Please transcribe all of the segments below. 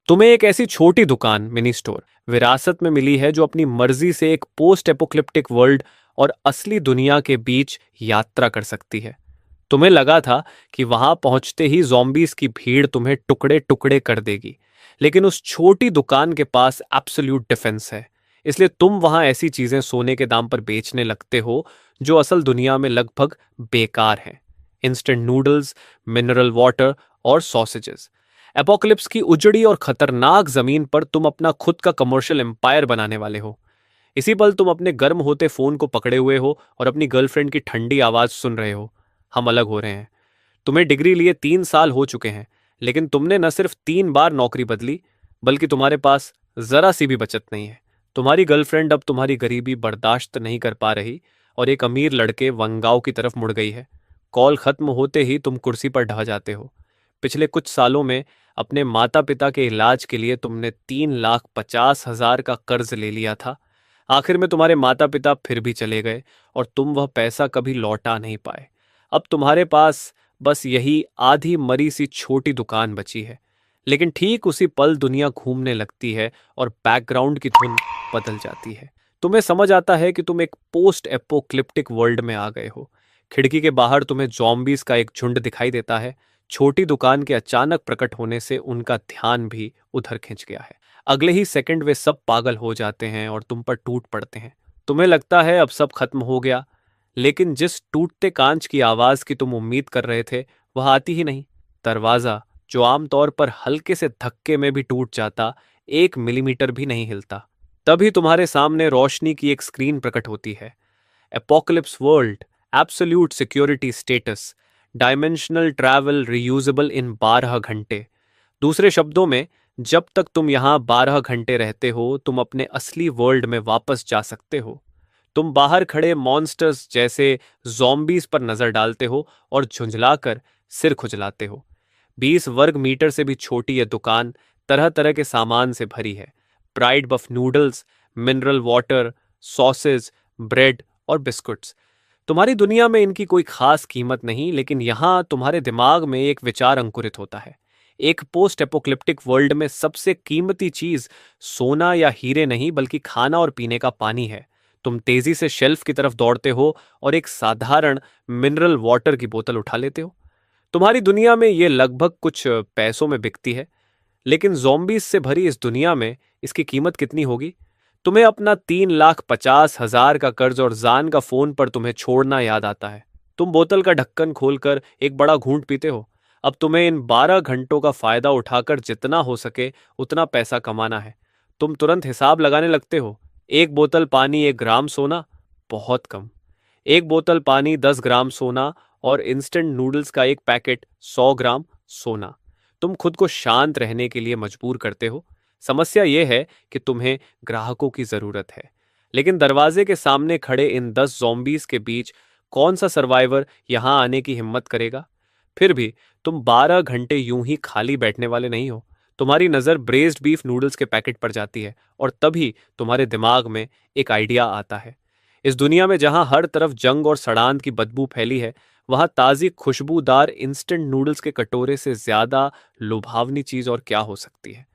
तुम्हें एक ऐसी छोटी दुकान मिनी स्टोर विरासत में मिली है जो अपनी मर्जी से एक पोस्ट एपोक्लिप्टिक वर्ल्ड और असली दुनिया के बीच यात्रा कर सकती है। तुम्हें लगा था कि वहां पहुंचते ही जॉम्बीज की भीड़ तुम्हें टुकड़े टुकड़े कर देगी, लेकिन उस छोटी दुकान के पास एब्सोल्यूट डिफेंस है। इसलिए तुम वहां ऐसी चीजें सोने के दाम पर बेचने लगते हो जो असल दुनिया में लगभग बेकार हैं। इंस्टेंट नूडल्स, मिनरल वाटर और सॉसेजेस। एपोकलिप्स की उजड़ी और खतरनाक जमीन पर तुम अपना खुद का कमर्शियल एम्पायर बनाने वाले हो। इसी पल तुम अपने गर्म होते फोन को पकड़े हुए हो और अपनी गर्लफ्रेंड की ठंडी आवाज सुन रहे हो। हम अलग हो रहे हैं। तुम्हें डिग्री लिए 3 साल हो चुके हैं, लेकिन तुमने न सिर्फ 3 बार नौकरी बदली, बल्कि तुम्हारे पास जरा सी भी बचत नहीं है। तुम्हारी गर्लफ्रेंड अब तुम्हारी गरीबी बर्दाश्त नहीं कर पा रही और एक अमीर लड़के वंगाओ की तरफ मुड़ गई है। कॉल खत्म होते ही तुम कुर्सी पर ढह जाते हो। पिछले कुछ सालों में अपने माता पिता के इलाज के लिए तुमने 3,50,000 का कर्ज ले लिया था। आखिर में तुम्हारे माता पिता फिर भी चले गए और तुम वह पैसा कभी लौटा नहीं पाए। अब तुम्हारे पास बस यही आधी मरी सी छोटी दुकान बची है। लेकिन ठीक उसी पल दुनिया घूमने लगती है और बैकग्राउंड की धुन बदल जाती है। तुम्हें समझ आता है कि तुम एक पोस्ट एपोक्लिप्टिक वर्ल्ड में आ गए हो। खिड़की के बाहर तुम्हें जॉम्बीज का एक झुंड दिखाई देता है। छोटी दुकान के अचानक प्रकट होने से उनका ध्यान भी उधर खिंच गया है। अगले ही सेकंड वे सब पागल हो जाते हैं और तुम पर टूट पड़ते हैं। तुम्हें लगता है अब सब खत्म हो गया, लेकिन जिस टूटते कांच की आवाज की तुम उम्मीद कर रहे थे वह आती ही नहीं। दरवाजा, जो आमतौर पर हल्के से धक्के में भी टूट जाता, 1 मिलीमीटर भी नहीं हिलता। तभी तुम्हारे सामने रोशनी की एक स्क्रीन प्रकट होती है। Apocalypse world, absolute security status, dimensional travel reusable in 12 घंटे। दूसरे शब्दों में, जब तक तुम यहां 12 घंटे रहते हो तुम अपने असली वर्ल्ड में वापस जा सकते हो। तुम बाहर खड़े मॉन्स्टर्स जैसे जॉम्बीज पर नजर डालते हो और झुंझलाकर सिर खुजलाते हो। 20 वर्ग मीटर से भी छोटी यह दुकान तरह तरह के सामान से भरी है। Braised beef noodles, mineral water, sausage, bread और बिस्कुट्स। तुम्हारी दुनिया में इनकी कोई खास कीमत नहीं, लेकिन यहां तुम्हारे दिमाग में एक विचार अंकुरित होता है। एक पोस्ट एपोक्लिप्टिक वर्ल्ड में सबसे कीमती चीज सोना या हीरे नहीं, बल्कि खाना और पीने का पानी है। तुम तेजी से शेल्फ की तरफ दौड़ते हो और एक साधारण मिनरल वाटर की बोतल उठा लेते हो। तुम्हारी दुनिया में ये लगभग कुछ पैसों में बिकती है, लेकिन जॉम्बीज से भरी इस दुनिया में इसकी कीमत कितनी होगी? तुम्हें अपना 3,50,000 का कर्ज और जान का फोन पर तुम्हें छोड़ना याद आता है। तुम बोतल का ढक्कन खोलकर एक बड़ा घूंट पीते हो। अब तुम्हें इन 12 घंटों का फायदा उठाकर जितना हो सके उतना पैसा कमाना है। तुम तुरंत हिसाब लगाने लगते हो। एक बोतल पानी 1 ग्राम सोना, बहुत कम। एक बोतल पानी 10 ग्राम सोना और इंस्टेंट नूडल्स का एक पैकेट 100 ग्राम सोना। तुम खुद को शांत रहने के लिए मजबूर करते हो। समस्या यह है कि तुम्हें ग्राहकों की जरूरत है, लेकिन दरवाजे के सामने खड़े इन 10 जॉम्बीज के बीच कौन सा सर्वाइवर यहां आने की हिम्मत करेगा? फिर भी तुम 12 घंटे यूं ही खाली बैठने वाले नहीं हो। तुम्हारी नजर ब्रेस्ड बीफ नूडल्स के पैकेट पर जाती है और तभी तुम्हारे दिमाग में एक आइडिया आता है। इस दुनिया में जहां हर तरफ जंग और सड़ांत की बदबू फैली है, वहां ताजी खुशबूदार इंस्टेंट नूडल्स के कटोरे से ज्यादा लुभावनी चीज और क्या हो सकती है?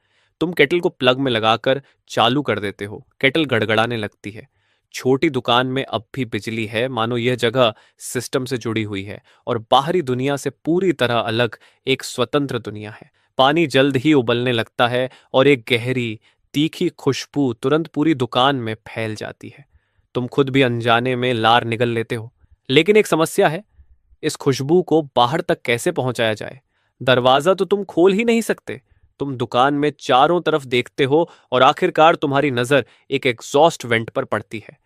तुम केटल को प्लग में लगाकर चालू कर देते हो। केटल गड़गड़ाने लगती है। छोटी दुकान में अब भी बिजली है, मानो यह जगह सिस्टम से जुड़ी हुई है और बाहरी दुनिया से पूरी तरह अलग एक स्वतंत्र दुनिया है। पानी जल्द ही उबलने लगता है और एक गहरी, तीखी खुशबू तुरंत पूरी दुकान में फैल जाती है। तुम खुद भी अनजाने में लार निगल लेते हो। लेकिन एक समस्या है, इस खुशबू को बाहर तक कैसे पहुंचाया जाए? दरवाजा तो तुम खोल ही नहीं सकते। तुम दुकान में चारों तरफ देखते हो और आखिरकार तुम्हारी नजर एक एग्जॉस्ट वेंट पर पड़ती है।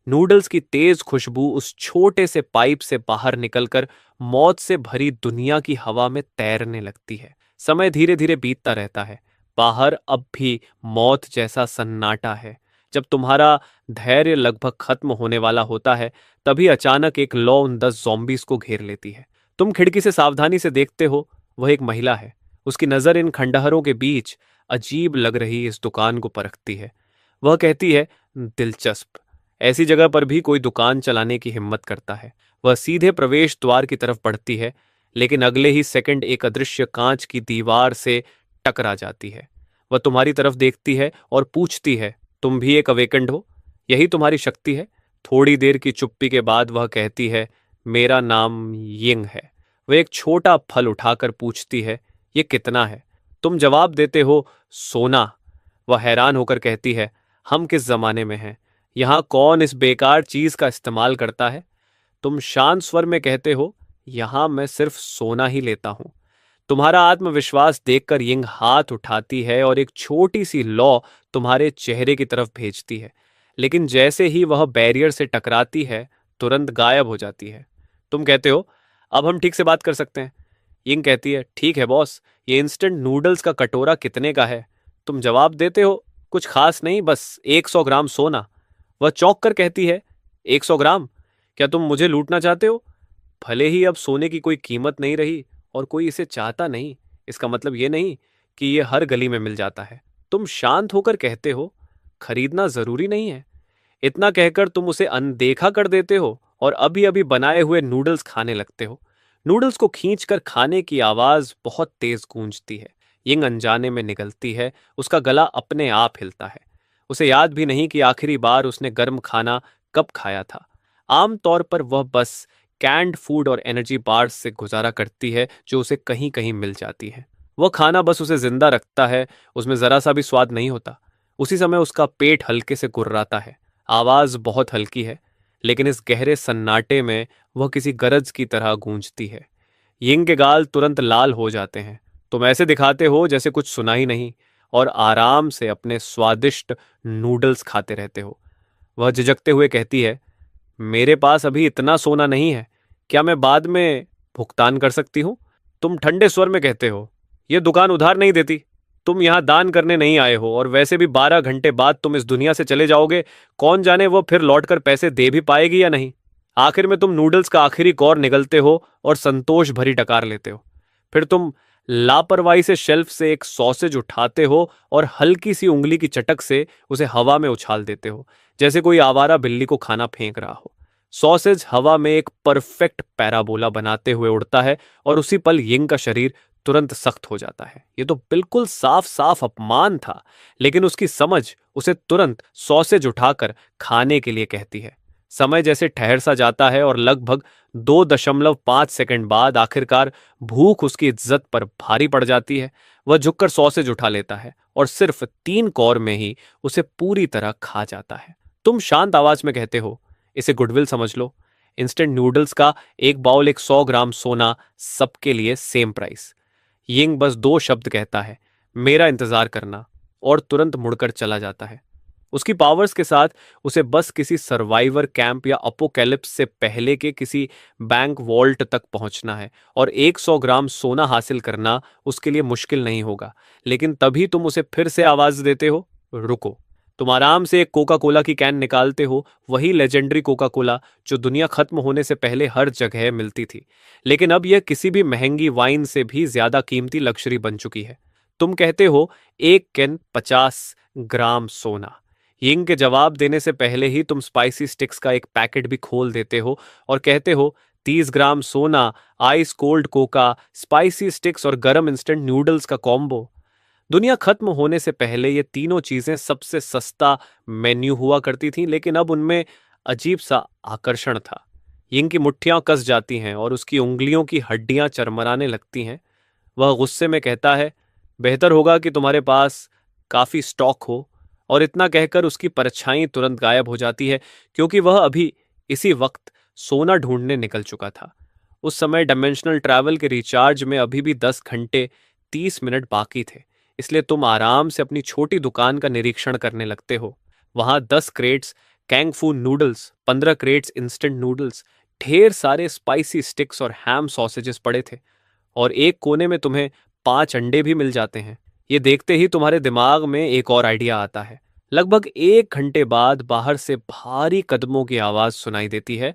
नूडल्स की तेज खुशबू उस छोटे से पाइप से बाहर निकलकर मौत से भरी दुनिया की हवा में तैरने लगती है। समय धीरे धीरे बीतता रहता है। बाहर अब भी मौत जैसा सन्नाटा है। जब तुम्हारा धैर्य लगभग खत्म होने वाला होता है, तभी अचानक एक लौ उन 10 जॉम्बीज को घेर लेती है। तुम खिड़की से सावधानी से देखते हो। वह एक महिला है। उसकी नजर इन खंडहरों के बीच अजीब लग रही इस दुकान को परखती है। वह कहती है, दिलचस्प, ऐसी जगह पर भी कोई दुकान चलाने की हिम्मत करता है। वह सीधे प्रवेश द्वार की तरफ बढ़ती है, लेकिन अगले ही सेकंड एक अदृश्य कांच की दीवार से टकरा जाती है। वह तुम्हारी तरफ देखती है और पूछती है, तुम भी एक अवेकंड हो? यही तुम्हारी शक्ति है? थोड़ी देर की चुप्पी के बाद वह कहती है, मेरा नाम यिंग है। वह एक छोटा फल उठाकर पूछती है, ये कितना है? तुम जवाब देते हो, सोना। वह हैरान होकर कहती है, हम किस जमाने में हैं? यहाँ कौन इस बेकार चीज का इस्तेमाल करता है? तुम शांत स्वर में कहते हो, यहां मैं सिर्फ सोना ही लेता हूं। तुम्हारा आत्मविश्वास देखकर यिंग हाथ उठाती है और एक छोटी सी लौ तुम्हारे चेहरे की तरफ भेजती है, लेकिन जैसे ही वह बैरियर से टकराती है तुरंत गायब हो जाती है। तुम कहते हो, अब हम ठीक से बात कर सकते हैं। यिंग कहती है, ठीक है बॉस, ये इंस्टेंट नूडल्स का कटोरा कितने का है? तुम जवाब देते हो, कुछ खास नहीं, बस 100 ग्राम सोना। वह चौंक कर कहती है, 100 ग्राम? क्या तुम मुझे लूटना चाहते हो? भले ही अब सोने की कोई कीमत नहीं रही और कोई इसे चाहता नहीं, इसका मतलब ये नहीं कि ये हर गली में मिल जाता है। तुम शांत होकर कहते हो, खरीदना जरूरी नहीं है। इतना कहकर तुम उसे अनदेखा कर देते हो और अभी अभी बनाए हुए नूडल्स खाने लगते हो। नूडल्स को खींचकर खाने की आवाज बहुत तेज गूंजती है। यिंग अनजाने में निगलती है, उसका गला अपने आप हिलता है। उसे याद भी नहीं कि आखिरी बार उसने गर्म खाना कब खाया था। आमतौर पर वह बस कैंड फूड और एनर्जी बार्स से गुजारा करती है जो उसे कहीं कहीं मिल जाती है। वह खाना बस उसे जिंदा रखता है, उसमें जरा सा भी स्वाद नहीं होता। उसी समय उसका पेट हल्के से गुर्राता है। आवाज बहुत हल्की है, लेकिन इस गहरे सन्नाटे में वह किसी गरज की तरह गूंजती है। यिंग के गाल तुरंत लाल हो जाते हैं। तुम ऐसे दिखाते हो जैसे कुछ सुना ही नहीं और आराम से अपने स्वादिष्ट नूडल्स खाते रहते हो। वह झिझकते हुए कहती है, मेरे पास अभी इतना सोना नहीं है, क्या मैं बाद में भुगतान कर सकती हूँ? तुम ठंडे स्वर में कहते हो, यह दुकान उधार नहीं देती। तुम यहाँ दान करने नहीं आए हो और वैसे भी 12 घंटे बाद तुम इस दुनिया से चले जाओगे। कौन जाने वो फिर लौटकर पैसे दे भी पाएगी या नहीं। आखिर में तुम नूडल्स का आखिरी कौर निगलते हो और संतोष भरी डकार लेते हो। फिर तुम लापरवाही से शेल्फ से एक सॉसेज उठाते हो और हल्की सी उंगली की चटक से उसे हवा में उछाल देते हो, जैसे कोई आवारा बिल्ली को खाना फेंक रहा हो। सॉसेज हवा में एक परफेक्ट पैराबोला बनाते हुए उड़ता है और उसी पल यिंग का शरीर तुरंत सख्त हो जाता है। ये तो बिल्कुल साफ साफ अपमान था, लेकिन उसकी समझ उसे तुरंत सॉसेज उठाकर खाने के लिए कहती है। समय जैसे ठहर सा जाता है और लगभग 2.5 सेकंड बाद आखिरकार भूख उसकी इज्जत पर भारी पड़ जाती है। वह झुककर सॉसेज उठा लेता है और सिर्फ 3 कौर में ही उसे पूरी तरह खा जाता है। तुम शांत आवाज में कहते हो, इसे गुडविल समझ लो। इंस्टेंट नूडल्स का एक बाउल, एक 100 ग्राम सोना, सबके लिए सेम प्राइस। यिंग बस 2 शब्द कहता है, मेरा इंतजार करना, और तुरंत मुड़कर चला जाता है। उसकी पावर्स के साथ उसे बस किसी सर्वाइवर कैंप या अपोकैलिप्स से पहले के किसी बैंक वॉल्ट तक पहुंचना है और 100 ग्राम सोना हासिल करना उसके लिए मुश्किल नहीं होगा। लेकिन तभी तुम उसे फिर से आवाज देते हो, रुको। तुम आराम से एक कोका कोला की कैन निकालते हो, वही लेजेंडरी कोका कोला जो दुनिया खत्म होने से पहले हर जगह मिलती थी, लेकिन अब यह किसी भी महंगी वाइन से भी ज्यादा कीमती लक्जरी बन चुकी है। तुम कहते हो, एक कैन 50 ग्राम सोना। यिंग के जवाब देने से पहले ही तुम स्पाइसी स्टिक्स का एक पैकेट भी खोल देते हो और कहते हो, 30 ग्राम सोना, ice cold Coca, spicy sticks और गरम इंस्टेंट नूडल्स का कॉम्बो। दुनिया खत्म होने से पहले ये तीनों चीजें सबसे सस्ता मेन्यू हुआ करती थीं, लेकिन अब उनमें अजीब सा आकर्षण था। यिंग की मुट्ठियां कस जाती हैं और उसकी उंगलियों की हड्डियां चरमराने लगती हैं। वह गुस्से में कहता है, बेहतर होगा कि तुम्हारे पास काफी स्टॉक हो। और इतना कहकर उसकी परछाई तुरंत गायब हो जाती है, क्योंकि वह अभी इसी वक्त सोना ढूंढने निकल चुका था। उस समय डायमेंशनल ट्रैवल के रिचार्ज में अभी भी 10 घंटे 30 मिनट बाकी थे, इसलिए तुम आराम से अपनी छोटी दुकान का निरीक्षण करने लगते हो। वहां 10 क्रेट्स कैंग फू नूडल्स, 15 क्रेट्स इंस्टेंट नूडल्स, ढेर सारे स्पाइसी स्टिक्स और हैम सॉसेजेस पड़े थे, और एक कोने में तुम्हें 5 अंडे भी मिल जाते हैं। ये देखते ही तुम्हारे दिमाग में एक और आइडिया आता है। लगभग 1 घंटे बाद बाहर से भारी कदमों की आवाज सुनाई देती है।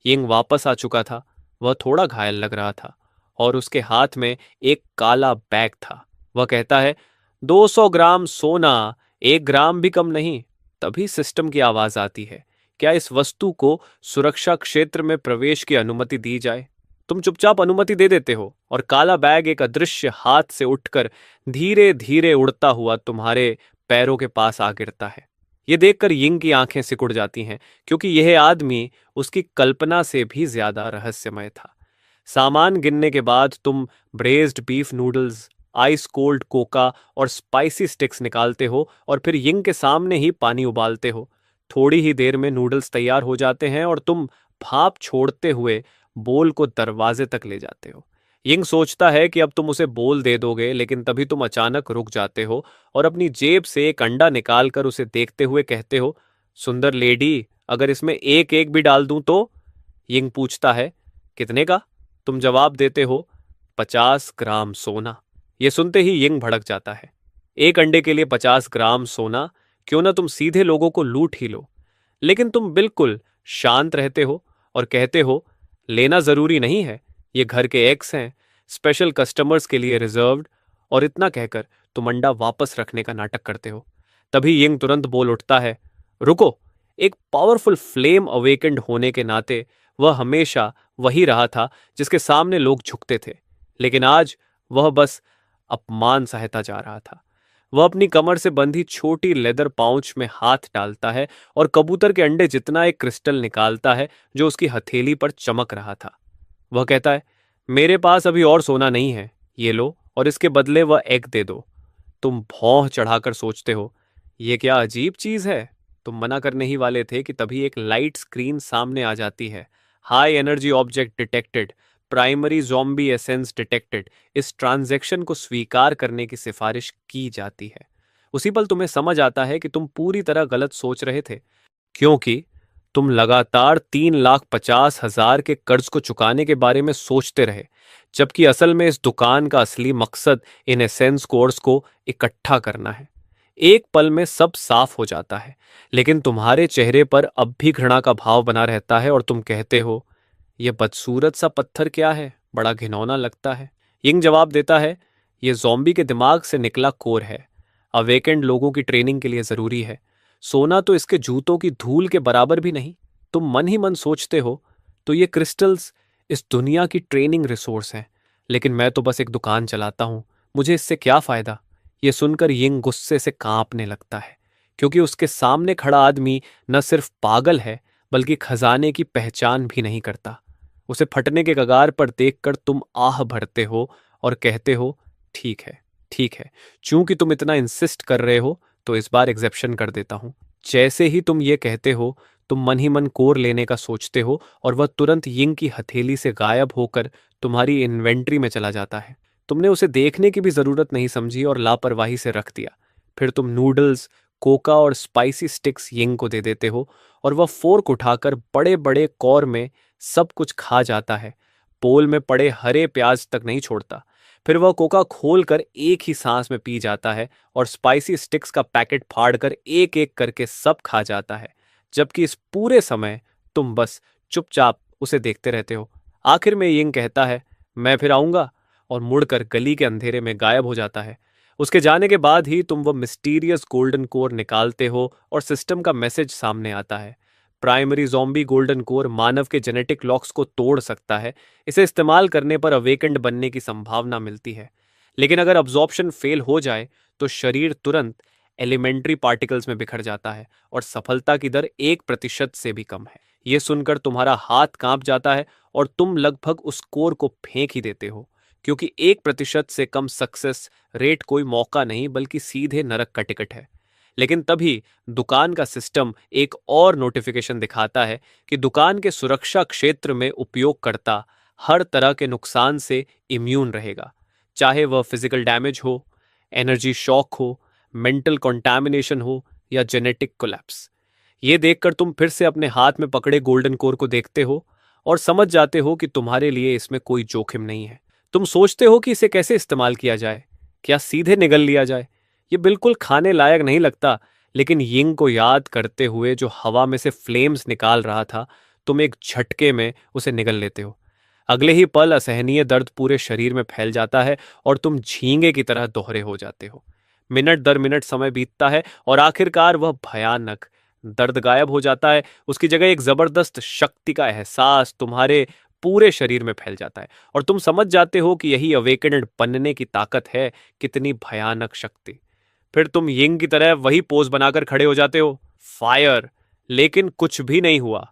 यिंग वापस आ चुका था। वह थोड़ा घायल लग रहा था और उसके हाथ में एक काला बैग था। वह कहता है, 200 ग्राम सोना, 1 ग्राम भी कम नहीं। तभी सिस्टम की आवाज आती है, क्या इस वस्तु को सुरक्षा क्षेत्र में प्रवेश की अनुमति दी जाए? तुम चुपचाप अनुमति दे देते हो और काला बैग एक अदृश्य हाथ से उठकर धीरे धीरे उड़ता हुआ तुम्हारे पैरों के पास आ गिरता है। ये देखकर यिंग की आंखें सिकुड़ जाती हैं, क्योंकि यह आदमी उसकी कल्पना से भी ज्यादा रहस्यमय था। सामान गिनने के बाद तुम braised beef noodles, ice cold coca और स्पाइसी स्टिक्स निकालते हो और फिर यिंग के सामने ही पानी उबालते हो। थोड़ी ही देर में नूडल्स तैयार हो जाते हैं और तुम भाप छोड़ते हुए बोल को दरवाजे तक ले जाते हो। यिंग सोचता है कि अब तुम उसे बोल दे दोगे, लेकिन तभी तुम अचानक रुक जाते हो और अपनी जेब से एक अंडा निकालकर उसे देखते हुए कहते हो, सुंदर लेडी, अगर इसमें एक एक भी डाल दूं तो? यिंग पूछता है, कितने का? तुम जवाब देते हो, 50 ग्राम सोना। ये सुनते ही यिंग भड़क जाता है। एक अंडे के लिए 50 ग्राम सोना? क्यों ना तुम सीधे लोगों को लूट ही लो। लेकिन तुम बिल्कुल शांत रहते हो और कहते हो, लेना जरूरी नहीं है, ये घर के एग्स हैं, स्पेशल कस्टमर्स के लिए रिजर्व्ड। और इतना कहकर तुम अंडा वापस रखने का नाटक करते हो। तभी यिंग तुरंत बोल उठता है, रुको। एक पावरफुल फ्लेम अवेकेंड होने के नाते वह हमेशा वही रहा था जिसके सामने लोग झुकते थे, लेकिन आज वह बस अपमान सहता जा रहा था। वह अपनी कमर से बंधी छोटी लेदर पाउच में हाथ डालता है और कबूतर के अंडे जितना एक क्रिस्टल निकालता है जो उसकी हथेली पर चमक रहा था। वह कहता है, मेरे पास अभी और सोना नहीं है, ये लो और इसके बदले वह एग दे दो। तुम भौं चढ़ाकर सोचते हो, ये क्या अजीब चीज है। तुम मना करने ही वाले थे कि तभी एक लाइट स्क्रीन सामने आ जाती है। High energy object detected, primary zombie essence detected. इस ट्रांजैक्शन को स्वीकार करने की सिफारिश की जाती है। उसी पल तुम्हें समझ आता है कि तुम पूरी तरह गलत सोच रहे थे, क्योंकि तुम लगातार 3,50,000 के कर्ज को चुकाने के बारे में सोचते रहे, जबकि असल में इस दुकान का असली मकसद इन एसेंस कोर्स को इकट्ठा करना है। एक पल में सब साफ हो जाता है, लेकिन तुम्हारे चेहरे पर अब भी घृणा का भाव बना रहता है और तुम कहते हो, यह बदसूरत सा पत्थर क्या है, बड़ा घिनौना लगता है। यिंग जवाब देता है, यह ज़ॉम्बी के दिमाग से निकला कोर है। अवेकेंड लोगों की ट्रेनिंग के लिए जरूरी है। सोना तो इसके जूतों की धूल के बराबर भी नहीं। तुम मन ही मन सोचते हो, तो ये क्रिस्टल्स इस दुनिया की ट्रेनिंग रिसोर्स हैं, लेकिन मैं तो बस एक दुकान चलाता हूं, मुझे इससे क्या फायदा। ये सुनकर यिंग गुस्से से कांपने लगता है, क्योंकि उसके सामने खड़ा आदमी न सिर्फ पागल है, बल्कि खजाने की पहचान भी नहीं करता। उसे फटने के कगार पर देखकर तुम आह भरते हो और कहते हो, ठीक है, ठीक है, चूंकि तुम इतना इंसिस्ट कर रहे हो तो इस बार एग्जेप्शन कर देता हूं। जैसे ही तुम ये कहते हो, तुम मन ही मन कोर लेने का सोचते हो और वह तुरंत यिंग की हथेली से गायब होकर तुम्हारी इन्वेंट्री में चला जाता है। तुमने उसे देखने की भी जरूरत नहीं समझी और लापरवाही से रख दिया। फिर तुम नूडल्स, कोका और स्पाइसी स्टिक्स यिंग को दे देते हो और वह फोर्क उठाकर बड़े बड़े कौर में सब कुछ खा जाता है, पोल में पड़े हरे प्याज तक नहीं छोड़ता। फिर वह कोका खोलकर एक ही सांस में पी जाता है और स्पाइसी स्टिक्स का पैकेट फाड़कर एक एक करके सब खा जाता है, जबकि इस पूरे समय तुम बस चुपचाप उसे देखते रहते हो। आखिर में यिंग कहता है, मैं फिर आऊंगा, और मुड़कर गली के अंधेरे में गायब हो जाता है। उसके जाने के बाद ही तुम वह मिस्टीरियस गोल्डन कोर निकालते हो और सिस्टम का मैसेज सामने आता है। प्राइमरी ज़ॉम्बी गोल्डन कोर मानव के जेनेटिक लॉक्स को तोड़ सकता है। इसे इस्तेमाल करने पर अवेकेंड बनने की संभावना मिलती है, लेकिन अगर अब्जॉर्प्शन फेल हो जाए तो शरीर तुरंत एलिमेंट्री पार्टिकल्स में बिखर जाता है और सफलता की दर 1% से भी कम है। यह सुनकर तुम्हारा हाथ कांप जाता है और तुम लगभग उस कोर को फेंक ही देते हो, क्योंकि 1% से कम सक्सेस रेट कोई मौका नहीं बल्कि सीधे नरक का टिकट है। लेकिन तभी दुकान का सिस्टम एक और नोटिफिकेशन दिखाता है कि दुकान के सुरक्षा क्षेत्र में उपयोगकर्ता हर तरह के नुकसान से इम्यून रहेगा, चाहे वह फिजिकल डैमेज हो, एनर्जी शॉक हो, मेंटल कॉन्टैमिनेशन हो या जेनेटिक कोलैप्स। ये देखकर तुम फिर से अपने हाथ में पकड़े गोल्डन कोर को देखते हो और समझ जाते हो कि तुम्हारे लिए इसमें कोई जोखिम नहीं है। तुम सोचते हो कि इसे कैसे इस्तेमाल किया जाए, क्या सीधे निगल लिया जाए। ये बिल्कुल खाने लायक नहीं लगता, लेकिन यिंग को याद करते हुए जो हवा में से फ्लेम्स निकाल रहा था, तुम एक झटके में उसे निगल लेते हो। अगले ही पल असहनीय दर्द पूरे शरीर में फैल जाता है और तुम झींगे की तरह दोहरे हो जाते हो। मिनट दर मिनट समय बीतता है और आखिरकार वह भयानक दर्द गायब हो जाता है। उसकी जगह एक जबरदस्त शक्ति का एहसास तुम्हारे पूरे शरीर में फैल जाता है और तुम समझ जाते हो कि यही अवेकनेड बनने की ताकत है। कितनी भयानक शक्ति। फिर तुम यिंग की तरह वही पोज बनाकर खड़े हो जाते हो। फायर। लेकिन कुछ भी नहीं हुआ।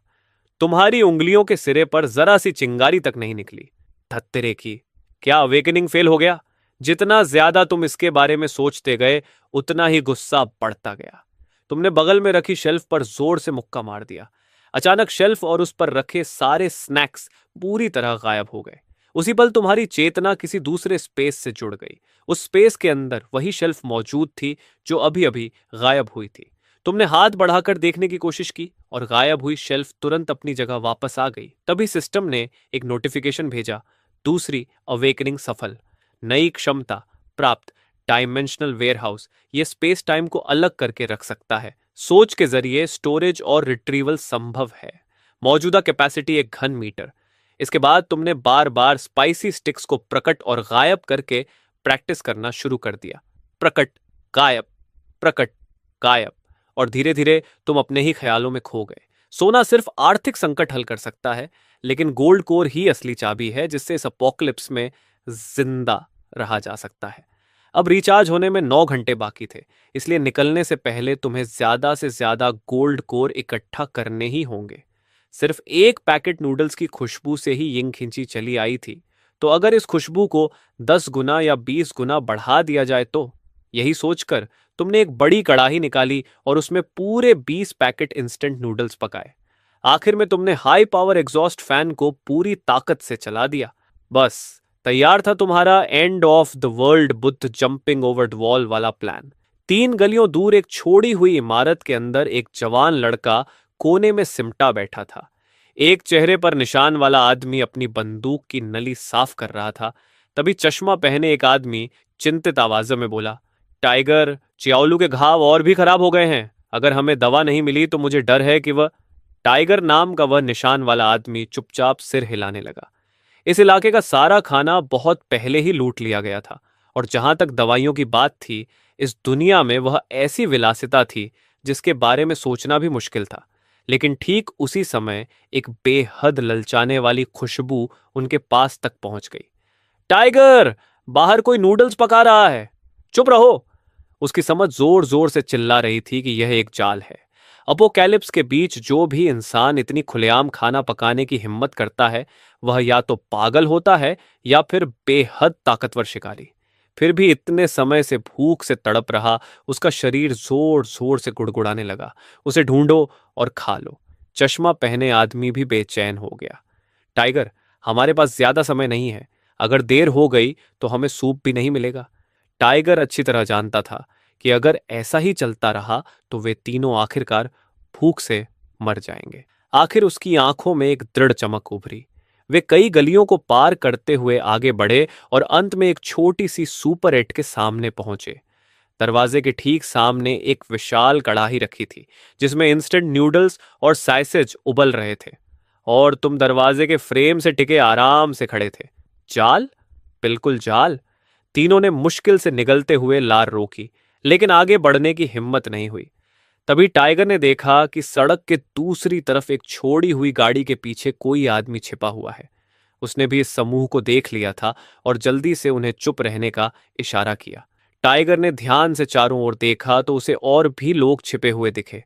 तुम्हारी उंगलियों के सिरे पर जरा सी चिंगारी तक नहीं निकली। धत्तेरे की, क्या अवेकनिंग फेल हो गया? जितना ज्यादा तुम इसके बारे में सोचते गए उतना ही गुस्सा बढ़ता गया। तुमने बगल में रखी शेल्फ पर जोर से मुक्का मार दिया। अचानक शेल्फ और उस पर रखे सारे स्नैक्स पूरी तरह गायब हो गए। उसी पल तुम्हारी चेतना किसी दूसरे स्पेस से जुड़ गई। उस स्पेस के अंदर वही शेल्फ मौजूद थी जो अभी अभी गायब हुई थी। तुमने हाथ बढ़ाकर देखने की कोशिश की और गायब हुई शेल्फ तुरंत अपनी जगह वापस आ गई। तभी सिस्टम ने एक नोटिफिकेशन भेजा, दूसरी अवेकनिंग सफल, नई क्षमता प्राप्त, डायमेंशनल वेयरहाउस। ये स्पेस टाइम को अलग करके रख सकता है। सोच के जरिए स्टोरेज और रिट्रीवल संभव है। मौजूदा कैपेसिटी 1 घन मीटर। इसके बाद तुमने बार बार स्पाइसी स्टिक्स को प्रकट और गायब करके प्रैक्टिस करना शुरू कर दिया। प्रकट, गायब, प्रकट, गायब, और धीरे धीरे तुम अपने ही ख्यालों में खो गए। सोना सिर्फ आर्थिक संकट हल कर सकता है, लेकिन गोल्ड कोर ही असली चाबी है जिससे इस अपोकलिप्स में जिंदा रहा जा सकता है। अब रिचार्ज होने में 9 घंटे बाकी थे, इसलिए निकलने से पहले तुम्हें ज्यादा से ज्यादा गोल्ड कोर इकट्ठा करने ही होंगे। सिर्फ एक पैकेट नूडल्स की खुशबू से ही यिंग खिंची चली आई थी, तो अगर इस खुशबू को 10 गुना या 20 गुना बढ़ा दिया जाए तो? यही सोचकर तुमने एक बड़ी कड़ाही निकाली और उसमें पूरे 20 पैकेट इंस्टेंट नूडल्स पकाए। आखिर में तुमने हाई पावर एग्जॉस्ट फैन को पूरी ताकत से चला दिया। बस तैयार था तुम्हारा end of the world Buddha jumping over the wall वाला प्लान। 3 गलियों दूर एक छोड़ी हुई इमारत के अंदर एक जवान लड़का कोने में सिमटा बैठा था। एक चेहरे पर निशान वाला आदमी अपनी बंदूक की नली साफ कर रहा था। तभी चश्मा पहने एक आदमी चिंतित आवाज में बोला, टाइगर, चियाओलू के घाव और भी खराब हो गए हैं। अगर हमें दवा नहीं मिली तो मुझे डर है कि वह। टाइगर नाम का वह निशान वाला आदमी चुपचाप सिर हिलाने लगा। इस इलाके का सारा खाना बहुत पहले ही लूट लिया गया था, और जहां तक दवाइयों की बात थी, इस दुनिया में वह ऐसी विलासिता थी जिसके बारे में सोचना भी मुश्किल था। लेकिन ठीक उसी समय एक बेहद ललचाने वाली खुशबू उनके पास तक पहुंच गई। टाइगर, बाहर कोई नूडल्स पका रहा है, चुप रहो। उसकी समझ जोर जोर से चिल्ला रही थी कि यह एक जाल है। अपोकैलिप्स के बीच जो भी इंसान इतनी खुलेआम खाना पकाने की हिम्मत करता है, वह या तो पागल होता है या फिर बेहद ताकतवर शिकारी। फिर भी इतने समय से भूख से तड़प रहा उसका शरीर जोर जोर से गुड़गुड़ाने लगा। उसे ढूंढो और खा लो। चश्मा पहने आदमी भी बेचैन हो गया। टाइगर, हमारे पास ज्यादा समय नहीं है। अगर देर हो गई तो हमें सूप भी नहीं मिलेगा। टाइगर अच्छी तरह जानता था कि अगर ऐसा ही चलता रहा तो वे तीनों आखिरकार भूख से मर जाएंगे। आखिर उसकी आंखों में एक दृढ़ चमक उभरी। वे कई गलियों को पार करते हुए आगे बढ़े और अंत में एक छोटी सी सुपर एट के सामने पहुंचे। दरवाजे के ठीक सामने एक विशाल कड़ाही रखी थी जिसमें इंस्टेंट नूडल्स और सैसेज उबल रहे थे, और तुम दरवाजे के फ्रेम से टिके आराम से खड़े थे। जाल? बिल्कुल जाल। तीनों ने मुश्किल से निगलते हुए लार रोकी, लेकिन आगे बढ़ने की हिम्मत नहीं हुई। तभी टाइगर ने देखा कि सड़क के दूसरी तरफ एक छोड़ी हुई गाड़ी के पीछे कोई आदमी छिपा हुआ है। उसने भी इस समूह को देख लिया था और जल्दी से उन्हें चुप रहने का इशारा किया। टाइगर ने ध्यान से चारों ओर देखा तो उसे और भी लोग छिपे हुए दिखे।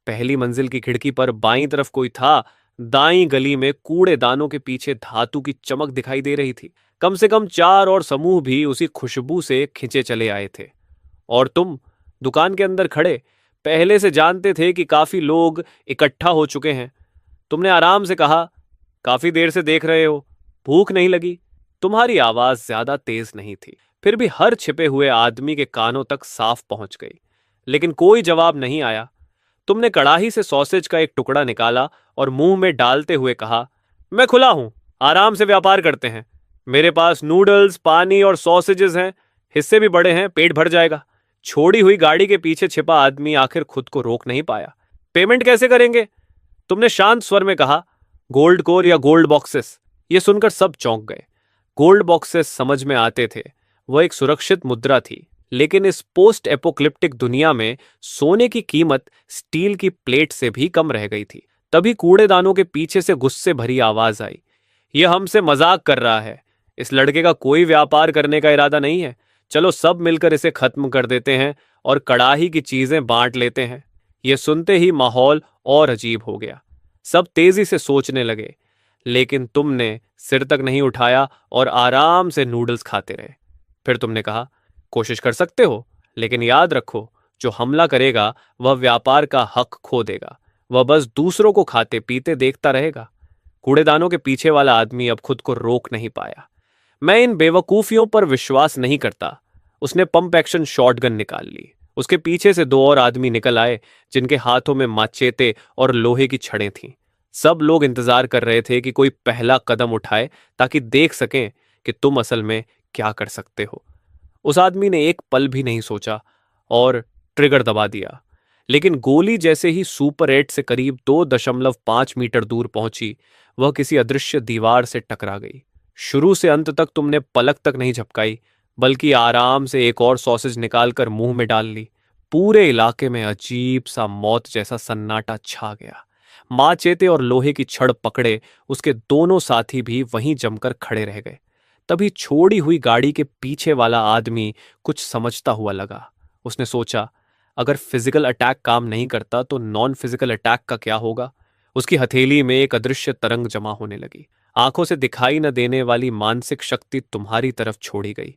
पहली मंजिल की खिड़की पर बाईं तरफ कोई था। दाईं गली में कूड़ेदानों के पीछे धातु की चमक दिखाई दे रही थी। कम से कम 4 और समूह भी उसी खुशबू से खिंचे चले आए थे। और तुम दुकान के अंदर खड़े पहले से जानते थे कि काफी लोग इकट्ठा हो चुके हैं। तुमने आराम से कहा, काफी देर से देख रहे हो, भूख नहीं लगी? तुम्हारी आवाज ज्यादा तेज नहीं थी, फिर भी हर छिपे हुए आदमी के कानों तक साफ पहुंच गई। लेकिन कोई जवाब नहीं आया। तुमने कड़ाही से सॉसेज का एक टुकड़ा निकाला और मुंह में डालते हुए कहा, मैं खुला हूं, आराम से व्यापार करते हैं। मेरे पास नूडल्स, पानी और सॉसेजेस हैं, हिस्से भी बड़े हैं, पेट भर जाएगा। छोड़ी हुई गाड़ी के पीछे छिपा आदमी आखिर खुद को रोक नहीं पाया। पेमेंट कैसे करेंगे? तुमने शांत स्वर में कहा, गोल्ड कोर या गोल्ड बॉक्सेस। ये सुनकर सब चौंक गए। गोल्ड बॉक्सेस समझ में आते थे, वह एक सुरक्षित मुद्रा थी, लेकिन इस पोस्ट एपोक्लिप्टिक दुनिया में सोने की कीमत स्टील की प्लेट से भी कम रह गई थी। तभी कूड़ेदानों के पीछे से गुस्से भरी आवाज आई, यह हमसे मजाक कर रहा है। इस लड़के का कोई व्यापार करने का इरादा नहीं है। चलो सब मिलकर इसे खत्म कर देते हैं और कड़ाही की चीजें बांट लेते हैं। यह सुनते ही माहौल और अजीब हो गया। सब तेजी से सोचने लगे, लेकिन तुमने सिर तक नहीं उठाया और आराम से नूडल्स खाते रहे। फिर तुमने कहा, कोशिश कर सकते हो, लेकिन याद रखो, जो हमला करेगा वह व्यापार का हक खो देगा। वह बस दूसरों को खाते पीते देखता रहेगा। कूड़ेदानों के पीछे वाला आदमी अब खुद को रोक नहीं पाया। मैं इन बेवकूफियों पर विश्वास नहीं करता। उसने पंप एक्शन शॉटगन निकाल ली। उसके पीछे से दो और आदमी निकल आए, जिनके हाथों में माचेते और लोहे की छड़ें थीं। सब लोग इंतजार कर रहे थे कि कोई पहला कदम उठाए, ताकि देख सकें कि तुम असल में क्या कर सकते हो। उस आदमी ने एक पल भी नहीं सोचा और ट्रिगर दबा दिया। लेकिन गोली जैसे ही सुपर 8 से करीब 2.5 मीटर दूर पहुंची, वह किसी अदृश्य दीवार से टकरा गई। शुरू से अंत तक तुमने पलक तक नहीं झपकाई, बल्कि आराम से एक और सॉसेज निकालकर मुंह में डाल ली। पूरे इलाके में अजीब सा मौत जैसा सन्नाटा छा गया। माचेते और लोहे की छड़ पकड़े उसके दोनों साथी भी वहीं जमकर खड़े रह गए। तभी छोड़ी हुई गाड़ी के पीछे वाला आदमी कुछ समझता हुआ लगा। उसने सोचा, अगर फिजिकल अटैक काम नहीं करता तो नॉन फिजिकल अटैक का क्या होगा। उसकी हथेली में एक अदृश्य तरंग जमा होने लगी। आंखों से दिखाई न देने वाली मानसिक शक्ति तुम्हारी तरफ छोड़ी गई।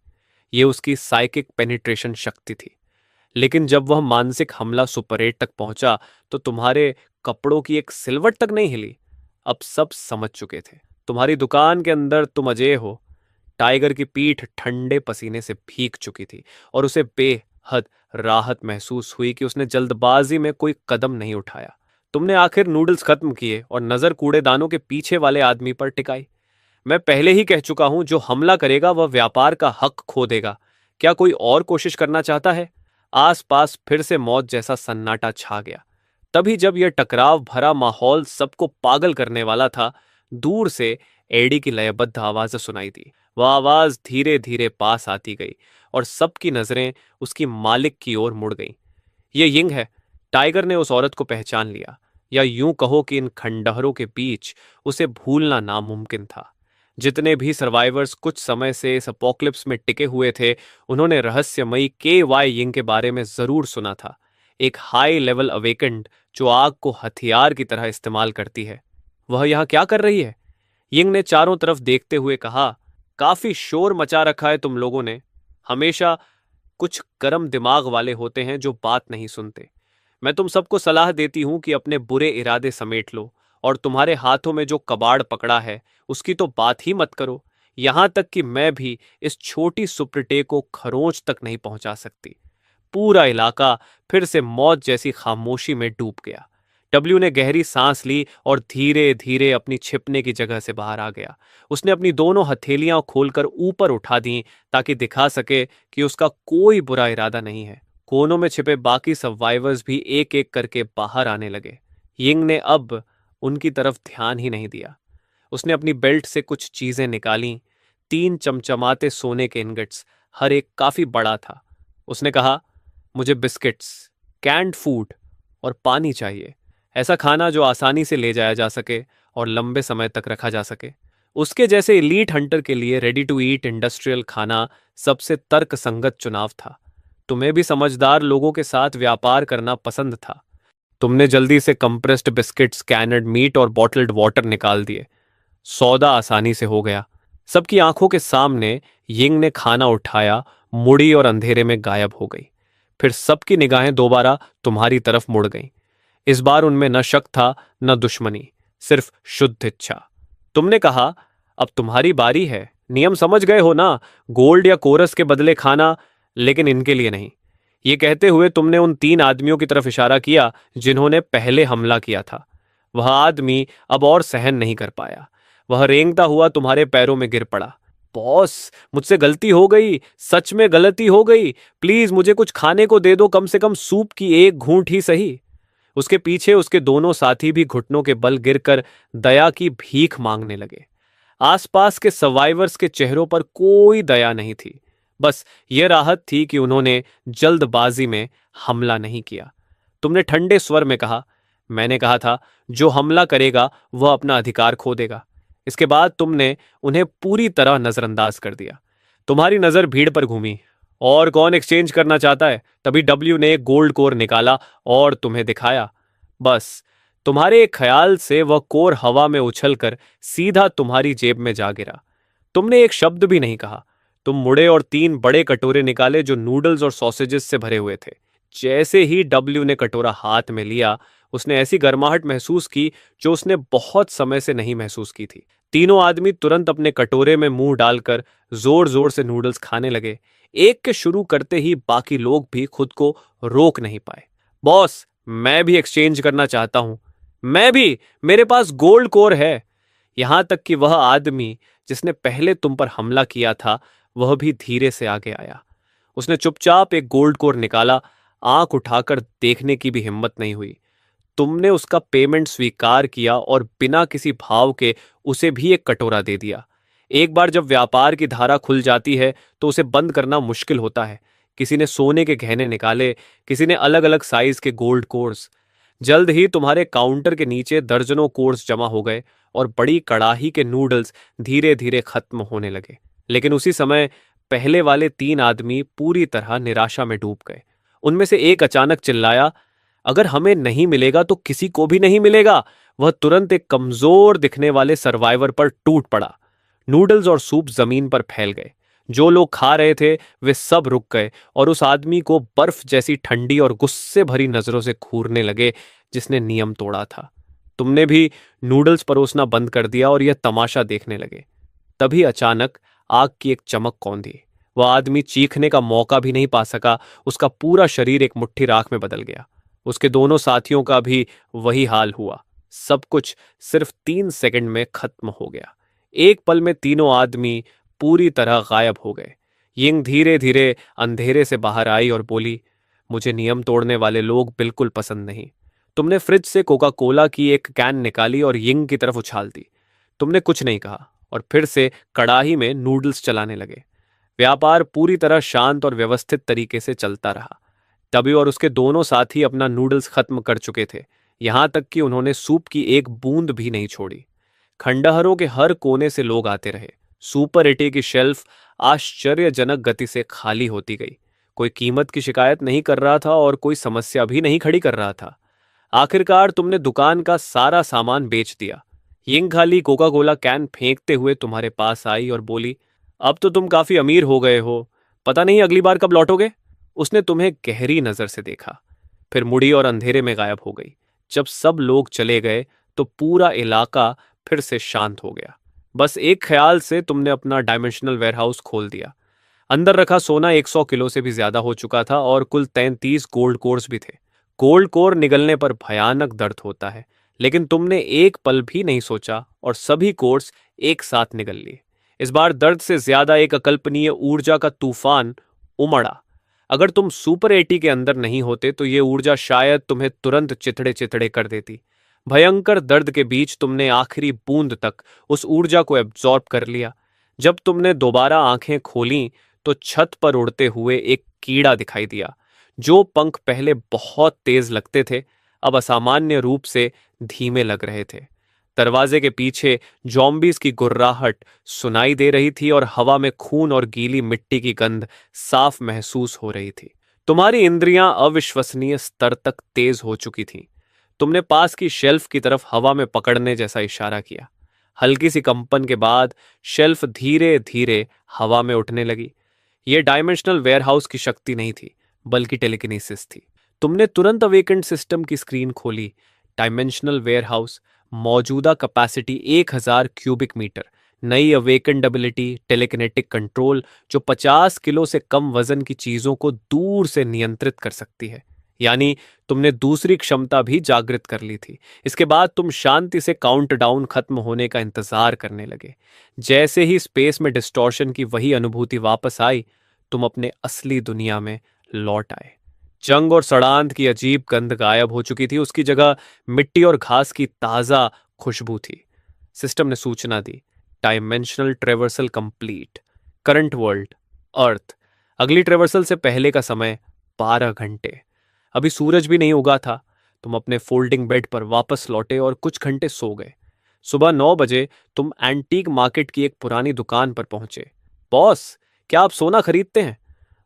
ये उसकी साइकिक पेनिट्रेशन शक्ति थी। लेकिन जब वह मानसिक हमला सुपर 8 तक पहुंचा, तो तुम्हारे कपड़ों की एक सिलवट तक नहीं हिली। अब सब समझ चुके थे। तुम्हारी दुकान के अंदर तुम अजय हो। टाइगर की पीठ ठंडे पसीने से भीग चुकी थी और उसे बेहद राहत महसूस हुई कि उसने जल्दबाजी में कोई कदम नहीं उठाया। तुमने आखिर नूडल्स खत्म किए और नजर कूड़ेदानों के पीछे वाले आदमी पर टिकाई। मैं पहले ही कह चुका हूं, जो हमला करेगा वह व्यापार का हक खो देगा। क्या कोई और कोशिश करना चाहता है? आसपास फिर से मौत जैसा सन्नाटा छा गया। तभी जब यह टकराव भरा माहौल सबको पागल करने वाला था, दूर से एडी की लयबद्ध आवाज सुनाई दी। वह आवाज धीरे धीरे पास आती गई और सबकी नजरें उसकी मालिक की ओर मुड़ गईं। ये यिंग है। टाइगर ने उस औरत को पहचान लिया, या यूं कहो कि इन खंडहरों के बीच उसे भूलना नामुमकिन था। जितने भी सर्वाइवर्स कुछ समय से इस अपोक्लिप्स में टिके हुए थे, उन्होंने रहस्यमयी के वाई यिंग के बारे में जरूर सुना था। एक हाई लेवल अवेकेंड जो आग को हथियार की तरह इस्तेमाल करती है। वह यहां क्या कर रही है? यिंग ने चारों तरफ देखते हुए कहा, काफी शोर मचा रखा है तुम लोगों ने। हमेशा कुछ गर्म दिमाग वाले होते हैं जो बात नहीं सुनते। मैं तुम सबको सलाह देती हूं कि अपने बुरे इरादे समेट लो और तुम्हारे हाथों में जो कबाड़ पकड़ा है उसकी तो बात ही मत करो। यहां तक कि मैं भी इस छोटी सुप्रटे को खरोंच तक नहीं पहुंचा सकती। पूरा इलाका फिर से मौत जैसी खामोशी में डूब गया। डब्ल्यू ने गहरी सांस ली और धीरे धीरे अपनी छिपने की जगह से बाहर आ गया। उसने अपनी दोनों हथेलियां खोलकर ऊपर उठा दी, ताकि दिखा सके कि उसका कोई बुरा इरादा नहीं है। कोनों में छिपे बाकी सर्वाइवर्स भी एक एक करके बाहर आने लगे। यिंग ने अब उनकी तरफ ध्यान ही नहीं दिया। उसने अपनी बेल्ट से कुछ चीजें निकाली। 3 चमचमाते सोने के इनगट्स, हर एक काफी बड़ा था। उसने कहा, मुझे बिस्किट्स, कैंड फूड और पानी चाहिए। ऐसा खाना जो आसानी से ले जाया जा सके और लंबे समय तक रखा जा सके। उसके जैसे इलीट हंटर के लिए रेडी टू ईट इंडस्ट्रियल खाना सबसे तर्कसंगत चुनाव था। तुम्हें भी समझदार लोगों के साथ व्यापार करना पसंद था। तुमने जल्दी से कंप्रेस्ड बिस्किट्स, कैनड मीट और बॉटल्ड वाटर निकाल दिए। सौदा आसानी से हो गया। सबकी आंखों के सामने यिंग ने खाना उठाया, मुड़ी और अंधेरे में गायब हो गई। फिर सबकी निगाहें दोबारा तुम्हारी तरफ मुड़ गईं। इस बार उनमें न शक था न दुश्मनी, सिर्फ शुद्ध इच्छा। तुमने कहा, अब तुम्हारी बारी है। नियम समझ गए हो ना? गोल्ड या कोरस के बदले खाना, लेकिन इनके लिए नहीं। ये कहते हुए तुमने उन 3 आदमियों की तरफ इशारा किया जिन्होंने पहले हमला किया था। वह आदमी अब और सहन नहीं कर पाया। वह रेंगता हुआ तुम्हारे पैरों में गिर पड़ा। बॉस, मुझसे गलती हो गई, सच में गलती हो गई। प्लीज मुझे कुछ खाने को दे दो, कम से कम सूप की एक घूंट ही सही। उसके पीछे उसके दोनों साथी भी घुटनों के बल गिरकर दया की भीख मांगने लगे। आसपास के सर्वाइवर्स के चेहरों पर कोई दया नहीं थी। बस यह राहत थी कि उन्होंने जल्दबाजी में हमला नहीं किया। तुमने ठंडे स्वर में कहा, मैंने कहा था, जो हमला करेगा वह अपना अधिकार खो देगा। इसके बाद तुमने उन्हें पूरी तरह नजरअंदाज कर दिया। तुम्हारी नजर भीड़ पर घूमी। और कौन एक्सचेंज करना चाहता है? तभी डब्ल्यू ने एक गोल्ड कोर निकाला और तुम्हें दिखाया। बस तुम्हारे एक ख्याल से वह कोर हवा में उछलकर सीधा तुम्हारी जेब में जा गिरा। तुमने एक शब्द भी नहीं कहा। तुम मुड़े और 3 बड़े कटोरे निकाले जो नूडल्स और सॉसेजेस से भरे हुए थे। जैसे ही डब्ल्यू ने कटोरा हाथ में लिया, उसने ऐसी गर्माहट महसूस की जो उसने बहुत समय से नहीं महसूस की थी। तीनों आदमी तुरंत अपने कटोरे में मुंह डालकर जोर जोर से नूडल्स खाने लगे। एक के शुरू करते ही बाकी लोग भी खुद को रोक नहीं पाए। बॉस, मैं भी एक्सचेंज करना चाहता हूं। मैं भी, मेरे पास गोल्ड कोर है। यहां तक कि वह आदमी जिसने पहले तुम पर हमला किया था, वह भी धीरे से आगे आया। उसने चुपचाप एक गोल्ड कोर निकाला। आंख उठाकर देखने की भी हिम्मत नहीं हुई। तुमने उसका पेमेंट स्वीकार किया और बिना किसी भाव के उसे भी एक कटोरा दे दिया। एक बार जब व्यापार की धारा खुल जाती है तो उसे बंद करना मुश्किल होता है। किसी ने सोने के गहने निकाले, किसी ने अलग अलग साइज के गोल्ड कोर्स। जल्द ही तुम्हारे काउंटर के नीचे दर्जनों कोर्स जमा हो गए और बड़ी कड़ाही के नूडल्स धीरे धीरे खत्म होने लगे। लेकिन उसी समय पहले वाले 3 आदमी पूरी तरह निराशा में डूब गए। उनमें से एक अचानक चिल्लाया, अगर हमें नहीं मिलेगा तो किसी को भी नहीं मिलेगा। वह तुरंत एक कमजोर दिखने वाले सर्वाइवर पर टूट पड़ा। नूडल्स और सूप जमीन पर फैल गए। जो लोग खा रहे थे वे सब रुक गए और उस आदमी को बर्फ जैसी ठंडी और गुस्से भरी नजरों से घूरने लगे जिसने नियम तोड़ा था। तुमने भी नूडल्स परोसना बंद कर दिया और यह तमाशा देखने लगे। तभी अचानक आग की एक चमक कौंधी। वह आदमी चीखने का मौका भी नहीं पा सका। उसका पूरा शरीर एक मुट्ठी राख में बदल गया। उसके दोनों साथियों का भी वही हाल हुआ। सब कुछ सिर्फ 3 सेकंड में खत्म हो गया। एक पल में तीनों आदमी पूरी तरह गायब हो गए। यिंग धीरे धीरे अंधेरे से बाहर आई और बोली, मुझे नियम तोड़ने वाले लोग बिल्कुल पसंद नहीं। तुमने फ्रिज से कोका कोला की एक कैन निकाली और यिंग की तरफ उछाल दी। तुमने कुछ नहीं कहा और फिर से कड़ाही में नूडल्स चलाने लगे। व्यापार पूरी तरह शांत और व्यवस्थित तरीके से चलता रहा। टबी और उसके दोनों साथी अपना नूडल्स खत्म कर चुके थे, यहां तक कि उन्होंने सूप की एक बूंद भी नहीं छोड़ी। खंडहरों के हर कोने से लोग आते रहे। सुपर एटी की शेल्फ आश्चर्यजनक गति से खाली होती गई। कोई कीमत की शिकायत नहीं कर रहा था और कोई समस्या भी नहीं खड़ी कर रहा था। आखिरकार तुमने दुकान का सारा सामान बेच दिया। यिंग खाली कोका कोला कैन फेंकते हुए तुम्हारे पास आई और बोली, अब तो तुम काफी अमीर हो गए हो। पता नहीं अगली बार कब लौटोगे। उसने तुम्हें गहरी नजर से देखा, फिर मुड़ी और अंधेरे में गायब हो गई। जब सब लोग चले गए तो पूरा इलाका फिर से शांत हो गया। बस एक ख्याल से तुमने अपना डायमेंशनल वेयरहाउस खोल दिया। अंदर रखा सोना 100 किलो से भी ज्यादा हो चुका था और कुल 33 गोल्ड कोर्स भी थे। गोल्ड कोर निगलने पर भयानक दर्द होता है, लेकिन तुमने एक पल भी नहीं सोचा और सभी कोर्स एक साथ निगल लिए। इस बार दर्द से ज्यादा एक अकल्पनीय ऊर्जा का तूफान उमड़ा। अगर तुम सुपर एटी के अंदर नहीं होते तो ये ऊर्जा शायद तुम्हें तुरंत चिथड़े चिथड़े कर देती। भयंकर दर्द के बीच तुमने आखिरी बूंद तक उस ऊर्जा को एब्जॉर्ब कर लिया। जब तुमने दोबारा आंखें खोलीं तो छत पर उड़ते हुए एक कीड़ा दिखाई दिया। जो पंख पहले बहुत तेज लगते थे, अब असामान्य रूप से धीमे लग रहे थे। दरवाजे के पीछे जॉम्बीज की गुर्राहट सुनाई दे रही थी और हवा में खून और गीली मिट्टी की गंध साफ महसूस हो रही थी। तुम्हारी इंद्रियां अविश्वसनीय स्तर तक तेज हो चुकी थीं। तुमने पास की शेल्फ की तरफ हवा में पकड़ने जैसा इशारा किया। हल्की सी कंपन के बाद शेल्फ धीरे धीरे हवा में उठने लगी। यह डायमेंशनल वेयरहाउस की शक्ति नहीं थी, बल्कि टेलीकिनेसिस थी। तुमने तुरंत अवेकेंड सिस्टम की स्क्रीन खोली। डायमेंशनल वेयरहाउस, मौजूदा कैपेसिटी 1000 क्यूबिक मीटर, नई अवेकेंड एबिलिटी टेलीकिनेटिक कंट्रोल जो 50 किलो से कम वजन की चीजों को दूर से नियंत्रित कर सकती है। यानी तुमने दूसरी क्षमता भी जागृत कर ली थी। इसके बाद तुम शांति से काउंटडाउन खत्म होने का इंतजार करने लगे। जैसे ही स्पेस में डिस्टॉर्शन की वही अनुभूति वापस आई, तुम अपने असली दुनिया में लौट आए। जंग और सड़ांध की अजीब गंध गायब हो चुकी थी। उसकी जगह मिट्टी और घास की ताजा खुशबू थी। सिस्टम ने सूचना दी, dimensional traversal complete. Current world earth. अगली ट्रेवर्सल से पहले का समय 12 घंटे। अभी सूरज भी नहीं उगा था। तुम अपने फोल्डिंग बेड पर वापस लौटे और कुछ घंटे सो गए। सुबह 9 बजे तुम एंटीक मार्केट की एक पुरानी दुकान पर पहुंचे। बॉस, क्या आप सोना खरीदते हैं?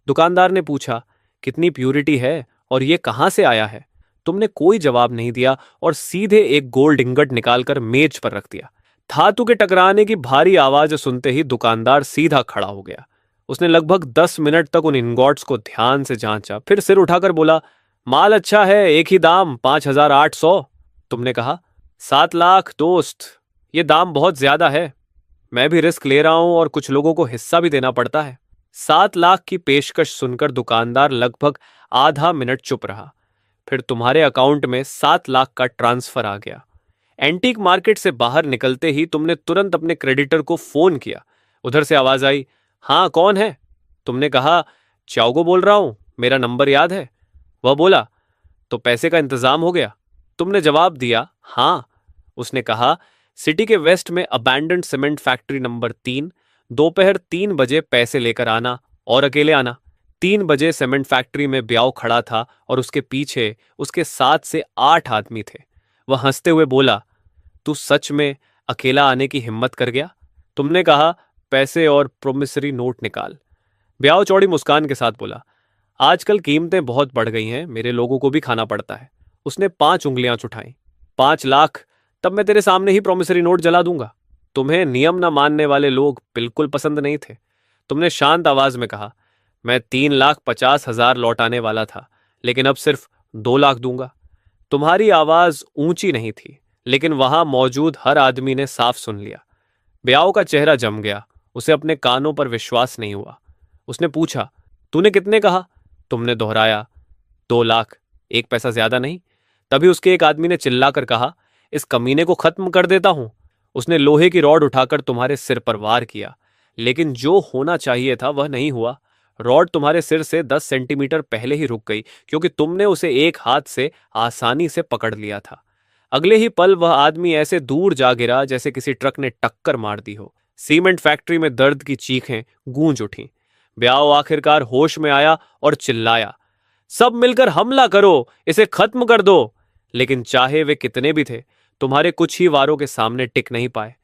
दुकानदार ने पूछा। कितनी प्यूरिटी है और ये कहाँ से आया है? तुमने कोई जवाब नहीं दिया और सीधे एक गोल्ड इंगट निकालकर मेज पर रख दिया। धातु के टकराने की भारी आवाज सुनते ही दुकानदार सीधा खड़ा हो गया। उसने लगभग 10 मिनट तक उन इंगॉट्स को ध्यान से जांचा, फिर सिर उठाकर बोला, माल अच्छा है, एक ही दाम 5,800। तुमने कहा, 7 लाख दोस्त, ये दाम बहुत ज्यादा है। मैं भी रिस्क ले रहा हूं और कुछ लोगों को हिस्सा भी देना पड़ता है। 7 लाख की पेशकश सुनकर दुकानदार लगभग आधा मिनट चुप रहा। फिर तुम्हारे अकाउंट में 7 लाख का ट्रांसफर आ गया। एंटीक मार्केट से बाहर निकलते ही तुमने तुरंत अपने क्रेडिटर को फोन किया। उधर से आवाज आई, हाँ कौन है? तुमने कहा, चाओगो बोल रहा हूं, मेरा नंबर याद है? वह बोला, तो पैसे का इंतजाम हो गया? तुमने जवाब दिया, हाँ। उसने कहा, सिटी के वेस्ट में अबैंडन्ड सीमेंट फैक्ट्री नंबर 3, दोपहर 3 बजे पैसे लेकर आना और अकेले आना। 3 बजे सीमेंट फैक्ट्री में ब्याव खड़ा था और उसके पीछे उसके 7 से 8 आदमी थे। वह हंसते हुए बोला, तू सच में अकेला आने की हिम्मत कर गया? तुमने कहा, पैसे और प्रोमिसरी नोट निकाल। ब्याव चौड़ी मुस्कान के साथ बोला, आजकल कीमतें बहुत बढ़ गई हैं, मेरे लोगों को भी खाना पड़ता है। उसने 5 उंगलियां उठाई। 5 लाख? तब मैं तेरे सामने ही प्रोमिसरी नोट जला दूंगा। तुम्हें नियम न मानने वाले लोग बिल्कुल पसंद नहीं थे। तुमने शांत आवाज में कहा, मैं 3,50,000 लौटाने वाला था, लेकिन अब सिर्फ 2 लाख दूंगा। तुम्हारी आवाज ऊंची नहीं थी, लेकिन वहां मौजूद हर आदमी ने साफ सुन लिया। ब्याओ का चेहरा जम गया। उसे अपने कानों पर विश्वास नहीं हुआ। उसने पूछा, तूने कितने कहा? तुमने दोहराया, 2 लाख, एक पैसा ज्यादा नहीं। तभी उसके एक आदमी ने चिल्लाकर कहा, इस कमीने को खत्म कर देता हूं। उसने लोहे की रॉड उठाकर तुम्हारे सिर पर वार किया, लेकिन जो होना चाहिए था वह नहीं हुआ। रॉड तुम्हारे सिर से 10 सेंटीमीटर पहले ही रुक गई, क्योंकि तुमने उसे एक हाथ से आसानी से पकड़ लिया था। अगले ही पल वह आदमी ऐसे दूर जा गिरा जैसे किसी ट्रक ने टक्कर मार दी हो। सीमेंट फैक्ट्री में दर्द की चीखें गूंज उठीं। ब्याओ आखिरकार होश में आया और चिल्लाया, सब मिलकर हमला करो, इसे खत्म कर दो। लेकिन चाहे वे कितने भी थे, तुम्हारे कुछ ही वारों के सामने टिक नहीं पाए।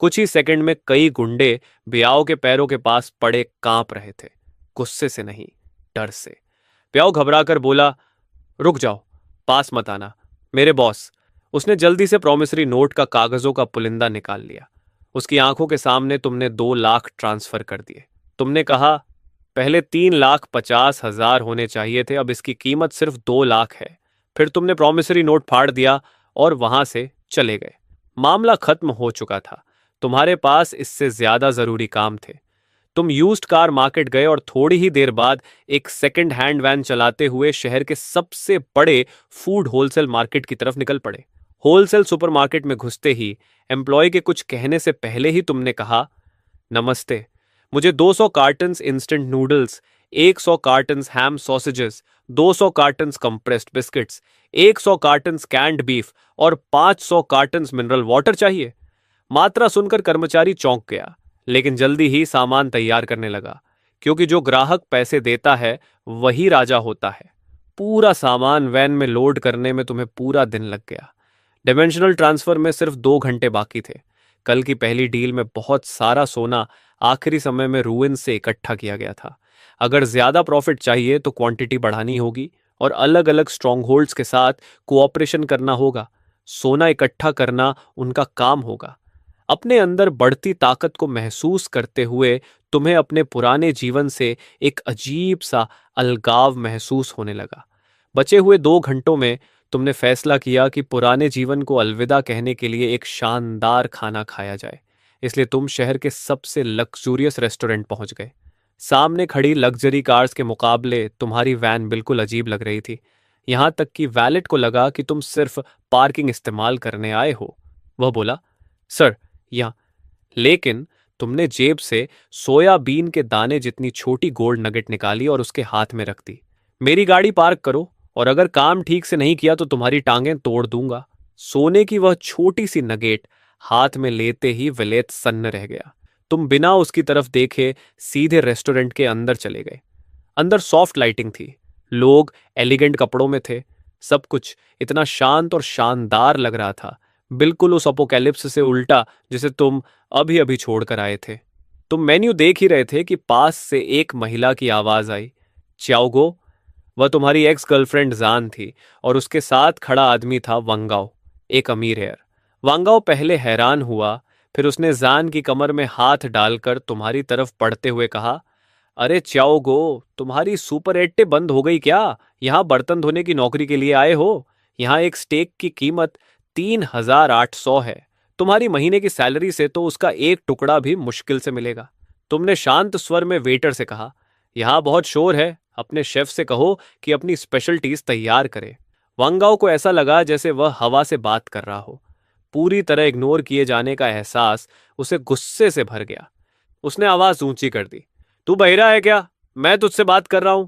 कुछ ही सेकंड में कई गुंडे ब्याओ के पैरों के पास पड़े कांप रहे थे, गुस्से से नहीं, डर से। ब्याओ घबराकर बोला, रुक जाओ, पास मत आना, मेरे बॉस। उसने जल्दी से प्रॉमिसरी नोट का कागजों का पुलिंदा निकाल लिया। उसकी आंखों के सामने तुमने 2 लाख ट्रांसफर कर दिए। तुमने कहा, पहले 3,50,000 होने चाहिए थे, अब इसकी कीमत सिर्फ 2 लाख है। फिर तुमने प्रॉमिसरी नोट फाड़ दिया और वहां से चले गए। मामला खत्म हो चुका था। तुम्हारे पास इससे ज्यादा जरूरी काम थे। तुम यूज्ड कार मार्केट गए और थोड़ी ही देर बाद एक सेकंड हैंड वैन चलाते हुए शहर के सबसे बड़े फूड होलसेल मार्केट की तरफ निकल पड़े। होलसेल सुपरमार्केट में घुसते ही एम्प्लॉय के कुछ कहने से पहले ही तुमने कहा, नमस्ते, मुझे 200 cartons instant noodles, 100 cartons ham sausages, 200 cartons compressed biscuits, 100 cartons canned beef और 500 कार्टन्स मिनरल वाटर चाहिए। मात्रा सुनकर कर्मचारी चौंक गया, लेकिन जल्दी ही सामान तैयार करने लगा, क्योंकि जो ग्राहक पैसे देता है वही राजा होता है। पूरा सामान वैन में लोड करने में तुम्हें पूरा दिन लग गया। डिमेंशनल ट्रांसफर में सिर्फ 2 घंटे बाकी थे। कल की पहली डील में बहुत सारा सोना आखिरी समय में रूइन से इकट्ठा किया गया था। अगर ज्यादा प्रॉफिट चाहिए तो क्वांटिटी बढ़ानी होगी और अलग अलग स्ट्रॉन्ग होल्ड्स के साथ कोऑपरेशन करना होगा। सोना इकट्ठा करना उनका काम होगा। अपने अंदर बढ़ती ताकत को महसूस करते हुए तुम्हें अपने पुराने जीवन से एक अजीब सा अलगाव महसूस होने लगा। बचे हुए 2 घंटों में तुमने फैसला किया कि पुराने जीवन को अलविदा कहने के लिए एक शानदार खाना खाया जाए। इसलिए तुम शहर के सबसे लग्जूरियस रेस्टोरेंट पहुंच गए। सामने खड़ी लग्जरी कार्स के मुकाबले तुम्हारी वैन बिल्कुल अजीब लग रही थी। यहां तक कि वैलेट को लगा कि तुम सिर्फ पार्किंग इस्तेमाल करने आए हो। वह बोला, सर, यहाँ। लेकिन तुमने जेब से सोयाबीन के दाने जितनी छोटी गोल्ड नगेट निकाली और उसके हाथ में रख दी। मेरी गाड़ी पार्क करो, और अगर काम ठीक से नहीं किया तो तुम्हारी टांगें तोड़ दूंगा। सोने की वह छोटी सी नगेट हाथ में लेते ही विलेत सन्न रह गया। तुम बिना उसकी तरफ देखे सीधे रेस्टोरेंट के अंदर चले गए। अंदर सॉफ्ट लाइटिंग थी, लोग एलिगेंट कपड़ों में थे, सब कुछ इतना शांत और शानदार लग रहा था, बिल्कुल उस अपोकैलिप्स से उल्टा जिसे तुम अभी अभी छोड़कर आए थे। तुम मेन्यू देख ही रहे थे कि पास से एक महिला की आवाज आई, च्याओगो। वह तुम्हारी एक्स गर्लफ्रेंड जान थी और उसके साथ खड़ा आदमी था वंगाओ, एक अमीर हेयर। वांगाओ पहले हैरान हुआ, फिर उसने जान की कमर में हाथ डालकर तुम्हारी तरफ पढ़ते हुए कहा, अरे च्याओगो, तुम्हारी सुपर 8 बंद हो गई क्या? यहाँ बर्तन धोने की नौकरी के लिए आए हो? यहाँ एक स्टेक की कीमत 3,800 है। तुम्हारी महीने की सैलरी से तो उसका एक टुकड़ा भी मुश्किल से मिलेगा। तुमने शांत स्वर में वेटर से कहा, यहाँ बहुत शोर है, अपने शेफ से कहो कि अपनी स्पेशलिटीज तैयार करे। वांगाओ को ऐसा लगा जैसे वह हवा से बात कर रहा हो। पूरी तरह इग्नोर किए जाने का एहसास उसे गुस्से से भर गया। उसने आवाज ऊंची कर दी, तू बहिरा है क्या? मैं तुझसे बात कर रहा हूं।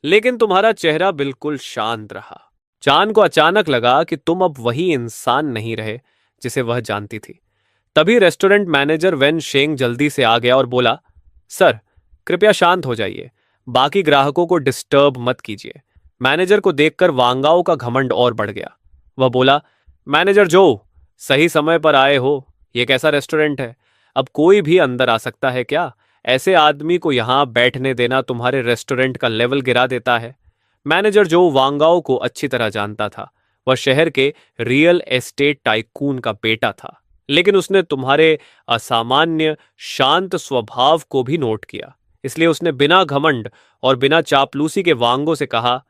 लेकिन तुम्हारा चेहरा बिल्कुल शांत रहा। चान को अचानक लगा कि तुम अब वही इंसान नहीं रहे जिसे वह जानती थी। तभी रेस्टोरेंट मैनेजर वेन शेंग जल्दी से आ गया और बोला, सर, कृपया शांत हो जाइए, बाकी ग्राहकों को डिस्टर्ब मत कीजिए। मैनेजर को देखकर वांगाओ का घमंड और बढ़ गया। वह बोला, मैनेजर जो, सही समय पर आए हो। यह कैसा रेस्टोरेंट है? अब कोई भी अंदर आ सकता है क्या? ऐसे आदमी को यहां बैठने देना तुम्हारे रेस्टोरेंट का लेवल गिरा देता है। मैनेजर जो वांगाओ को अच्छी तरह जानता था। वह शहर के रियल एस्टेट टाइकून का बेटा था, लेकिन उसने तुम्हारे असामान्य शांत स्वभाव को भी नोट किया। इसलिए उसने बिना घमंड और बिना चापलूसी के वांगो से कहा,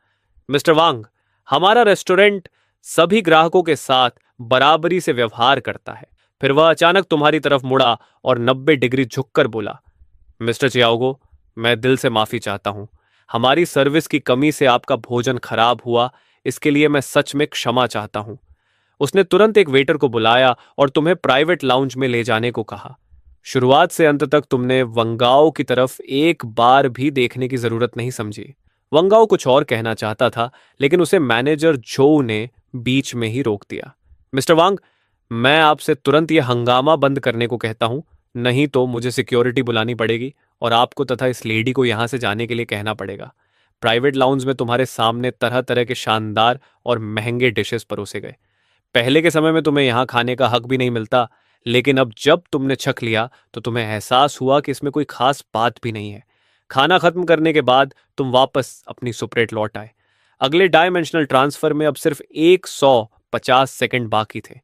मिस्टर वांग, हमारा रेस्टोरेंट सभी ग्राहकों के साथ बराबरी से व्यवहार करता है। फिर वह अचानक तुम्हारी तरफ मुड़ा और 90 डिग्री झुककर बोला, मिस्टर चियाओगो, मैं दिल से माफी चाहता हूं। हमारी सर्विस की कमी से आपका भोजन खराब हुआ, इसके लिए मैं सच में क्षमा चाहता हूं। उसने तुरंत एक वेटर को बुलाया और तुम्हें प्राइवेट लाउंज में ले जाने को कहा। शुरुआत से अंत तक तुमने वंगाओ की तरफ एक बार भी देखने की जरूरत नहीं समझी। वंगाओ कुछ और कहना चाहता था, लेकिन उसे मैनेजर जोऊ ने बीच में ही रोक दिया। मिस्टर वांग, मैं आपसे तुरंत यह हंगामा बंद करने को कहता हूं, नहीं तो मुझे सिक्योरिटी बुलानी पड़ेगी और आपको तथा इस लेडी को यहां से जाने के लिए कहना पड़ेगा। प्राइवेट लाउंज में तुम्हारे सामने तरह तरह के शानदार और महंगे डिशेस परोसे गए। पहले के समय में तुम्हें यहां खाने का हक भी नहीं मिलता, लेकिन अब जब तुमने छक लिया तो तुम्हें एहसास हुआ कि इसमें कोई खास बात भी नहीं है। खाना खत्म करने के बाद तुम वापस अपनी सुपरेट लौट आए। अगले डायमेंशनल ट्रांसफर में अब सिर्फ 150 सेकंड बाकी थे।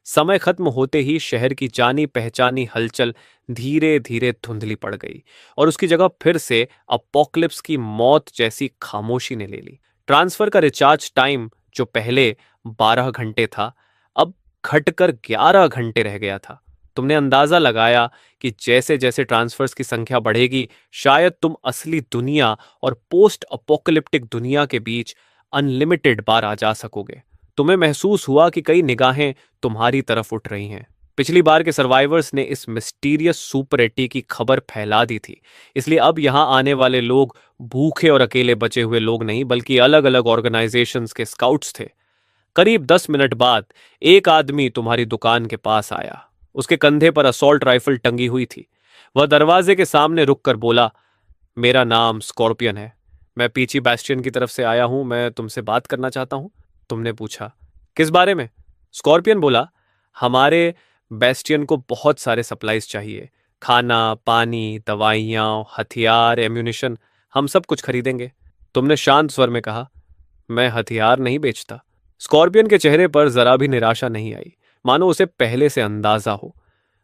समय खत्म होते ही शहर की जानी पहचानी हलचल धीरे धीरे धुंधली पड़ गई और उसकी जगह फिर से अपोकलिप्स की मौत जैसी खामोशी ने ले ली। ट्रांसफर का रिचार्ज टाइम जो पहले 12 घंटे था, अब घटकर 11 घंटे रह गया था। तुमने अंदाजा लगाया कि जैसे जैसे ट्रांसफर्स की संख्या बढ़ेगी, शायद तुम असली दुनिया और पोस्ट अपोकलिप्टिक दुनिया के बीच अनलिमिटेड बार आ जा सकोगे। तुम्हें महसूस हुआ कि कई निगाहें तुम्हारी तरफ उठ रही हैं। पिछली बार के सर्वाइवर्स ने इस मिस्टीरियस सुपर 80 की खबर फैला दी थी, इसलिए अब यहां आने वाले लोग भूखे और अकेले बचे हुए लोग नहीं, बल्कि अलग अलग ऑर्गेनाइजेशंस के स्काउट्स थे। करीब 10 मिनट बाद एक आदमी तुम्हारी दुकान के पास आया। उसके कंधे पर असॉल्ट राइफल टंगी हुई थी। वह दरवाजे के सामने रुककर बोला, मेरा नाम स्कॉर्पियन है। मैं पीछी बैस्टियन की तरफ से आया हूं। मैं तुमसे बात करना चाहता हूं। तुमने पूछा, किस बारे में? स्कॉर्पियन बोला, हमारे बेस्टियन को बहुत सारे सप्लाईज चाहिए। खाना, पानी, दवाइयाँ, हथियार, एम्यूनिशन, हम सब कुछ खरीदेंगे। तुमने शांत स्वर में कहा, मैं हथियार नहीं बेचता। स्कॉर्पियन के चेहरे पर जरा भी निराशा नहीं आई, मानो उसे पहले से अंदाजा हो।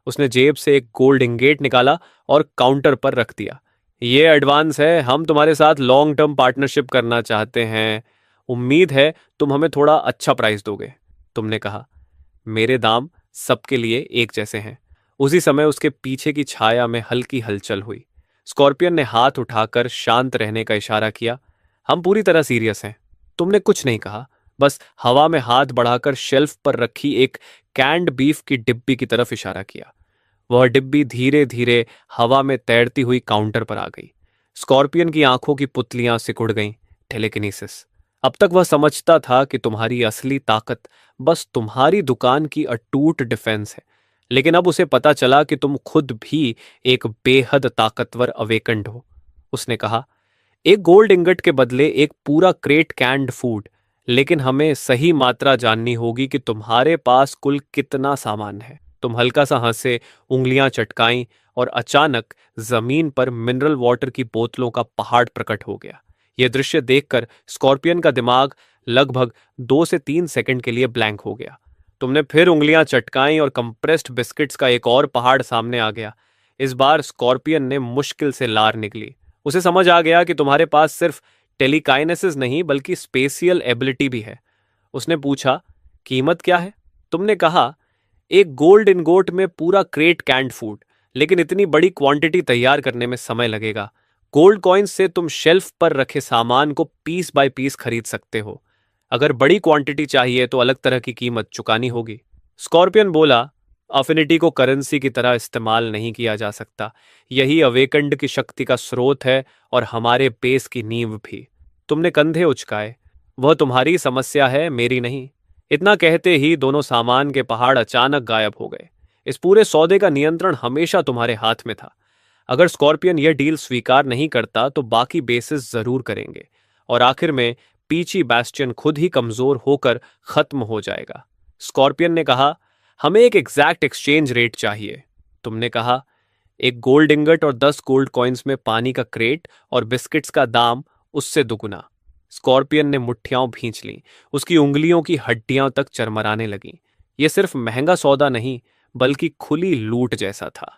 उसने जेब से एक गोल्ड इंगेट निकाला और काउंटर पर रख दिया। ये एडवांस है, हम तुम्हारे साथ लॉन्ग टर्म पार्टनरशिप करना चाहते हैं। उम्मीद है तुम हमें थोड़ा अच्छा प्राइस दोगे। तुमने कहा, मेरे दाम सबके लिए एक जैसे हैं। उसी समय उसके पीछे की छाया में हल्की हलचल हुई। स्कॉर्पियन ने हाथ उठाकर शांत रहने का इशारा किया। हम पूरी तरह सीरियस हैं। तुमने कुछ नहीं कहा, बस हवा में हाथ बढ़ाकर शेल्फ पर रखी एक कैंड बीफ की डिब्बी की तरफ इशारा किया। वह डिब्बी धीरे धीरे हवा में तैरती हुई काउंटर पर आ गई। स्कॉर्पियन की आंखों की पुतलियां सिकुड़ गईं। टेलीकिनेसिस। अब तक वह समझता था कि तुम्हारी असली ताकत बस तुम्हारी दुकान की अटूट डिफेंस है, लेकिन अब उसे पता चला कि तुम खुद भी एक बेहद ताकतवर अवेकंड हो। उसने कहा, एक गोल्ड इंगट के बदले एक पूरा क्रेट कैंड फूड, लेकिन हमें सही मात्रा जाननी होगी कि तुम्हारे पास कुल कितना सामान है। तुम हल्का सा हंसे, उंगलियां चटकाईं और अचानक जमीन पर मिनरल वाटर की बोतलों का पहाड़ प्रकट हो गया। यह दृश्य देखकर स्कॉर्पियन का दिमाग लगभग 2 से 3 सेकंड के लिए ब्लैंक हो गया। तुमने फिर उंगलियां चटकाईं और कंप्रेस्ड बिस्किट्स का एक और पहाड़ सामने आ गया। इस बार स्कॉर्पियन ने मुश्किल से लार निकली। उसे समझ आ गया कि तुम्हारे पास सिर्फ टेलीकाइनेसिस नहीं बल्कि स्पेशियल एबिलिटी भी है। उसने पूछा, कीमत क्या है? तुमने कहा, एक गोल्ड इनगोट में पूरा क्रेट कैंड फूड, लेकिन इतनी बड़ी क्वांटिटी तैयार करने में समय लगेगा। गोल्ड कॉइन्स से तुम शेल्फ पर रखे सामान को पीस बाय पीस खरीद सकते हो। अगर बड़ी क्वांटिटी चाहिए तो अलग तरह की कीमत चुकानी होगी। स्कॉर्पियन बोला, अफिनिटी को करेंसी की तरह इस्तेमाल नहीं किया जा सकता। यही अवेकंड की शक्ति का स्रोत है और हमारे बेस की नींव भी। तुमने कंधे उचकाए। वह तुम्हारी समस्या है, मेरी नहीं। इतना कहते ही दोनों सामान के पहाड़ अचानक गायब हो गए। इस पूरे सौदे का नियंत्रण हमेशा तुम्हारे हाथ में था। अगर स्कॉर्पियन यह डील स्वीकार नहीं करता तो बाकी बेसिस जरूर करेंगे और आखिर में पीची बैस्टियन खुद ही कमजोर होकर खत्म हो जाएगा। स्कॉर्पियन ने कहा, हमें एक एग्जैक्ट एक्सचेंज रेट चाहिए। तुमने कहा, एक गोल्ड इंगट और 10 गोल्ड कॉइन्स में पानी का क्रेट और बिस्किट्स का दाम उससे दुगुना। स्कॉर्पियन ने मुट्ठियां भींच लीं। उसकी उंगलियों की हड्डियां तक चरमराने लगीं। यह सिर्फ महंगा सौदा नहीं बल्कि खुली लूट जैसा था।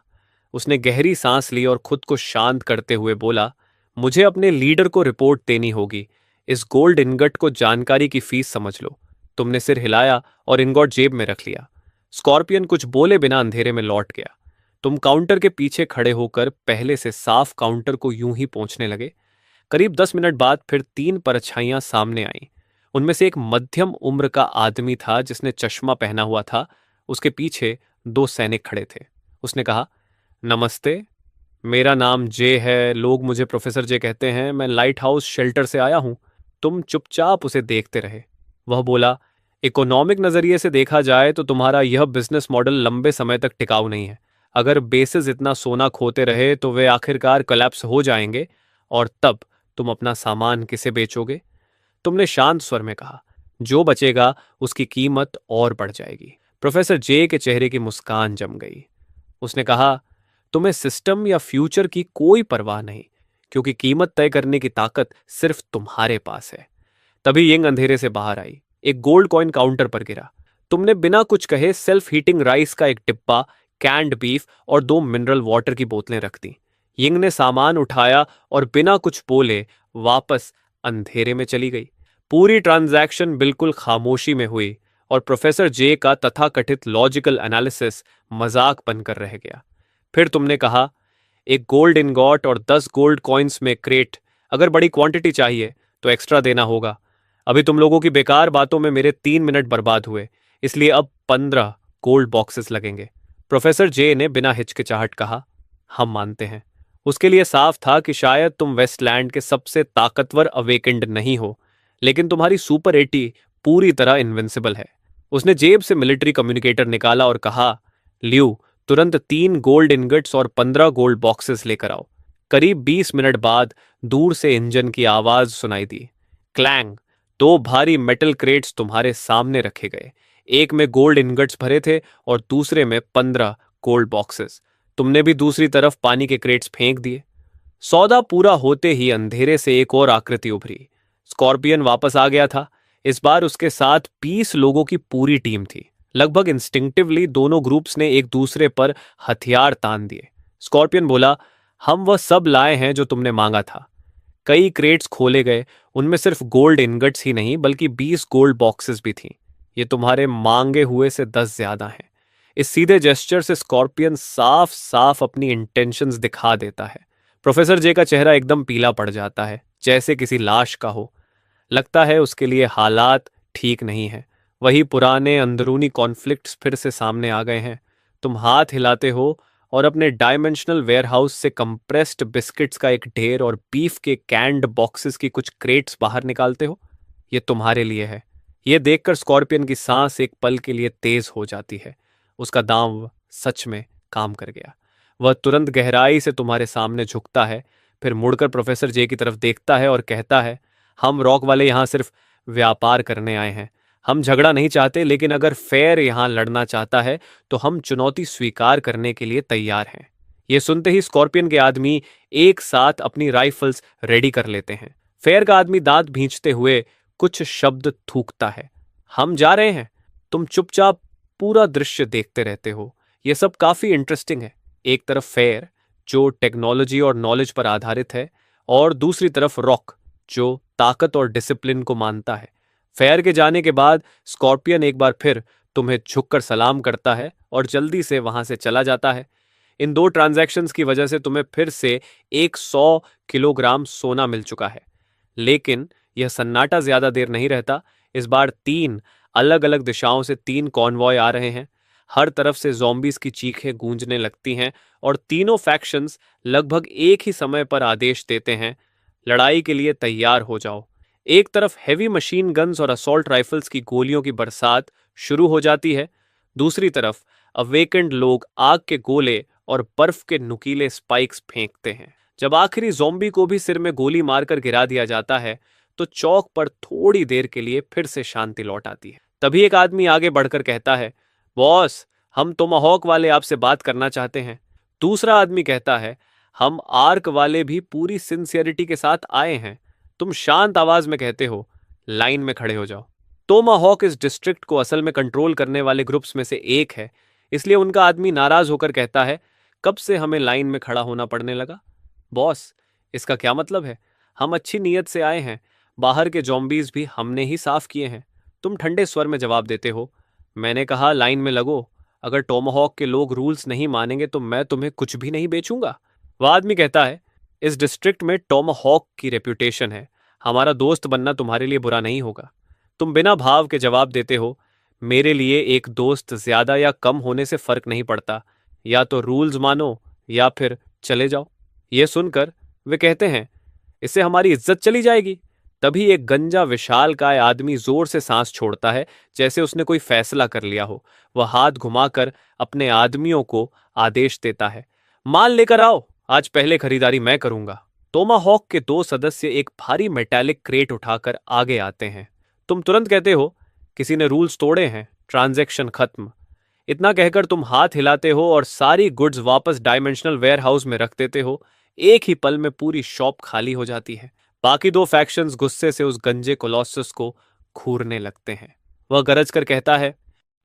उसने गहरी सांस ली और खुद को शांत करते हुए बोला, मुझे अपने लीडर को रिपोर्ट देनी होगी। इस गोल्ड इनगट को जानकारी की फीस समझ लो। तुमने सिर हिलाया और इनगॉट जेब में रख लिया। स्कॉर्पियन कुछ बोले बिना अंधेरे में लौट गया। तुम काउंटर के पीछे खड़े होकर पहले से साफ काउंटर को यूं ही पोंछने लगे। करीब 10 मिनट बाद फिर 3 परछाइयां सामने आईं। उनमें से एक मध्यम उम्र का आदमी था जिसने चश्मा पहना हुआ था। उसके पीछे 2 सैनिक खड़े थे। उसने कहा, नमस्ते, मेरा नाम जे है। लोग मुझे प्रोफेसर जे कहते हैं। मैं लाइट हाउस शेल्टर से आया हूं। तुम चुपचाप उसे देखते रहे। वह बोला, इकोनॉमिक नजरिए से देखा जाए तो तुम्हारा यह बिजनेस मॉडल लंबे समय तक टिकाऊ नहीं है। अगर बेसिस इतना सोना खोते रहे तो वे आखिरकार कोलैप्स हो जाएंगे और तब तुम अपना सामान किसे बेचोगे? तुमने शांत स्वर में कहा, जो बचेगा उसकी कीमत और बढ़ जाएगी। प्रोफेसर जे के चेहरे की मुस्कान जम गई। उसने कहा, तुम्हें सिस्टम या फ्यूचर की कोई परवाह नहीं, क्योंकि कीमत तय करने की ताकत सिर्फ तुम्हारे पास है। तभी यंग अंधेरे से बाहर आई। एक गोल्ड कॉइन काउंटर पर गिरा। तुमने बिना कुछ कहे सेल्फ हीटिंग राइस का एक डिब्बा, कैंड बीफ और 2 मिनरल वाटर की बोतलें रख दी। यिंग ने सामान उठाया और बिना कुछ बोले वापस अंधेरे में चली गई। पूरी ट्रांजैक्शन बिल्कुल खामोशी में हुई और प्रोफेसर जे का तथाकथित लॉजिकल एनालिसिस मजाक बनकर रह गया। फिर तुमने कहा, एक गोल्ड इनगॉट और 10 गोल्ड कॉइन्स में क्रेट। अगर बड़ी क्वांटिटी चाहिए तो एक्स्ट्रा देना होगा। अभी तुम लोगों की बेकार बातों में मेरे 3 मिनट बर्बाद हुए, इसलिए अब 15 गोल्ड बॉक्सेस लगेंगे। प्रोफेसर जे ने बिना हिचकिचाहट कहा, हम मानते हैं। उसके लिए साफ था कि शायद तुम वेस्टलैंड के सबसे ताकतवर अवेकेंड नहीं हो, लेकिन तुम्हारी सुपर 80 पूरी तरह इनविंसिबल है। उसने जेब से मिलिट्री कम्युनिकेटर निकाला और कहा, ल्यू, तुरंत 3 गोल्ड इनगट्स और 15 गोल्ड बॉक्सेस लेकर आओ। करीब 20 मिनट बाद दूर से इंजन की आवाज सुनाई दी। क्लैंग। 2 भारी मेटल क्रेट्स तुम्हारे सामने रखे गए। एक में गोल्ड इनगट्स भरे थे और दूसरे में 15 गोल्ड बॉक्सेस। तुमने भी दूसरी तरफ पानी के क्रेट्स फेंक दिए। सौदा पूरा होते ही अंधेरे से एक और आकृति उभरी। स्कॉर्पियन वापस आ गया था। इस बार उसके साथ 20 लोगों की पूरी टीम थी। लगभग इंस्टिंक्टिवली दोनों ग्रुप्स ने एक दूसरे पर हथियार तान दिए। स्कॉर्पियन बोला, हम वह सब लाए हैं जो तुमने मांगा था। कई क्रेट्स खोले गए। उनमें सिर्फ गोल्ड इनगट्स ही नहीं बल्कि 20 गोल्ड बॉक्सेस भी थीं। ये तुम्हारे मांगे हुए से 10 ज्यादा हैं। इस सीधे जेस्चर से स्कॉर्पियन साफ साफ अपनी इंटेंशंस दिखा देता है। प्रोफेसर जे का चेहरा एकदम पीला पड़ जाता है, जैसे किसी लाश का हो। लगता है उसके लिए हालात ठीक नहीं है। वही पुराने अंदरूनी कॉन्फ्लिक्ट्स फिर से सामने आ गए हैं। तुम हाथ हिलाते हो और अपने डायमेंशनल वेयरहाउस से कंप्रेस्ड बिस्किट्स का एक ढेर और बीफ के कैंड बॉक्सेस की कुछ क्रेट्स बाहर निकालते हो। ये तुम्हारे लिए है। यह देखकर स्कॉर्पियन की सांस एक पल के लिए तेज हो जाती है। उसका दांव सच में काम कर गया। वह तुरंत गहराई से तुम्हारे सामने झुकता है, फिर मुड़कर प्रोफेसर जे की तरफ देखता है और कहता है, हम रॉक वाले यहां सिर्फ व्यापार करने आए हैं। हम झगड़ा नहीं चाहते, लेकिन अगर फेयर यहां लड़ना चाहता है तो हम चुनौती स्वीकार करने के लिए तैयार हैं। ये सुनते ही स्कॉर्पियन के आदमी एक साथ अपनी राइफल्स रेडी कर लेते हैं। फेयर का आदमी दांत भींचते हुए कुछ शब्द थूकता है। हम जा रहे हैं। तुम चुपचाप पूरा दृश्य देखते रहते हो। यह सब काफी इंटरेस्टिंग है। एक तरफ फेयर जो टेक्नोलॉजी और नॉलेज पर आधारित है, और दूसरी तरफ रॉक जो ताकत और डिसिप्लिन को मानता है। फेयर के जाने के बाद स्कॉर्पियन एक बार फिर तुम्हें झुककर सलाम करता है और जल्दी से वहां से चला जाता है। इन दो ट्रांजैक्शंस की वजह से तुम्हें फिर से 100 किलोग्राम सोना मिल चुका है। लेकिन यह सन्नाटा ज्यादा देर नहीं रहता। इस बार 3 अलग अलग दिशाओं से 3 कॉन्वॉय आ रहे हैं। हर तरफ से ज़ॉम्बीज की चीखें गूंजने लगती हैं और तीनों फैक्शंस लगभग एक ही समय पर आदेश देते हैं, लड़ाई के लिए तैयार हो जाओ। एक तरफ हैवी मशीन गन्स और असॉल्ट राइफल्स की गोलियों की बरसात शुरू हो जाती है। दूसरी तरफ अवेकेंड लोग आग के गोले और बर्फ के नुकीले स्पाइक्स फेंकते हैं। जब आखिरी ज़ॉम्बी को भी सिर में गोली मारकर गिरा दिया जाता है तो चौक पर थोड़ी देर के लिए फिर से शांति लौट आती है। तभी एक आदमी आगे बढ़कर कहता है, बॉस, हम टोमाहॉक वाले आपसे बात करना चाहते हैं। दूसरा आदमी कहता है, हम आर्क वाले भी पूरी सिंसियरिटी के साथ आए हैं। तुम शांत आवाज में कहते हो, लाइन में खड़े हो जाओ। टोमाहॉक इस डिस्ट्रिक्ट को असल में कंट्रोल करने वाले ग्रुप्स में से एक है, इसलिए उनका आदमी नाराज होकर कहता है, कब से हमें लाइन में खड़ा होना पड़ने लगा? बॉस, इसका क्या मतलब है? हम अच्छी नीयत से आए हैं। बाहर के जॉम्बीज भी हमने ही साफ किए हैं। तुम ठंडे स्वर में जवाब देते हो, मैंने कहा लाइन में लगो। अगर टोमाहॉक के लोग रूल्स नहीं मानेंगे तो मैं तुम्हें कुछ भी नहीं बेचूंगा। वह आदमी कहता है, इस डिस्ट्रिक्ट में टोमाहॉक की रेप्यूटेशन है। हमारा दोस्त बनना तुम्हारे लिए बुरा नहीं होगा। तुम बिना भाव के जवाब देते हो, मेरे लिए एक दोस्त ज्यादा या कम होने से फर्क नहीं पड़ता। या तो रूल्स मानो या फिर चले जाओ। यह सुनकर वे कहते हैं, इससे हमारी इज्जत चली जाएगी। तभी एक गंजा विशालकाय आदमी जोर से सांस छोड़ता है, जैसे उसने कोई फैसला कर लिया हो। वह हाथ घुमाकर अपने आदमियों को आदेश देता है, माल लेकर आओ, आज पहले खरीदारी मैं करूंगा। टोमाहॉक के 2 सदस्य एक भारी मेटालिक क्रेट उठाकर आगे आते हैं। तुम तुरंत कहते हो, किसी ने रूल्स तोड़े हैं, ट्रांजैक्शन खत्म। इतना कहकर तुम हाथ हिलाते हो और सारी गुड्स वापस डायमेंशनल वेयरहाउस में रख देते हो। एक ही पल में पूरी शॉप खाली हो जाती है। बाकी 2 फैक्शंस गुस्से से उस गंजे कोलोसस को घूरने लगते हैं। वह गरज कर कहता है,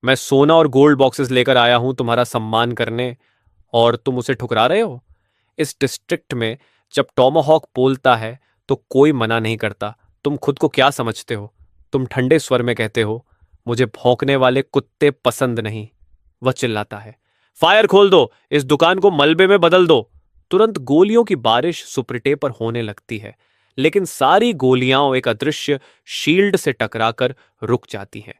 मैं सोना और गोल्ड बॉक्सेस लेकर आया हूं तुम्हारा सम्मान करने, और तुम उसे ठुकरा रहे हो। इस डिस्ट्रिक्ट में जब टोमाहॉक बोलता है तो कोई मना नहीं करता। तुम खुद को क्या समझते हो? तुम ठंडे स्वर में कहते हो, मुझे भौंकने वाले कुत्ते पसंद नहीं। वह चिल्लाता है, फायर खोल दो, इस दुकान को मलबे में बदल दो। तुरंत गोलियों की बारिश सुपरटे पर होने लगती है, लेकिन सारी गोलियां एक अदृश्य शील्ड से टकराकर रुक जाती हैं।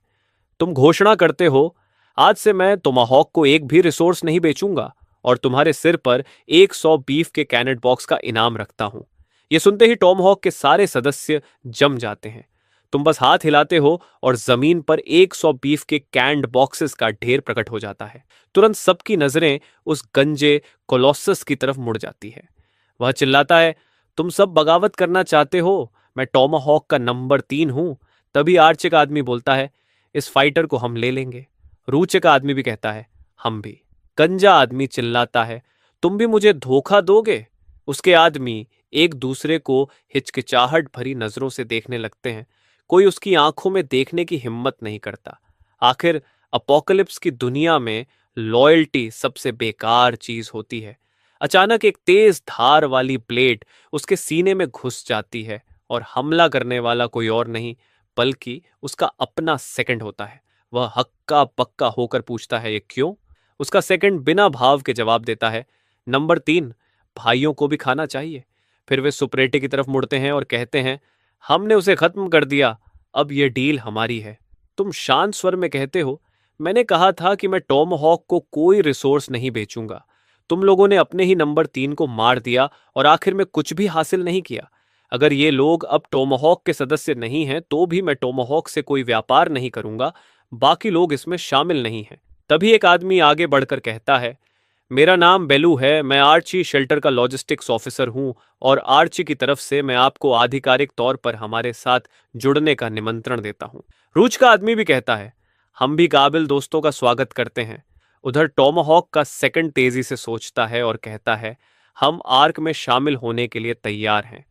तुम घोषणा करते हो, आज से मैं टोमाहॉक को एक भी रिसोर्स नहीं बेचूंगा और तुम्हारे सिर पर 100 बीफ के कैनेट बॉक्स का इनाम रखता हूं। यह सुनते ही टोमाहॉक के सारे सदस्य जम जाते हैं। तुम बस हाथ हिलाते हो और जमीन पर 100 बीफ के कैंड बॉक्सेस का ढेर प्रकट हो जाता है। तुरंत सबकी नजरें उस गंजे कोलोसस की तरफ मुड़ जाती है। वह चिल्लाता है, तुम सब बगावत करना चाहते हो, मैं टोमाहॉक का नंबर 3 हूं। तभी आर्चे का आदमी बोलता है, इस फाइटर को हम ले लेंगे। रूचे का आदमी भी कहता है, हम भी। गंजा आदमी चिल्लाता है, तुम भी मुझे धोखा दोगे? उसके आदमी एक दूसरे को हिचकिचाहट भरी नजरों से देखने लगते हैं। कोई उसकी आंखों में देखने की हिम्मत नहीं करता। आखिर अपोकलिप्स की दुनिया में लॉयल्टी सबसे बेकार चीज होती है। अचानक एक तेज धार वाली ब्लेड उसके सीने में घुस जाती है और हमला करने वाला कोई और नहीं बल्कि उसका अपना सेकंड होता है। वह हक्का बक्का होकर पूछता है, ये क्यों? उसका सेकंड बिना भाव के जवाब देता है, नंबर 3, भाइयों को भी खाना चाहिए। फिर वे सुपरेटे की तरफ मुड़ते हैं और कहते हैं, हमने उसे खत्म कर दिया, अब यह डील हमारी है। तुम शांत स्वर में कहते हो, मैंने कहा था कि मैं टोमाहॉक को कोई रिसोर्स नहीं बेचूंगा। तुम लोगों ने अपने ही नंबर 3 को मार दिया और आखिर में कुछ भी हासिल नहीं किया। अगर ये लोग अब टोमाहॉक के सदस्य नहीं हैं तो भी मैं टोमाहॉक से कोई व्यापार नहीं करूंगा। बाकी लोग इसमें शामिल नहीं हैं। तभी एक आदमी आगे बढ़कर कहता है, मेरा नाम बेलू है, मैं आर्ची शेल्टर का लॉजिस्टिक्स ऑफिसर हूँ और आर्ची की तरफ से मैं आपको आधिकारिक तौर पर हमारे साथ जुड़ने का निमंत्रण देता हूँ। रूच का आदमी भी कहता है, हम भी काबिल दोस्तों का स्वागत करते हैं। उधर टॉमाहॉक का सेकंड तेजी से सोचता है और कहता है, हम आर्क में शामिल होने के लिए तैयार हैं।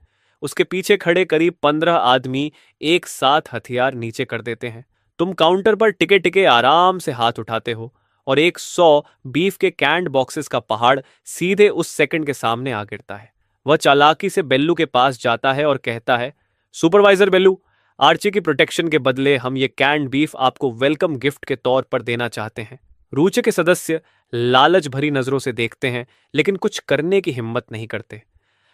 उसके पीछे खड़े करीब 15 आदमी एक साथ हथियार नीचे कर देते हैं। तुम काउंटर पर टिके टिके आराम से हाथ उठाते हो और 100 बीफ के कैंड बॉक्सेस का पहाड़ सीधे उस सेकंड के सामने आ गिरता है। वह चालाकी से बेल्लू के पास जाता है और कहता है, सुपरवाइजर बेल्लू, आर्ची की प्रोटेक्शन के बदले हम ये कैंड बीफ आपको वेलकम गिफ्ट के तौर पर देना चाहते हैं। रूचे के सदस्य लालच भरी नजरों से देखते हैं लेकिन कुछ करने की हिम्मत नहीं करते।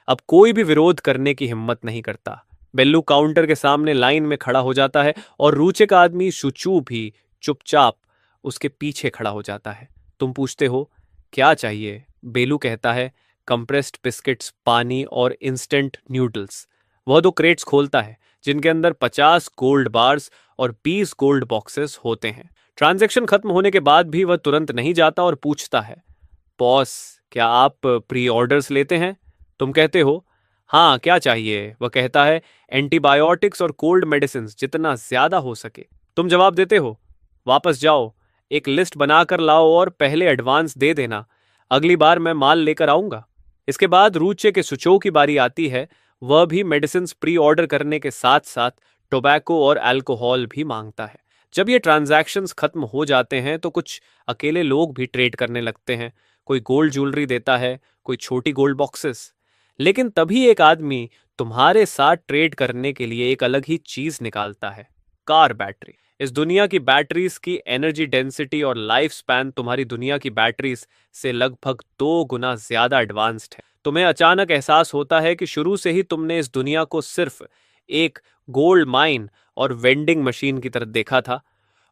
अब कोई भी विरोध करने की हिम्मत नहीं करता। बेल्लू काउंटर के सामने लाइन में खड़ा हो जाता है और रूचे का आदमी शुचू भी चुपचाप उसके पीछे खड़ा हो जाता है। तुम पूछते हो, क्या चाहिए? बेलू कहता है, कंप्रेस्ड बिस्किट्स, पानी और इंस्टेंट न्यूडल्स। वह दो क्रेट्स खोलता है जिनके अंदर 50 गोल्ड बार्स और 20 गोल्ड बॉक्सेस होते हैं। ट्रांजैक्शन खत्म होने के बाद भी वह तुरंत नहीं जाता और पूछता है, बॉस, क्या आप प्री ऑर्डर्स लेते हैं? तुम कहते हो, हाँ, क्या चाहिए? वह कहता है, एंटीबायोटिक्स और कोल्ड मेडिसिन जितना ज्यादा हो सके। तुम जवाब देते हो, वापस जाओ, एक लिस्ट बनाकर लाओ और पहले एडवांस दे देना, अगली बार मैं माल लेकर आऊंगा। इसके बाद रूचे के सुचो की बारी आती है। वह भी मेडिसिन प्री ऑर्डर करने के साथ साथ टोबैको और अल्कोहल भी मांगता है। जब ये ट्रांजैक्शंस खत्म हो जाते हैं तो कुछ अकेले लोग भी ट्रेड करने लगते हैं। कोई गोल्ड ज्वेलरी देता है, कोई छोटी गोल्ड बॉक्सेस। लेकिन तभी एक आदमी तुम्हारे साथ ट्रेड करने के लिए एक अलग ही चीज निकालता है, कार बैटरी। इस दुनिया की बैटरीज की एनर्जी डेंसिटी और लाइफ स्पैन तुम्हारी दुनिया की बैटरीज से लगभग 2 गुना ज्यादा एडवांस्ड है। तुम्हें अचानक एहसास होता है कि शुरू से ही तुमने इस दुनिया को सिर्फ एक गोल्ड माइन और वेंडिंग मशीन की तरह देखा था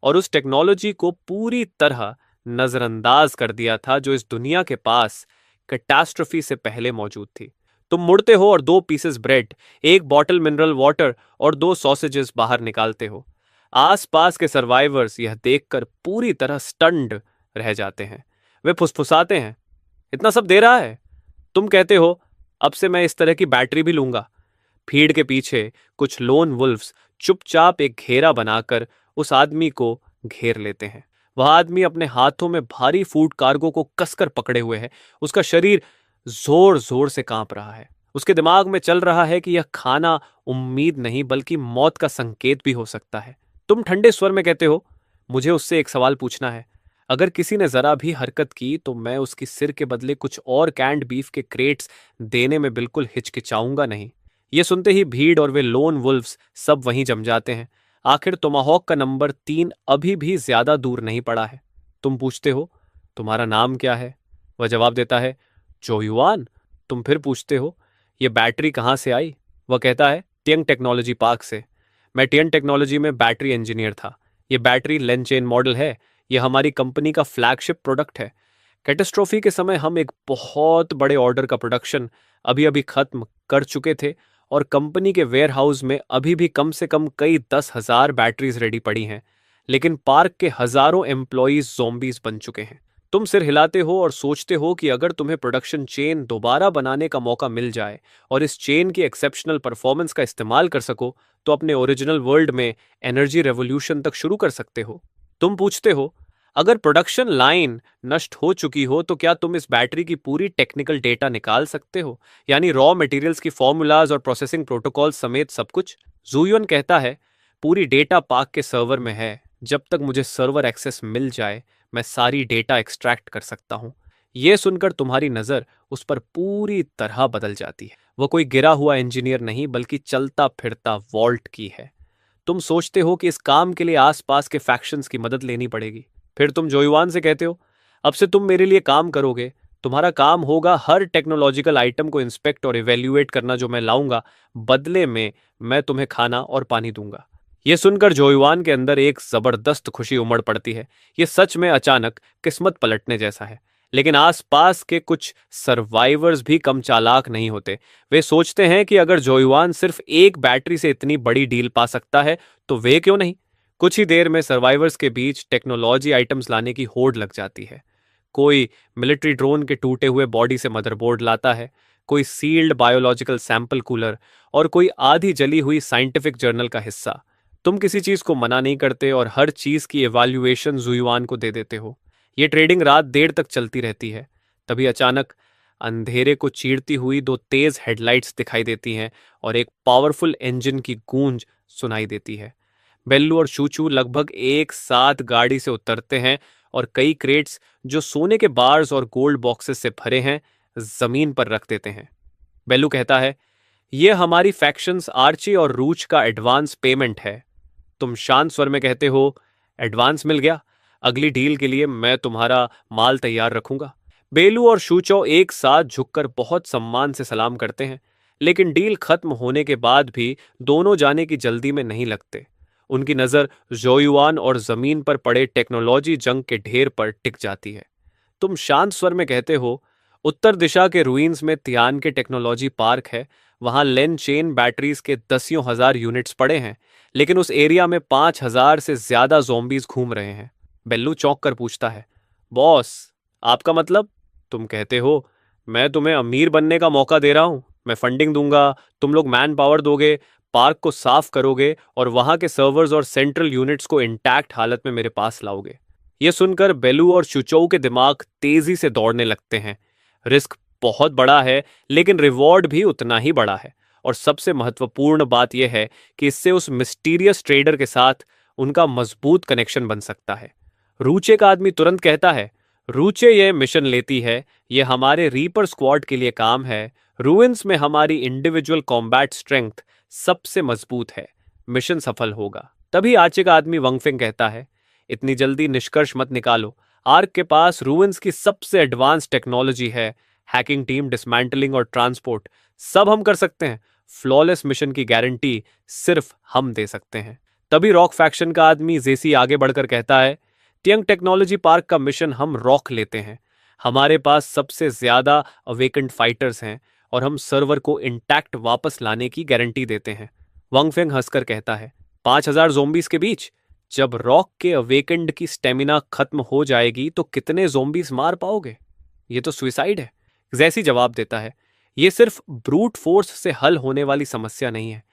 और उस टेक्नोलॉजी को पूरी तरह नजरअंदाज कर दिया था जो इस दुनिया के पास कैटास्ट्रोफी से पहले मौजूद थी। तुम मुड़ते हो और 2 पीसेस ब्रेड, एक बॉटल मिनरल वाटर और 2 सॉसेजेस बाहर निकालते हो। आसपास के सर्वाइवर्स यह देखकर पूरी तरह स्टन्ड रह जाते हैं। वे फुसफुसाते हैं, इतना सब दे रहा है? तुम कहते हो, अब से मैं इस तरह की बैटरी भी लूंगा। भीड़ के पीछे कुछ लोन वुल्फ्स चुपचाप एक घेरा बनाकर उस आदमी को घेर लेते हैं। वह आदमी अपने हाथों में भारी फूड कार्गो को कसकर पकड़े हुए है। उसका शरीर जोर जोर से कांप रहा है। उसके दिमाग में चल रहा है कि यह खाना उम्मीद नहीं बल्कि मौत का संकेत भी हो सकता है। तुम ठंडे स्वर में कहते हो, मुझे उससे एक सवाल पूछना है। अगर किसी ने जरा भी हरकत की तो मैं उसकी सिर के बदले कुछ और कैंड बीफ के क्रेट्स देने में बिल्कुल हिचकिचाऊंगा नहीं। ये सुनते ही भीड़ और वे लोन वुल्फ्स सब वहीं जम जाते हैं। आखिर टोमाहॉक का नंबर 3 अभी भी ज्यादा दूर नहीं पड़ा है। तुम पूछते हो, तुम्हारा नाम क्या है? वह जवाब देता है, जोयुआन। तुम फिर पूछते हो, ये बैटरी कहाँ से आई? वह कहता है, टियंग टेक्नोलॉजी पार्क से। मैं टियंग टेक्नोलॉजी में बैटरी इंजीनियर था। ये बैटरी लेन चेन मॉडल है। यह हमारी कंपनी का फ्लैगशिप प्रोडक्ट है। कैटास्ट्रोफी के समय हम एक बहुत बड़े ऑर्डर का प्रोडक्शन अभी अभी खत्म कर चुके थे और कंपनी के वेयरहाउस में अभी भी कम से कम कई 10,000 बैटरीज रेडी पड़ी हैं। लेकिन पार्क के हजारों एम्प्लॉयज ज़ॉम्बीज बन चुके हैं। तुम सिर हिलाते हो और सोचते हो कि अगर तुम्हें प्रोडक्शन चेन दोबारा बनाने का मौका मिल जाए और इस चेन की एक्सेप्शनल परफॉर्मेंस का इस्तेमाल कर सको तो अपने ओरिजिनल वर्ल्ड में एनर्जी रेवोल्यूशन तक शुरू कर सकते हो। तुम पूछते हो, अगर प्रोडक्शन लाइन नष्ट हो चुकी हो तो क्या तुम इस बैटरी की पूरी टेक्निकल डेटा निकाल सकते हो, यानी रॉ मटेरियल्स की फॉर्मूलाज और प्रोसेसिंग प्रोटोकॉल समेत सब कुछ? जुयन कहता है, पूरी डेटा पार्क के सर्वर में है। जब तक मुझे सर्वर एक्सेस मिल जाए मैं सारी डेटा एक्सट्रैक्ट कर सकता हूं। यह सुनकर तुम्हारी नजर उस पर पूरी तरह बदल जाती है। वह कोई गिरा हुआ इंजीनियर नहीं बल्कि चलता फिरता वॉल्ट की है। तुम सोचते हो कि इस काम के लिए आसपास के फैक्शंस की मदद लेनी पड़ेगी। फिर तुम जोयुआन से कहते हो, अब से तुम मेरे लिए काम करोगे। तुम्हारा काम होगा हर टेक्नोलॉजिकल आइटम को इंस्पेक्ट और इवेल्युएट करना जो मैं लाऊंगा। बदले में मैं तुम्हें खाना और पानी दूंगा। यह सुनकर जोयुआन के अंदर एक जबरदस्त खुशी उमड़ पड़ती है। यह सच में अचानक किस्मत पलटने जैसा है। लेकिन आसपास के कुछ सर्वाइवर्स भी कम चालाक नहीं होते। वे सोचते हैं कि अगर जोयुआन सिर्फ एक बैटरी से इतनी बड़ी डील पा सकता है तो वे क्यों नहीं। कुछ ही देर में सर्वाइवर्स के बीच टेक्नोलॉजी आइटम्स लाने की होड़ लग जाती है। कोई मिलिट्री ड्रोन के टूटे हुए बॉडी से मदरबोर्ड लाता है, कोई सील्ड बायोलॉजिकल सैंपल कूलर और कोई आधी जली हुई साइंटिफिक जर्नल का हिस्सा। तुम किसी चीज को मना नहीं करते और हर चीज की इवैल्यूएशन जुयुआन को दे देते हो। ये ट्रेडिंग रात देर तक चलती रहती है। तभी अचानक अंधेरे को चीरती हुई दो तेज हेडलाइट्स दिखाई देती हैं और एक पावरफुल इंजन की गूंज सुनाई देती है। बेल्लू और शूचू लगभग एक साथ गाड़ी से उतरते हैं और कई क्रेट्स जो सोने के बार्स और गोल्ड बॉक्सेस से भरे हैं जमीन पर रख देते हैं। बेल्लू कहता है, यह हमारी फैक्शंस आर्ची और रूच का एडवांस पेमेंट है। तुम शांत स्वर में कहते हो, एडवांस मिल गया, अगली डील के लिए मैं तुम्हारा माल तैयार रखूंगा। बेलू और शूचो एक साथ झुककर बहुत सम्मान से सलाम करते हैं, लेकिन डील खत्म होने के बाद भी दोनों जाने की जल्दी में नहीं लगते। उनकी नजर जोयुआन और जमीन पर पड़े टेक्नोलॉजी जंग के ढेर पर टिक जाती है। तुम शांत स्वर में कहते हो, उत्तर दिशा के रुइंस में तियान के टेक्नोलॉजी पार्क है। वहां लेन चेन बैटरीज के दसियों हजार यूनिट्स पड़े हैं, लेकिन उस एरिया में 5,000 से ज्यादा ज़ोंबीज घूम रहे हैं। बेल्लू चौंक कर पूछता है, बॉस, आपका मतलब? तुम कहते हो, मैं तुम्हें अमीर बनने का मौका दे रहा हूं, मैं फंडिंग दूंगा, तुम लोग मैन पावर दोगे, पार्क को साफ करोगे और वहां के सर्वर्स और सेंट्रल यूनिट्स को इंटैक्ट हालत में मेरे पास लाओगे। यह सुनकर बेलू और शुचौ के दिमाग तेजी से दौड़ने लगते हैं। रिस्क बहुत बड़ा है, लेकिन रिवॉर्ड भी उतना ही बड़ा है। और सबसे महत्वपूर्ण बात यह है कि इससे उस मिस्टीरियस ट्रेडर के साथ उनका मजबूत कनेक्शन बन सकता है। रूचे का आदमी तुरंत कहता है, रूचे यह मिशन लेती है, यह हमारे रीपर स्क्वाड के लिए काम है। रूइंस में हमारी इंडिविजुअल कॉम्बैट स्ट्रेंथ सबसे मजबूत है, मिशन सफल होगा। तभी आर्चे का आदमी वंगफेंग कहता है, इतनी जल्दी निष्कर्ष मत निकालो, आर्क के पास रूइंस की सबसे एडवांस टेक्नोलॉजी है, हैकिंग टीम, डिसमेंटलिंग और ट्रांसपोर्ट सब हम कर सकते हैं। फ्लॉलेस मिशन की गारंटी सिर्फ हम दे सकते हैं। तभी रॉक फैक्शन का आदमी जेसी आगे बढ़कर कहता है, टियंग टेक्नोलॉजी पार्क का मिशन हम रॉक लेते हैं। हमारे पास सबसे ज्यादा अवेकेंड फाइटर्स हैं और हम सर्वर को इंटैक्ट वापस लाने की गारंटी देते हैं। वंगफेंग हंसकर कहता है, 5,000 ज़ोंबीज के बीच? जब रॉक के अवेकेंड की स्टेमिना खत्म हो जाएगी तो कितने ज़ोंबीज मार पाओगे? ये तो सुइसाइड है। जैसी जवाब देता है, ये सिर्फ ब्रूट फोर्स से हल होने वाली समस्या नहीं है।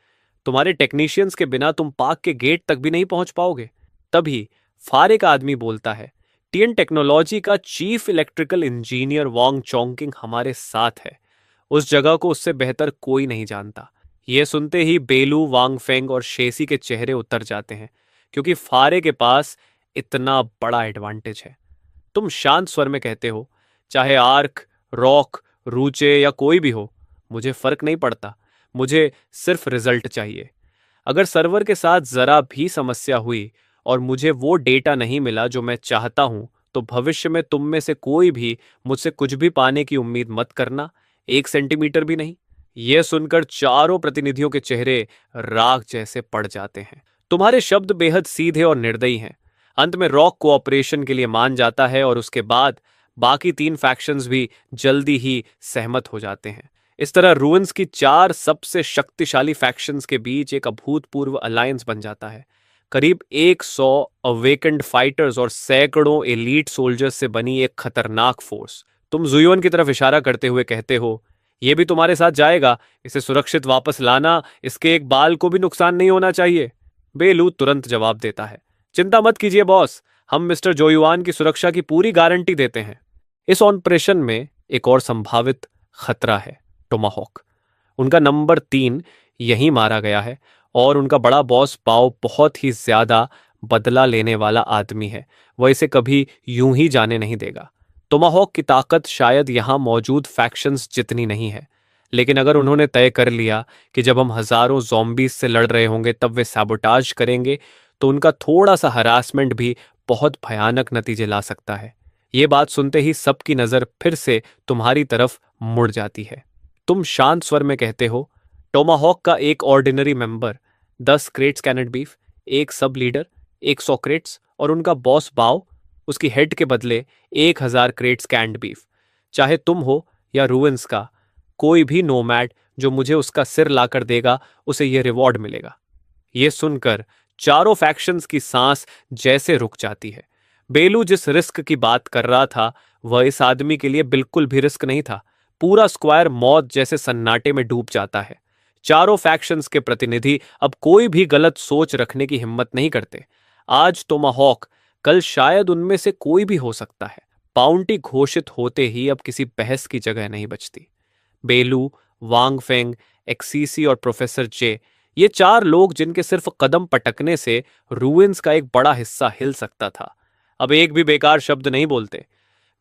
तुम्हारे टेक्नीशियंस के बिना तुम पार्क के गेट तक भी नहीं पहुंच पाओगे। तभी फारे का आदमी बोलता है, टीएन टेक्नोलॉजी का चीफ इलेक्ट्रिकल इंजीनियर वांग चोंगकिंग हमारे साथ है। उस जगह को उससे बेहतर कोई नहीं जानता। यह सुनते ही बेलू, वांगफेंग और शेसी के चेहरे उतर जाते हैं, क्योंकि फारे के पास इतना बड़ा एडवांटेज है। तुम शांत स्वर में कहते हो, चाहे आर्क, रॉक, रूचे या कोई भी हो, मुझे फर्क नहीं पड़ता, मुझे सिर्फ रिजल्ट चाहिए। अगर सर्वर के साथ जरा भी समस्या हुई और मुझे वो डेटा नहीं मिला जो मैं चाहता हूं, तो भविष्य में तुम में से कोई भी मुझसे कुछ भी पाने की उम्मीद मत करना, 1 सेंटीमीटर भी नहीं। यह सुनकर चारों प्रतिनिधियों के चेहरे राख जैसे पड़ जाते हैं। तुम्हारे शब्द बेहद सीधे और निर्दयी हैं। अंत में रॉक कोऑपरेशन के लिए मान जाता है और उसके बाद बाकी 3 फैक्शंस भी जल्दी ही सहमत हो जाते हैं। इस तरह रूइंस की 4 सबसे शक्तिशाली फैक्शंस के बीच एक अभूतपूर्व अलायंस बन जाता है। करीब 100 अवेकेंड फाइटर्स और सैकड़ों एलीट सोल्जर्स से बनी एक खतरनाक फोर्स। तुम जुयोन की तरफ इशारा करते हुए कहते हो, यह भी तुम्हारे साथ जाएगा, इसे सुरक्षित वापस लाना, इसके एक बाल को भी नुकसान नहीं होना चाहिए। बेलू तुरंत जवाब देता है, चिंता मत कीजिए बॉस, हम मिस्टर जोयुआन की सुरक्षा की पूरी गारंटी देते हैं। इस ऑपरेशन में एक और संभावित खतरा है, टोमाहॉक। उनका नंबर 3 यहीं मारा गया है और उनका बड़ा बॉस पाओ बहुत ही ज्यादा बदला लेने वाला आदमी है। वह इसे कभी यूं ही जाने नहीं देगा। टोमाहॉक की ताकत शायद यहां मौजूद फैक्शंस जितनी नहीं है, लेकिन अगर उन्होंने तय कर लिया कि जब हम हजारों ज़ॉम्बीज से लड़ रहे होंगे तब वे सैबोटाज करेंगे, तो उनका थोड़ा सा हरासमेंट भी बहुत भयानक नतीजे ला सकता है। ये बात सुनते ही सबकी नजर फिर से तुम्हारी तरफ मुड़ जाती है। तुम शांत स्वर में कहते हो, टोमाहॉक का एक ordinary member, 10 crates canned beef, एक सब लीडर, 100 क्रेट्स और उनका बॉस बाओ, उसकी हेड के बदले 1,000 क्रेट्स कैंड बीफ। चाहे तुम हो या रूइंस का कोई भी नोमैड जो मुझे उसका सिर लाकर देगा, उसे यह रिवॉर्ड मिलेगा। यह सुनकर चारों फैक्शंस की सांस जैसे रुक जाती है। बेलू जिस रिस्क की बात कर रहा था वह इस आदमी के लिए बिल्कुल भी रिस्क नहीं था। पूरा स्क्वायर मौत जैसे सन्नाटे में डूब जाता है। चारों फैक्शंस के प्रतिनिधि अब कोई भी गलत सोच रखने की हिम्मत नहीं करते। आज टोमाहॉक, कल शायद उनमें से कोई भी हो सकता है। बाउंटी घोषित होते ही अब किसी बहस की जगह नहीं बचती। बेलू, वांग फेंग, एक्सीसी और प्रोफेसर जे, ये चार लोग जिनके सिर्फ कदम पटकने से रूइंस का एक बड़ा हिस्सा हिल सकता था, अब एक भी बेकार शब्द नहीं बोलते।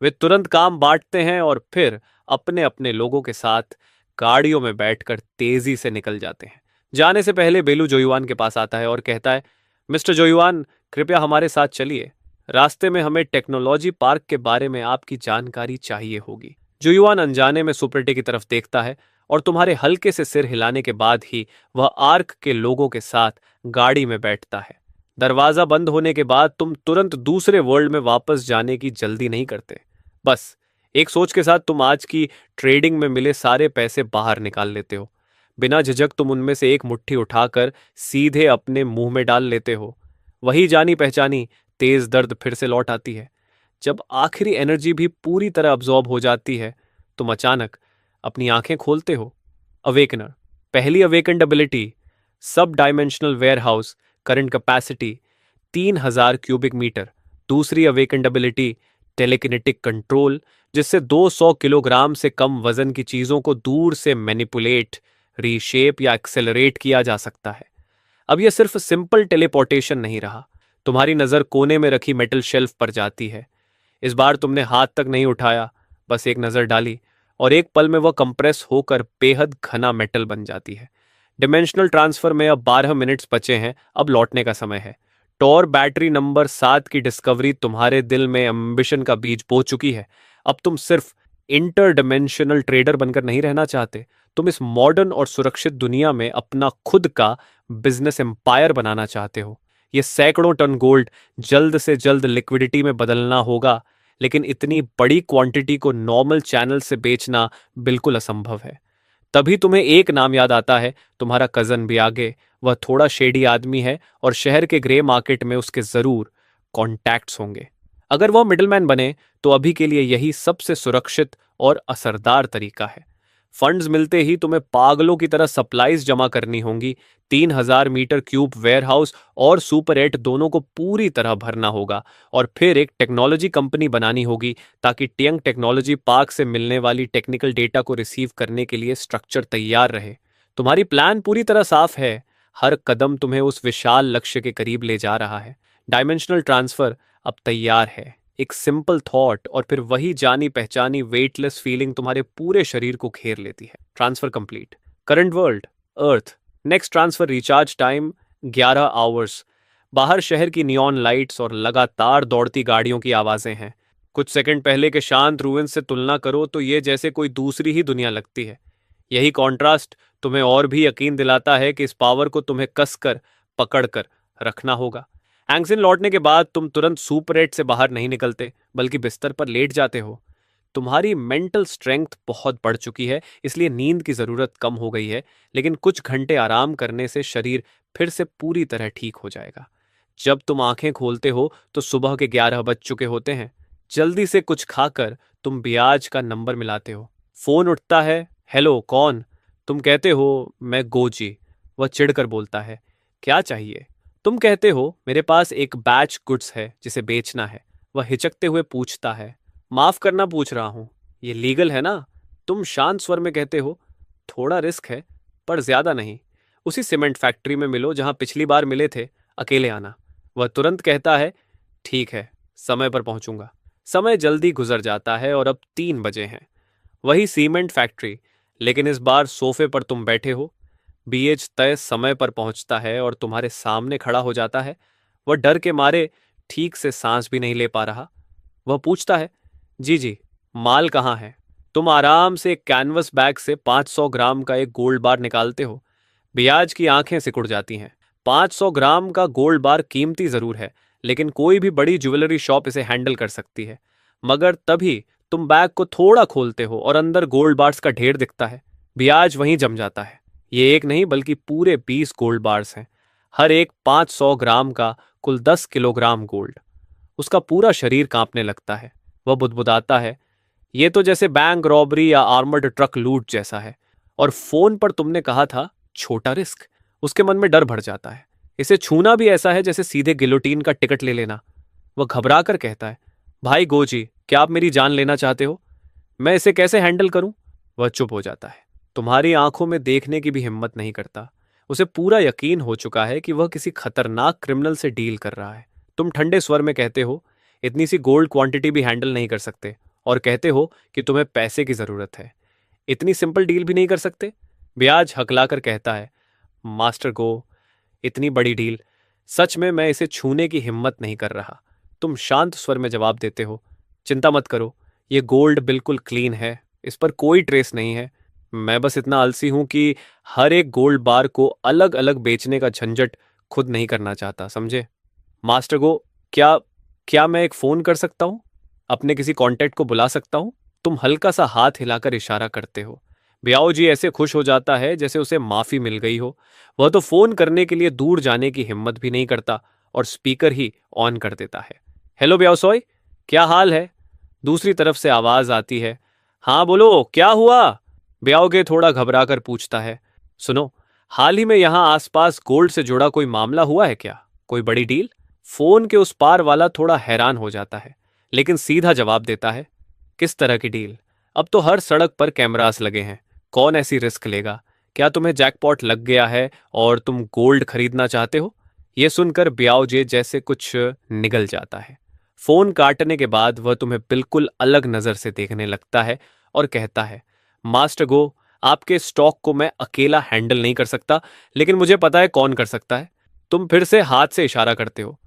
वे तुरंत काम बांटते हैं और फिर अपने अपने लोगों के साथ गाड़ियों में बैठकर तेजी से निकल जाते हैं। जाने से पहले बेलू जोयुआन के पास आता है और कहता है, मिस्टर जोयुआन, कृपया हमारे साथ चलिए। रास्ते में हमें टेक्नोलॉजी पार्क के बारे में आपकी जानकारी चाहिए होगी। जोयुआन अनजाने में सुपरटे की तरफ देखता है और तुम्हारे हल्के से सिर हिलाने के बाद ही वह आर्क के लोगों के साथ गाड़ी में बैठता है। दरवाजा बंद होने के बाद तुम तुरंत दूसरे वर्ल्ड में वापस जाने की जल्दी नहीं करते। बस एक सोच के साथ तुम आज की ट्रेडिंग में मिले सारे पैसे बाहर निकाल लेते हो। बिना झिझक तुम उनमें से एक मुट्ठी उठाकर सीधे अपने मुंह में डाल लेते हो। वही जानी पहचानी तेज दर्द फिर से लौट आती है। जब आखिरी एनर्जी भी पूरी तरह अब्जॉर्ब हो जाती है, तुम अचानक अपनी आंखें खोलते हो। अवेकनर, पहली awakened ability, sub dimensional warehouse, current capacity 3000 cubic metre. दूसरी अवेकन्ड एबिलिटी, टेलीकिनेटिक कंट्रोल, जिससे 200 किलोग्राम से कम वजन की चीजों को दूर से मैनिपुलेट, रीशेप या एक्सेलरेट किया जा सकता है। अब यह सिर्फ सिंपल टेलीपोर्टेशन नहीं रहा। तुम्हारी नजर कोने में रखी मेटल शेल्फ पर जाती है। इस बार तुमने हाथ तक नहीं उठाया, बस एक नजर डाली और एक पल में वह कंप्रेस होकर बेहद घना मेटल बन जाती है। डिमेंशनल ट्रांसफर में अब 12 मिनट्स बचे हैं, अब लौटने का समय है। टॉर बैटरी नंबर 7 की डिस्कवरी तुम्हारे दिल में एम्बिशन का बीज बो चुकी है। अब तुम सिर्फ इंटर डिमेंशनल ट्रेडर बनकर नहीं रहना चाहते, तुम इस मॉडर्न और सुरक्षित दुनिया में अपना खुद का बिजनेस एम्पायर बनाना चाहते हो। ये सैकड़ों टन गोल्ड जल्द से जल्द लिक्विडिटी में बदलना होगा, लेकिन इतनी बड़ी क्वांटिटी को नॉर्मल चैनल से बेचना बिल्कुल असंभव है। तभी तुम्हें एक नाम याद आता है, तुम्हारा कजन भी आगे। वह थोड़ा शेडी आदमी है और शहर के ग्रे मार्केट में उसके जरूर कॉन्टैक्ट्स होंगे। अगर वह मिडलमैन बने तो अभी के लिए यही सबसे सुरक्षित और असरदार तरीका है। फंड्स मिलते ही तुम्हें पागलों की तरह सप्लाईज जमा करनी होंगी। 3000 मीटर क्यूब वेयरहाउस और सुपर 8 दोनों को पूरी तरह भरना होगा और फिर एक टेक्नोलॉजी कंपनी बनानी होगी ताकि टियंग टेक्नोलॉजी पार्क से मिलने वाली टेक्निकल डेटा को रिसीव करने के लिए स्ट्रक्चर तैयार रहे। तुम्हारी प्लान पूरी तरह साफ है। हर कदम तुम्हें उस विशाल लक्ष्य के करीब ले जा रहा है। डायमेंशनल ट्रांसफर अब तैयार है। एक सिंपल थॉट और फिर वही जानी पहचानी वेटलेस फीलिंग तुम्हारे पूरे शरीर को घेर लेती है। Transfer complete. Current world, earth. Next transfer recharge time 11 hours. बाहर शहर की नियॉन लाइट्स और लगातार दौड़ती गाड़ियों की आवाजें हैं। कुछ सेकंड पहले के शांत रूइन से तुलना करो तो ये जैसे कोई दूसरी ही दुनिया लगती है। यही कॉन्ट्रास्ट तुम्हें और भी यकीन दिलाता है कि इस पावर को तुम्हें कसकर पकड़कर रखना होगा। हैंगसिन लौटने के बाद तुम तुरंत सुपर 8 से बाहर नहीं निकलते, बल्कि बिस्तर पर लेट जाते हो। तुम्हारी मेंटल स्ट्रेंथ बहुत बढ़ चुकी है, इसलिए नींद की जरूरत कम हो गई है, लेकिन कुछ घंटे आराम करने से शरीर फिर से पूरी तरह ठीक हो जाएगा। जब तुम आंखें खोलते हो तो सुबह के 11 बज चुके होते हैं। जल्दी से कुछ खाकर तुम बियाज का नंबर मिलाते हो। फोन उठता है। हेलो, कौन? तुम कहते हो, मैं गोजी। वह चिढ़कर बोलता है, क्या चाहिए? तुम कहते हो, मेरे पास एक बैच गुड्स है जिसे बेचना है। वह हिचकते हुए पूछता है, माफ करना पूछ रहा हूं, ये लीगल है ना? तुम शांत स्वर में कहते हो, थोड़ा रिस्क है पर ज्यादा नहीं। उसी सीमेंट फैक्ट्री में मिलो जहां पिछली बार मिले थे, अकेले आना। वह तुरंत कहता है, ठीक है, समय पर पहुंचूंगा। समय जल्दी गुजर जाता है और अब 3 बजे हैं। वही सीमेंट फैक्ट्री, लेकिन इस बार सोफे पर तुम बैठे हो। बीएच तय समय पर पहुंचता है और तुम्हारे सामने खड़ा हो जाता है। वह डर के मारे ठीक से सांस भी नहीं ले पा रहा। वह पूछता है, जी जी, माल कहाँ है? तुम आराम से एक कैनवस बैग से 500 ग्राम का एक गोल्ड बार निकालते हो। बियाज की आंखें सिकुड़ जाती हैं। 500 ग्राम का गोल्ड बार कीमती जरूर है, लेकिन कोई भी बड़ी ज्वेलरी शॉप इसे हैंडल कर सकती है। मगर तभी तुम बैग को थोड़ा खोलते हो और अंदर गोल्ड बार्स का ढेर दिखता है। बियाज वहीं जम जाता है। ये एक नहीं बल्कि पूरे 20 गोल्ड बार्स हैं, हर एक 500 ग्राम का, कुल 10 किलोग्राम गोल्ड। उसका पूरा शरीर कांपने लगता है। वह बुदबुदाता है, ये तो जैसे बैंक रॉबरी या आर्मर्ड ट्रक लूट जैसा है। और फोन पर तुमने कहा था छोटा रिस्क। उसके मन में डर भर जाता है। इसे छूना भी ऐसा है जैसे सीधे गिलोटीन का टिकट ले लेना। वह घबरा कर कहता है, भाई गोजी, क्या आप मेरी जान लेना चाहते हो? मैं इसे कैसे हैंडल करूं? वह चुप हो जाता है। तुम्हारी आंखों में देखने की भी हिम्मत नहीं करता। उसे पूरा यकीन हो चुका है कि वह किसी खतरनाक क्रिमिनल से डील कर रहा है। तुम ठंडे स्वर में कहते हो, इतनी सी गोल्ड क्वांटिटी भी हैंडल नहीं कर सकते, और कहते हो कि तुम्हें पैसे की जरूरत है। इतनी सिंपल डील भी नहीं कर सकते? ब्याज हकलाकर कहता है, मास्टर गो, इतनी बड़ी डील, सच में मैं इसे छूने की हिम्मत नहीं कर रहा। तुम शांत स्वर में जवाब देते हो, चिंता मत करो, ये गोल्ड बिल्कुल क्लीन है, इस पर कोई ट्रेस नहीं है। मैं बस इतना आलसी हूं कि हर एक गोल्ड बार को अलग अलग बेचने का झंझट खुद नहीं करना चाहता, समझे? मास्टर गो, क्या क्या मैं एक फोन कर सकता हूं? अपने किसी कांटेक्ट को बुला सकता हूं? तुम हल्का सा हाथ हिलाकर इशारा करते हो। ब्याओ जी ऐसे खुश हो जाता है जैसे उसे माफी मिल गई हो। वह तो फोन करने के लिए दूर जाने की हिम्मत भी नहीं करता और स्पीकर ही ऑन कर देता है। हेलो ब्याओ सोय, क्या हाल है? दूसरी तरफ से आवाज आती है। हाँ बोलो, क्या हुआ? ब्याओगे थोड़ा घबरा कर पूछता है। सुनो, हाल ही में यहां आसपास गोल्ड से जुड़ा कोई मामला हुआ है क्या? कोई बड़ी डील? फोन के उस पार वाला थोड़ा हैरान हो जाता है, लेकिन सीधा जवाब देता है, किस तरह की डील? अब तो हर सड़क पर कैमरास लगे हैं, कौन ऐसी रिस्क लेगा? क्या तुम्हें जैकपॉट लग गया है और तुम गोल्ड खरीदना चाहते हो? यह सुनकर ब्याओजे जैसे कुछ निगल जाता है। फोन काटने के बाद वह तुम्हें बिल्कुल अलग नजर से देखने लगता है और कहता है, मास्टर गो, आपके स्टॉक को मैं अकेला हैंडल नहीं कर सकता, लेकिन मुझे पता है कौन कर सकता है। तुम फिर से हाथ से इशारा करते हो।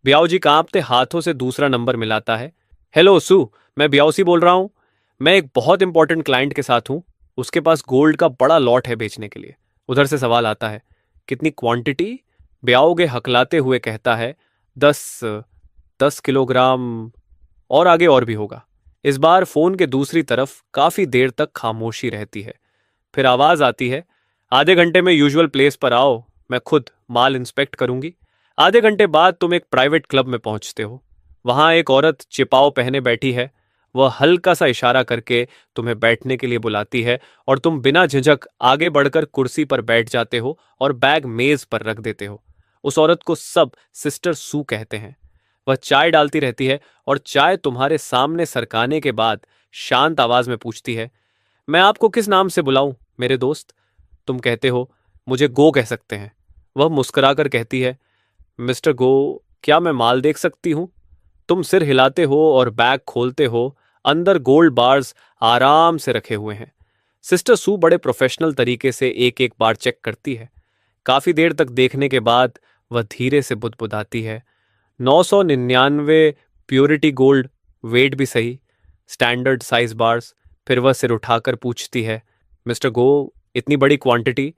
ब्याओ जी कांपते हाथों से दूसरा नंबर मिलाता है। हेलो सू, मैं ब्याओसी बोल रहा हूं। मैं एक बहुत इंपॉर्टेंट क्लाइंट के साथ हूं। उसके पास गोल्ड का बड़ा लॉट है बेचने के लिए। उधर से सवाल आता है, कितनी क्वांटिटी? ब्याओगे हकलाते हुए कहता है, 10 किलोग्राम, और आगे और भी होगा। इस बार फोन के दूसरी तरफ काफी देर तक खामोशी रहती है। फिर आवाज आती है, आधे घंटे में यूजुअल प्लेस पर आओ, मैं खुद माल इंस्पेक्ट करूंगी। आधे घंटे बाद तुम एक प्राइवेट क्लब में पहुंचते हो। वहां एक औरत चिपाव पहने बैठी है। वह हल्का सा इशारा करके तुम्हें बैठने के लिए बुलाती है और तुम बिना झिझक आगे बढ़कर कुर्सी पर बैठ जाते हो और बैग मेज पर रख देते हो। उस औरत को सब सिस्टर सू कहते हैं। वह चाय डालती रहती है और चाय तुम्हारे सामने सरकाने के बाद शांत आवाज में पूछती है, मैं आपको किस नाम से बुलाऊं मेरे दोस्त? तुम कहते हो, मुझे गो कह सकते हैं। वह मुस्कुराकर कहती है, मिस्टर गो, क्या मैं माल देख सकती हूं? तुम सिर हिलाते हो और बैग खोलते हो। अंदर गोल्ड बार्स आराम से रखे हुए हैं। सिस्टर सू बड़े प्रोफेशनल तरीके से एक एक बार चेक करती है। काफी देर तक देखने के बाद वह धीरे से बुदबुदाती है, 999 प्योरिटी गोल्ड, वेट भी सही, स्टैंडर्ड साइज बार्स। फिर वह सिर उठाकर पूछती है, मिस्टर गो, इतनी बड़ी क्वांटिटी,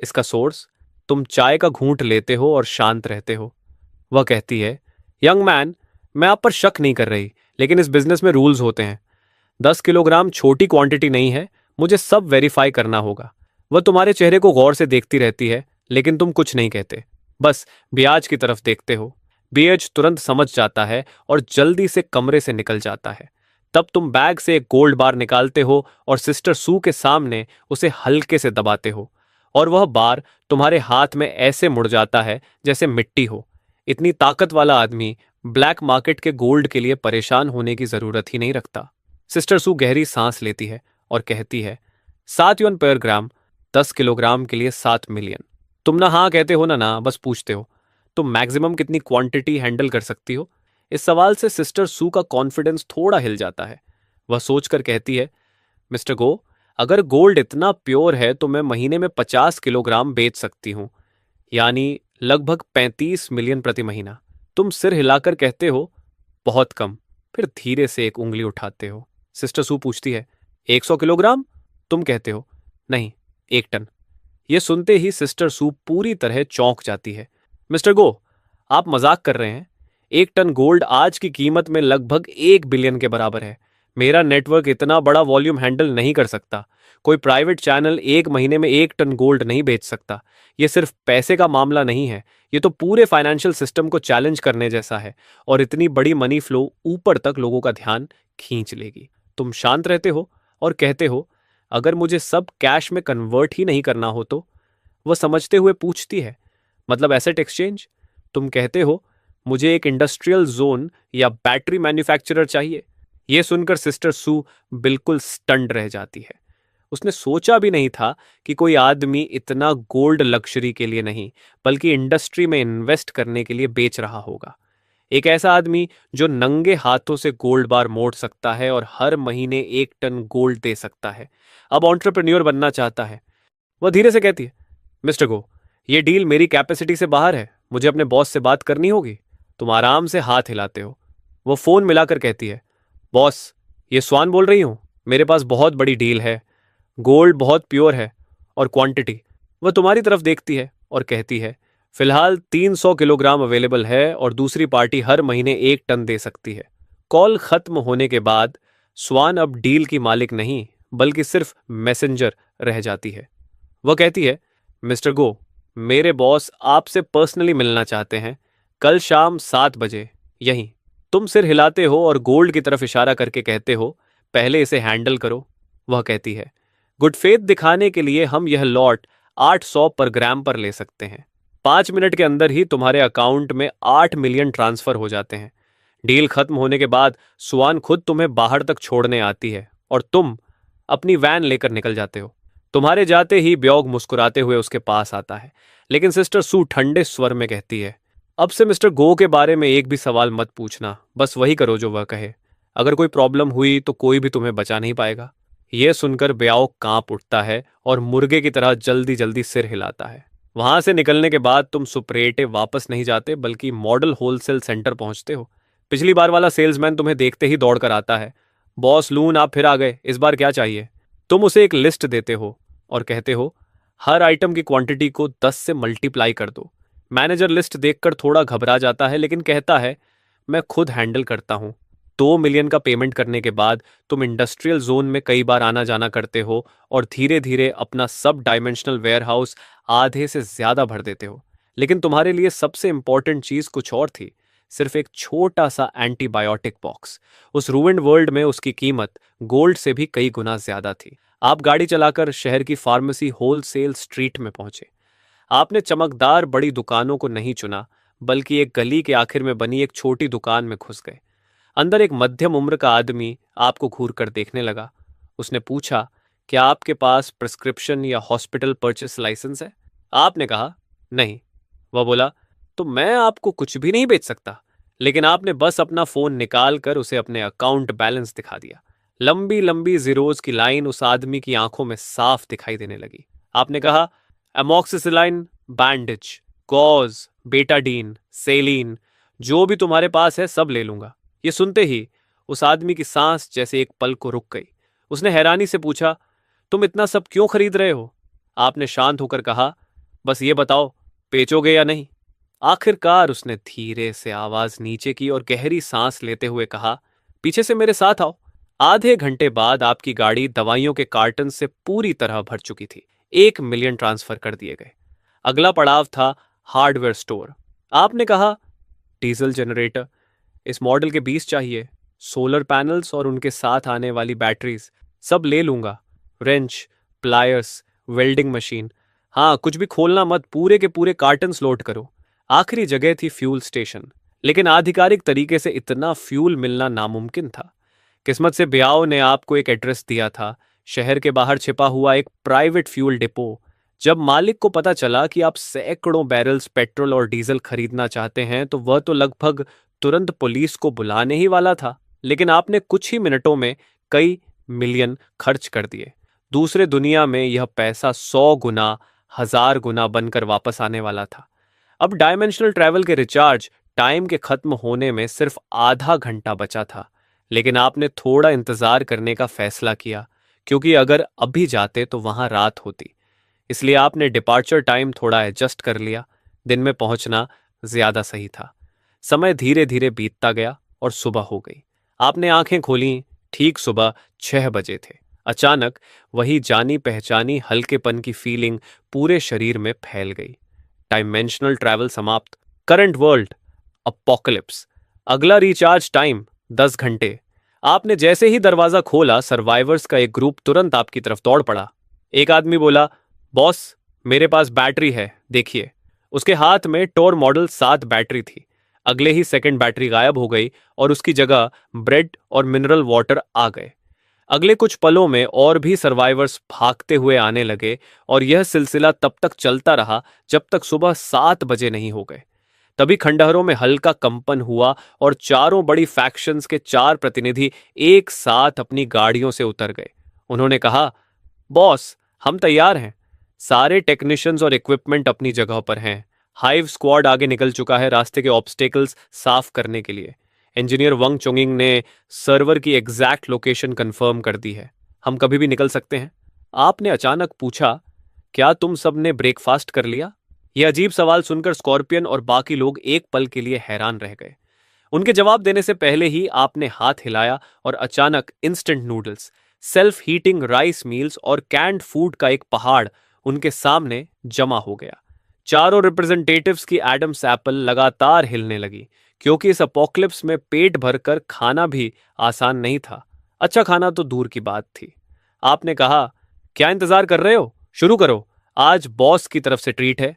इसका सोर्स? तुम चाय का घूंट लेते हो और शांत रहते हो। वह कहती है, यंग मैन, मैं आप पर शक नहीं कर रही, लेकिन इस बिजनेस में रूल्स होते हैं। 10 किलोग्राम छोटी क्वांटिटी नहीं है, मुझे सब वेरीफाई करना होगा। वह तुम्हारे चेहरे को गौर से देखती रहती है, लेकिन तुम कुछ नहीं कहते, बस ब्याज की तरफ देखते हो। ब्याज तुरंत समझ जाता है और जल्दी से कमरे से निकल जाता है। तब तुम बैग से एक गोल्ड बार निकालते हो और सिस्टर सू के सामने उसे हल्के से दबाते हो, और वह बार तुम्हारे हाथ में ऐसे मुड़ जाता है जैसे मिट्टी हो। इतनी ताकत वाला आदमी ब्लैक मार्केट के गोल्ड के लिए परेशान होने की जरूरत ही नहीं रखता। सिस्टर सू गहरी सांस लेती है और कहती है, 7 युआन पर ग्राम, 10 किलोग्राम के लिए 7 मिलियन। तुम ना हाँ कहते हो ना बस पूछते हो। तुम मैक्सिमम कितनी क्वांटिटी हैंडल कर सकती हो? इस सवाल से सिस्टर सू का कॉन्फिडेंस थोड़ा हिल जाता है। वह सोचकर कहती है, मिस्टर गो, अगर गोल्ड इतना प्योर है तो मैं महीने में 50 किलोग्राम बेच सकती हूं, यानी लगभग 35 मिलियन प्रति महीना। तुम सिर हिलाकर कहते हो, बहुत कम। फिर धीरे से एक उंगली उठाते हो। सिस्टर सू पूछती है, 100 किलोग्राम? तुम कहते हो, नहीं, 1 टन। यह सुनते ही सिस्टर सू पूरी तरह चौंक जाती है। मिस्टर गो, आप मजाक कर रहे हैं? 1 टन गोल्ड आज की कीमत में लगभग 1 बिलियन के बराबर है। मेरा नेटवर्क इतना बड़ा वॉल्यूम हैंडल नहीं कर सकता। कोई प्राइवेट चैनल एक महीने में 1 टन गोल्ड नहीं बेच सकता। यह सिर्फ पैसे का मामला नहीं है, ये तो पूरे फाइनेंशियल सिस्टम को चैलेंज करने जैसा है। और इतनी बड़ी मनी फ्लो ऊपर तक लोगों का ध्यान खींच लेगी। तुम शांत रहते हो और कहते हो, अगर मुझे सब कैश में कन्वर्ट ही नहीं करना हो तो? वह समझते हुए पूछती है, मतलब एसेट एक्सचेंज? तुम कहते हो, मुझे एक इंडस्ट्रियल जोन या बैटरी मैन्युफैक्चरर चाहिए। यह सुनकर सिस्टर सू बिल्कुल स्टन्ड रह जाती है। उसने सोचा भी नहीं था कि कोई आदमी इतना गोल्ड लग्जरी के लिए नहीं, बल्कि इंडस्ट्री में इन्वेस्ट करने के लिए बेच रहा होगा। एक ऐसा आदमी जो नंगे हाथों से गोल्ड बार मोड़ सकता है और हर महीने 1 टन गोल्ड दे सकता है, अब एंटरप्रेन्योर बनना चाहता है। वह धीरे से कहती है, मिस्टर गो, ये डील मेरी कैपेसिटी से बाहर है, मुझे अपने बॉस से बात करनी होगी। तुम आराम से हाथ हिलाते हो। वो फोन मिलाकर कहती है, बॉस, ये स्वान बोल रही हूं, मेरे पास बहुत बड़ी डील है, गोल्ड बहुत प्योर है और क्वांटिटी। वह तुम्हारी तरफ देखती है और कहती है, फिलहाल 300 किलोग्राम अवेलेबल है और दूसरी पार्टी हर महीने 1 टन दे सकती है। कॉल खत्म होने के बाद स्वान अब डील की मालिक नहीं, बल्कि सिर्फ मैसेंजर रह जाती है। वह कहती है, मिस्टर गो, मेरे बॉस आपसे पर्सनली मिलना चाहते हैं, कल शाम 7 बजे यहीं। तुम सिर हिलाते हो और गोल्ड की तरफ इशारा करके कहते हो, पहले इसे हैंडल करो। वह कहती है, गुड फेथ दिखाने के लिए हम यह लॉट 800 पर ग्राम पर ले सकते हैं। 5 मिनट के अंदर ही तुम्हारे अकाउंट में 8 मिलियन ट्रांसफर हो जाते हैं। डील खत्म होने के बाद सुआन खुद तुम्हें बाहर तक छोड़ने आती है और तुम अपनी वैन लेकर निकल जाते हो। तुम्हारे जाते ही ब्योग मुस्कुराते हुए उसके पास आता है, लेकिन सिस्टर सू ठंडे स्वर में कहती है, अब से मिस्टर गो के बारे में एक भी सवाल मत पूछना, बस वही करो जो वह कहे। अगर कोई प्रॉब्लम हुई तो कोई भी तुम्हें बचा नहीं पाएगा। यह सुनकर ब्याओ कांप उठता है और मुर्गे की तरह जल्दी जल्दी सिर हिलाता है। वहां से निकलने के बाद तुम सुपरेटे वापस नहीं जाते, बल्कि मॉडल होलसेल सेंटर पहुंचते हो। पिछली बार वाला सेल्समैन तुम्हें देखते ही दौड़कर आता है, बॉस लून, आप फिर आ गए, इस बार क्या चाहिए? तुम उसे एक लिस्ट देते हो और कहते हो, हर आइटम की क्वांटिटी को 10 से मल्टीप्लाई कर दो। मैनेजर लिस्ट देखकर थोड़ा घबरा जाता है, लेकिन कहता है, मैं खुद हैंडल करता हूं। 2 मिलियन का पेमेंट करने के बाद तुम इंडस्ट्रियल जोन में कई बार आना जाना करते हो और धीरे धीरे अपना सब डायमेंशनल वेयरहाउस आधे से ज्यादा भर देते हो। लेकिन तुम्हारे लिए सबसे इंपॉर्टेंट चीज कुछ और थी, सिर्फ एक छोटा सा एंटीबायोटिक बॉक्स। उस रूइंड वर्ल्ड में उसकी कीमत गोल्ड से भी कई गुना ज्यादा थी। आप गाड़ी चलाकर शहर की फार्मेसी होलसेल स्ट्रीट में पहुंचे। आपने चमकदार बड़ी दुकानों को नहीं चुना, बल्कि एक गली के आखिर में बनी एक छोटी दुकान में घुस गए। अंदर एक मध्यम उम्र का आदमी आपको घूर कर देखने लगा। उसने पूछा, क्या आपके पास प्रिस्क्रिप्शन या हॉस्पिटल परचेस लाइसेंस है? आपने कहा, नहीं। वह बोला, तो मैं आपको कुछ भी नहीं बेच सकता। लेकिन आपने बस अपना फोन निकाल कर उसे अपने अकाउंट बैलेंस दिखा दिया। लंबी लंबी जीरोज की लाइन उस आदमी की आंखों में साफ दिखाई देने लगी। आपने कहा, एमॉक्सिसिलाइन, बैंडेज, गॉज, बेटाडीन, सेलीन, जो भी तुम्हारे पास है सब ले लूंगा। ये सुनते ही उस आदमी की सांस जैसे एक पल को रुक गई। उसने हैरानी से पूछा, तुम इतना सब क्यों खरीद रहे हो? आपने शांत होकर कहा, बस ये बताओ, बेचोगे या नहीं? आखिरकार उसने धीरे से आवाज नीचे की और गहरी सांस लेते हुए कहा, पीछे से मेरे साथ आओ। आधे घंटे बाद आपकी गाड़ी दवाइयों के कार्टन से पूरी तरह भर चुकी थी। 1 मिलियन ट्रांसफर कर दिए गए। अगला पड़ाव था हार्डवेयर स्टोर। आपने कहा, डीजल जनरेटर, इस मॉडल के 20 चाहिए, सोलर पैनल्स और उनके साथ आने वाली बैटरीज सब ले लूंगा। रेंच, प्लायर्स, वेल्डिंग मशीन, हाँ कुछ भी खोलना मत, पूरे के पूरे कार्टन्स लोड करो। आखिरी जगह थी फ्यूल स्टेशन, लेकिन आधिकारिक तरीके से इतना फ्यूल मिलना नामुमकिन था। किस्मत से ब्याओ ने आपको एक एड्रेस दिया था, शहर के बाहर छिपा हुआ एक प्राइवेट फ्यूल डिपो। जब मालिक को पता चला कि आप सैकड़ों बैरल्स पेट्रोल और डीजल खरीदना चाहते हैं, तो वह तो लगभग तुरंत पुलिस को बुलाने ही वाला था। लेकिन आपने कुछ ही मिनटों में कई मिलियन खर्च कर दिए। दूसरे दुनिया में यह पैसा 100 गुना, 1000 गुना बनकर वापस आने वाला था। अब डायमेंशनल ट्रैवल के रिचार्ज टाइम के खत्म होने में सिर्फ आधा घंटा बचा था। लेकिन आपने थोड़ा इंतजार करने का फैसला किया, क्योंकि अगर अभी जाते तो वहां रात होती। इसलिए आपने डिपार्चर टाइम थोड़ा एडजस्ट कर लिया। दिन में पहुंचना ज्यादा सही था। समय धीरे धीरे बीतता गया और सुबह हो गई। आपने आंखें खोली, ठीक सुबह 6 बजे थे। अचानक वही जानी पहचानी हल्केपन की फीलिंग पूरे शरीर में फैल गई। डायमेंशनल ट्रैवल समाप्त। Current world apocalypse. अगला रिचार्ज टाइम 10 घंटे। आपने जैसे ही दरवाजा खोला, सर्वाइवर्स का एक ग्रुप तुरंत आपकी तरफ दौड़ पड़ा। एक आदमी बोला, बॉस, मेरे पास बैटरी है, देखिए। उसके हाथ में टोर मॉडल 7 बैटरी थी। अगले ही सेकंड बैटरी गायब हो गई और उसकी जगह ब्रेड और मिनरल वाटर आ गए। अगले कुछ पलों में और भी सर्वाइवर्स भागते हुए आने लगे और यह सिलसिला तब तक चलता रहा जब तक सुबह 7 बजे नहीं हो गए। तभी खंडहरों में हल्का कंपन हुआ और चारों बड़ी फैक्शंस के 4 प्रतिनिधि एक साथ अपनी गाड़ियों से उतर गए। उन्होंने कहा, बॉस, हम तैयार हैं। सारे टेक्नीशियंस और इक्विपमेंट अपनी जगह पर हैं। हाइव स्क्वाड आगे निकल चुका है रास्ते के ऑब्स्टेकल्स साफ करने के लिए। इंजीनियर वंग चोंगिंग ने सर्वर की एग्जैक्ट लोकेशन कंफर्म कर दी है। हम कभी भी निकल सकते हैं। आपने अचानक पूछा, क्या तुम सब ने ब्रेकफास्ट कर लिया? यह अजीब सवाल सुनकर स्कॉर्पियन और बाकी लोग एक पल के लिए हैरान रह गए। उनके जवाब देने से पहले ही आपने हाथ हिलाया और अचानक instant noodles, self heating rice meals और कैंड फूड का एक पहाड़ उनके सामने जमा हो गया। चारों रिप्रेजेंटेटिव्स की एडम्स एप्पल लगातार हिलने लगी, क्योंकि इस अपोक्लिप्स में पेट भरकर खाना भी आसान नहीं था। अच्छा खाना तो दूर की बात थी। आपने कहा, क्या इंतजार कर रहे हो? शुरू करो, आज बॉस की तरफ से ट्रीट है।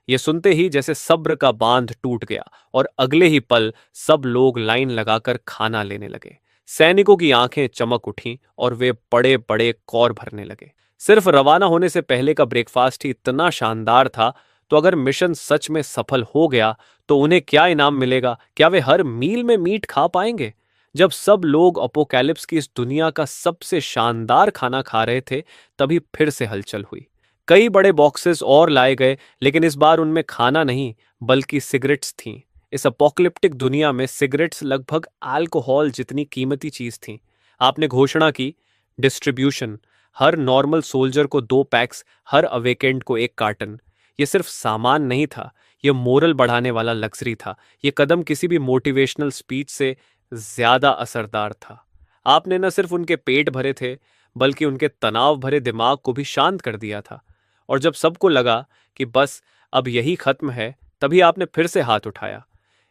यह सुनते ही जैसे सब्र का बांध टूट गया और अगले ही पल सब लोग लाइन लगाकर खाना लेने लगे। सैनिकों की आंखें चमक उठीं और वे बड़े बड़े कौर भरने लगे। सिर्फ रवाना होने से पहले का ब्रेकफास्ट ही इतना शानदार था, तो अगर मिशन सच में सफल हो गया तो उन्हें क्या इनाम मिलेगा? क्या वे हर मील में मीट खा पाएंगे? जब सब लोग अपोकैलिप्स की इस दुनिया का सबसे शानदार खाना खा रहे थे, तभी फिर से हलचल हुई। कई बड़े बॉक्सेस और लाए गए, लेकिन इस बार उनमें खाना नहीं बल्कि सिगरेट्स थीं। इस अपोकलिप्टिक दुनिया में सिगरेट्स लगभग अल्कोहल जितनी कीमती चीज थीं। आपने घोषणा की, डिस्ट्रीब्यूशन, हर नॉर्मल सोल्जर को 2 पैक्स, हर अवेकेंड को 1 कार्टन। यह सिर्फ सामान नहीं था, यह मोरल बढ़ाने वाला लग्जरी था। यह कदम किसी भी मोटिवेशनल स्पीच से ज्यादा असरदार था। आपने न सिर्फ उनके पेट भरे थे, बल्कि उनके तनाव भरे दिमाग को भी शांत कर दिया था। और जब सबको लगा कि बस अब यही खत्म है, तभी आपने फिर से हाथ उठाया।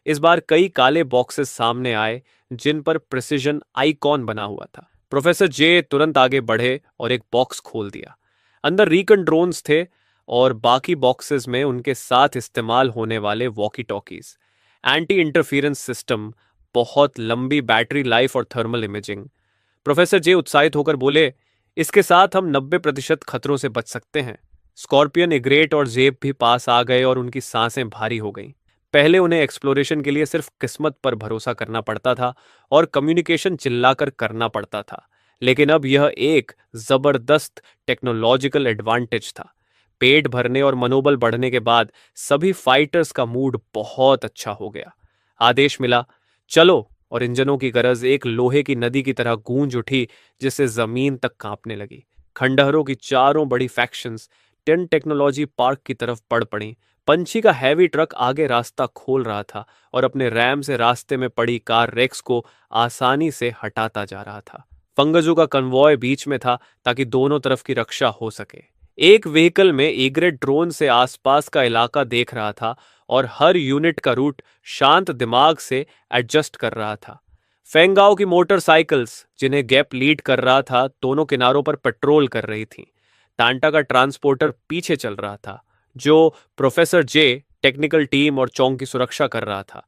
इस बार कई काले बॉक्सेस सामने आए जिन पर प्रिसिजन आइकॉन बना हुआ था। प्रोफेसर जे तुरंत आगे बढ़े और एक बॉक्स खोल दिया। अंदर रीकन ड्रोन्स थे और बाकी बॉक्सेस में उनके साथ इस्तेमाल होने वाले walkie talkies, anti interference system, बहुत लंबी बैटरी लाइफ और थर्मल इमेजिंग। प्रोफेसर जे उत्साहित होकर बोले, इसके साथ हम 90% खतरों से बच सकते हैं। स्कॉर्पियन, इग्रेट और जेब भी पास आ गए और उनकी सांसें भारी हो गईं। पहले उन्हें एक्सप्लोरेशन के लिए सिर्फ किस्मत पर भरोसा करना पड़ता था और कम्युनिकेशन चिल्लाकर करना पड़ता था, लेकिन अब यह एक जबरदस्त टेक्नोलॉजिकल एडवांटेज था। पेट भरने और मनोबल बढ़ने के बाद सभी फाइटर्स का मूड बहुत अच्छा हो गया। आदेश मिला, चलो, और इंजनों की गरज एक लोहे की नदी की तरह गूंज उठी, जिससे जमीन तक कांपने लगी। खंडहरों की चारों बड़ी फैक्शंस 10 टेक्नोलॉजी पार्क की तरफ बढ़ पड़ी। पंछी का हैवी ट्रक आगे रास्ता खोल रहा था और अपने रैम से रास्ते में पड़ी कार रेक्स को आसानी से हटाता जा रहा था। फंगजू का कन्वॉय बीच में था ताकि दोनों तरफ की रक्षा हो सके। एक व्हीकल में ईग्रेट ड्रोन से आसपास का इलाका देख रहा था और हर यूनिट का रूट शांत दिमाग से एडजस्ट कर रहा था। फेंगाओ की मोटरसाइकिल्स, जिन्हें गैप लीड कर रहा था, दोनों किनारों पर पेट्रोल कर रही थीं। टांटा का ट्रांसपोर्टर पीछे चल रहा था, जो प्रोफेसर जे, टेक्निकल टीम और चौंग की सुरक्षा कर रहा था।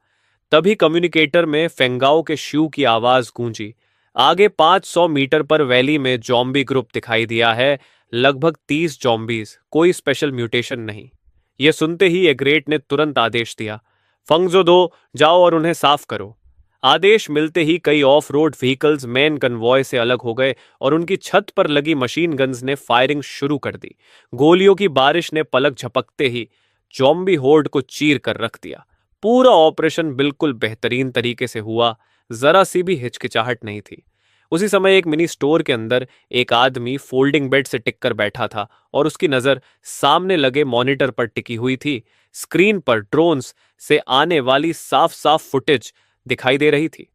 तभी कम्युनिकेटर में फेंगाओ के शू की आवाज गूंजी, आगे 500 मीटर पर वैली में जॉम्बी ग्रुप दिखाई दिया है, लगभग 30 जॉम्बीज, कोई स्पेशल म्यूटेशन नहीं। यह सुनते ही एग्रेट ने तुरंत आदेश दिया, फंगजो दो, जाओ और उन्हें साफ करो। आदेश मिलते ही कई of road vehicles main convoy से अलग हो गए और उनकी छत पर लगी मशीन गन्स ने फायरिंग शुरू कर दी। गोलियों की बारिश ने पलक झपकते ही जॉम्बी होर्ड को चीर कर रख दिया। पूरा ऑपरेशन बिल्कुल बेहतरीन तरीके से हुआ, जरा सी भी हिचकिचाहट नहीं थी। उसी समय एक मिनी स्टोर के अंदर एक आदमी फोल्डिंग बेड से टिक कर बैठा था और उसकी नजर सामने लगे मॉनिटर पर टिकी हुई थी। स्क्रीन पर ड्रोन्स से आने वाली साफ साफ फुटेज दिखाई दे रही थी।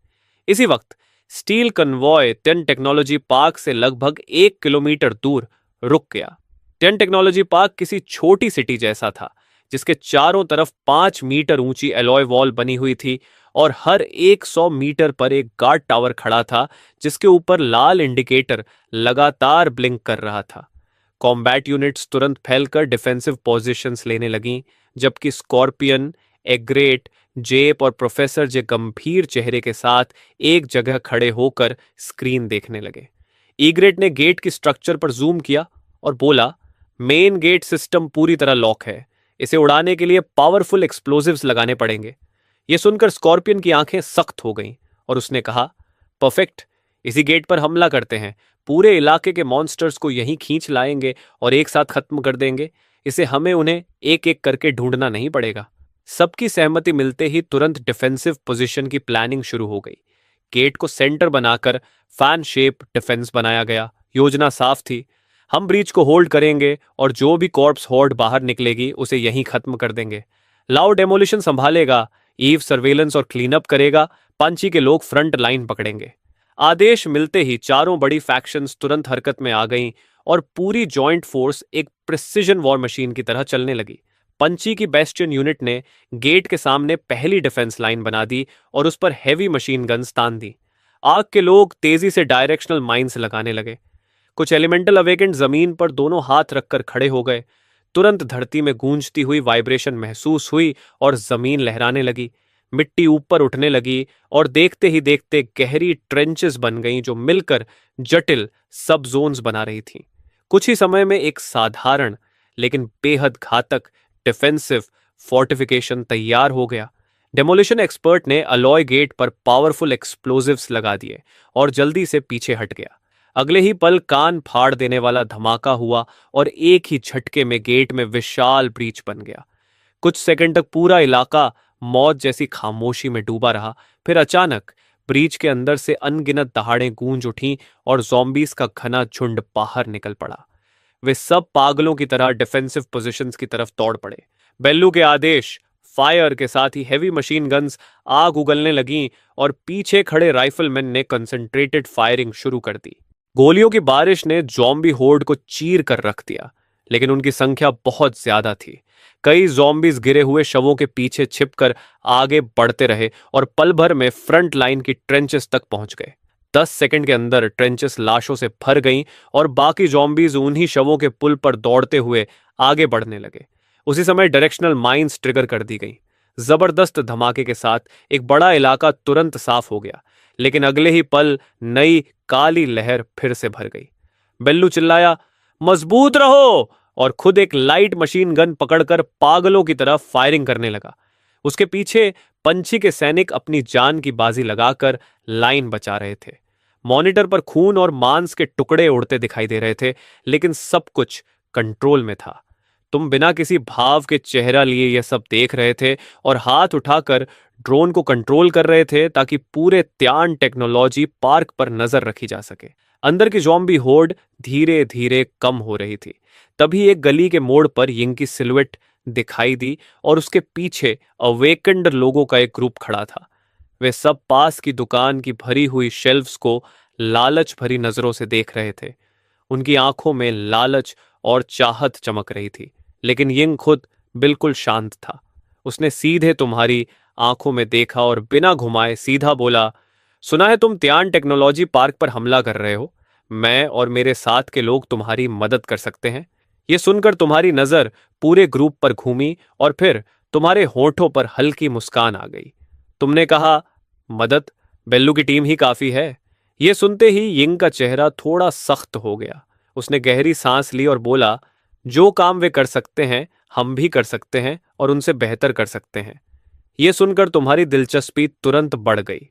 इसी वक्त स्टील कन्वॉय 10 टेक्नोलॉजी पार्क से लगभग 1 किलोमीटर दूर रुक गया। 10 टेक्नोलॉजी पार्क किसी छोटी सिटी जैसा था, जिसके चारों तरफ 5 मीटर ऊंची एलॉय वॉल बनी हुई थी और हर 100 मीटर पर एक गार्ड टावर खड़ा था जिसके ऊपर लाल इंडिकेटर लगातार ब्लिंक कर रहा था। कॉम्बैट यूनिट्स तुरंत फैलकर डिफेंसिव पोजीशंस लेने लगीं, जबकि स्कॉर्पियन, एग्रेट, जेप और प्रोफेसर जे गंभीर चेहरे के साथ एक जगह खड़े होकर स्क्रीन देखने लगे। ईग्रेट ने गेट की स्ट्रक्चर पर जूम किया और बोला, मेन गेट सिस्टम पूरी तरह लॉक है। इसे उड़ाने के लिए पावरफुल एक्सप्लोजिव्स लगाने पड़ेंगे। यह सुनकर स्कॉर्पियन की आंखें सख्त हो गईं और उसने कहा, परफेक्ट, इसी गेट पर हमला करते हैं। पूरे इलाके के मॉन्स्टर्स को यहीं खींच लाएंगे और एक साथ खत्म कर देंगे। इसे हमें उन्हें एक एक करके ढूंढना नहीं पड़ेगा। सबकी सहमति मिलते ही तुरंत डिफेंसिव पोजीशन की प्लानिंग शुरू हो गई। गेट को सेंटर बनाकर फैन शेप डिफेंस बनाया गया। योजना साफ थी, हम ब्रीच को होल्ड करेंगे और जो भी कॉर्प्स हॉर्ड बाहर निकलेगी उसे यहीं खत्म कर देंगे। लाउ डेमोलिशन संभालेगा, ईव सर्वेलेंस और क्लीनअप करेगा, पंची के लोग फ्रंट लाइन पकड़ेंगे। आदेश मिलते ही चारों बड़ी फैक्शंस तुरंत हरकत में आ गईं और पूरी जॉइंट फोर्स एक प्रिसिजन वॉर मशीन की तरह चलने लगी। पंची की बेस्टियन यूनिट ने गेट के सामने पहली डिफेंस लाइन बना दी और उस पर हैवी मशीन गन्स तान दी। आग के लोग तेजी से डायरेक्शनल माइंस लगाने लगे। कुछ एलिमेंटल अवेकेंट जमीन पर दोनों हाथ रखकर खड़े हो गए। तुरंत धरती में गूंजती हुई वाइब्रेशन महसूस हुई और जमीन लहराने लगी। मिट्टी ऊपर उठने लगी और देखते ही देखते गहरी ट्रेंचेस बन गईं जो मिलकर जटिल सब जोन्स बना रही थीं। कुछ ही समय में एक साधारण लेकिन बेहद घातक डिफेंसिव फोर्टिफिकेशन तैयार हो गया। डेमोलिशन एक्सपर्ट ने अलॉय गेट पर पावरफुल एक्सप्लोजिव्स लगा दिए और जल्दी से पीछे हट गया। अगले ही पल कान फाड़ देने वाला धमाका हुआ और एक ही झटके में गेट में विशाल ब्रीच बन गया। कुछ सेकंड तक पूरा इलाका मौत जैसी खामोशी में डूबा रहा। फिर अचानक ब्रीच के अंदर से अनगिनत दहाड़ें गूंज उठीं और ज़ॉम्बीज का घना झुंड बाहर निकल पड़ा। वे सब पागलों की तरह डिफेंसिव पोजीशंस की तरफ दौड़ पड़े। बेल्लू के आदेश फायर के साथ ही हैवी मशीन गन्स आग उगलने लगीं और पीछे खड़े राइफलमैन ने कंसंट्रेटेड फायरिंग शुरू कर दी। गोलियों की बारिश ने ज़ॉम्बी होर्ड को चीर कर रख दिया, लेकिन उनकी संख्या बहुत ज्यादा थी। कई ज़ॉम्बीज गिरे हुए शवों के पीछे छिपकर आगे बढ़ते रहे और पल भर में फ्रंट लाइन की ट्रेंचेस तक पहुंच गए। 10 सेकंड के अंदर ट्रेंचेस लाशों से भर गईं और बाकी ज़ॉम्बीज उन्हीं शवों के पुल पर दौड़ते हुए आगे बढ़ने लगे। उसी समय डायरेक्शनल माइंस ट्रिगर कर दी गईं। जबरदस्त धमाके के साथ एक बड़ा इलाका तुरंत साफ हो गया, लेकिन अगले ही पल नई काली लहर फिर से भर गई। बेल्लू चिल्लाया, मजबूत रहो, और खुद एक लाइट मशीन गन पकड़कर पागलों की तरह फायरिंग करने लगा। उसके पीछे पंछी के सैनिक अपनी जान की बाजी लगाकर लाइन बचा रहे थे। मॉनिटर पर खून और मांस के टुकड़े उड़ते दिखाई दे रहे थे, लेकिन सब कुछ कंट्रोल में था। तुम बिना किसी भाव के चेहरा लिए यह सब देख रहे थे और हाथ उठाकर ड्रोन को कंट्रोल कर रहे थे ताकि पूरे त्यान टेक्नोलॉजी पार्क पर नजर रखी जा सके। अंदर की ज़ॉम्बी होर्ड धीरे धीरे कम हो रही थी। तभी एक गली के मोड़ पर यिंग की सिलुएट दिखाई दी और उसके पीछे अवेकेंड लोगों का एक ग्रुप खड़ा था। वे सब पास की दुकान की भरी हुई शेल्फ्स को लालच भरी नजरों से देख रहे थे। उनकी आंखों में लालच और चाहत चमक रही थी, लेकिन यिंग खुद बिल्कुल शांत था। उसने सीधे तुम्हारी आंखों में देखा और बिना घुमाए सीधा बोला, सुना है तुम त्यान टेक्नोलॉजी पार्क पर हमला कर रहे हो। मैं और मेरे साथ के लोग तुम्हारी मदद कर सकते हैं। यह सुनकर तुम्हारी नजर पूरे ग्रुप पर घूमी और फिर तुम्हारे होठों पर हल्की मुस्कान आ गई। तुमने कहा, मदद? बेल्लू की टीम ही काफी है। यह सुनते ही यिंग का चेहरा थोड़ा सख्त हो गया। उसने गहरी सांस ली और बोला, जो काम वे कर सकते हैं हम भी कर सकते हैं और उनसे बेहतर कर सकते हैं। यह सुनकर तुम्हारी दिलचस्पी तुरंत बढ़ गई।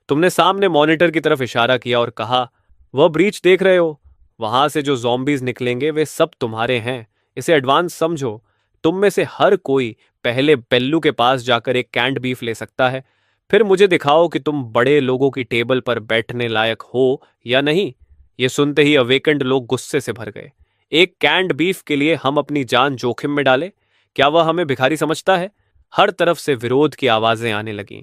तुमने सामने मॉनिटर की तरफ इशारा किया और कहा, वह ब्रीच देख रहे हो? वहां से जो ज़ॉम्बीज निकलेंगे वे सब तुम्हारे हैं। इसे एडवांस समझो। तुम में से हर कोई पहले बेल्लू के पास जाकर एक कैंड बीफ ले सकता है। फिर मुझे दिखाओ कि तुम बड़े लोगों की टेबल पर बैठने लायक हो या नहीं। ये सुनते ही अवेकेंड लोग गुस्से से भर गए। एक कैंड बीफ के लिए हम अपनी जान जोखिम में डालें? क्या वह हमें भिखारी समझता है? हर तरफ से विरोध की आवाजें आने लगीं,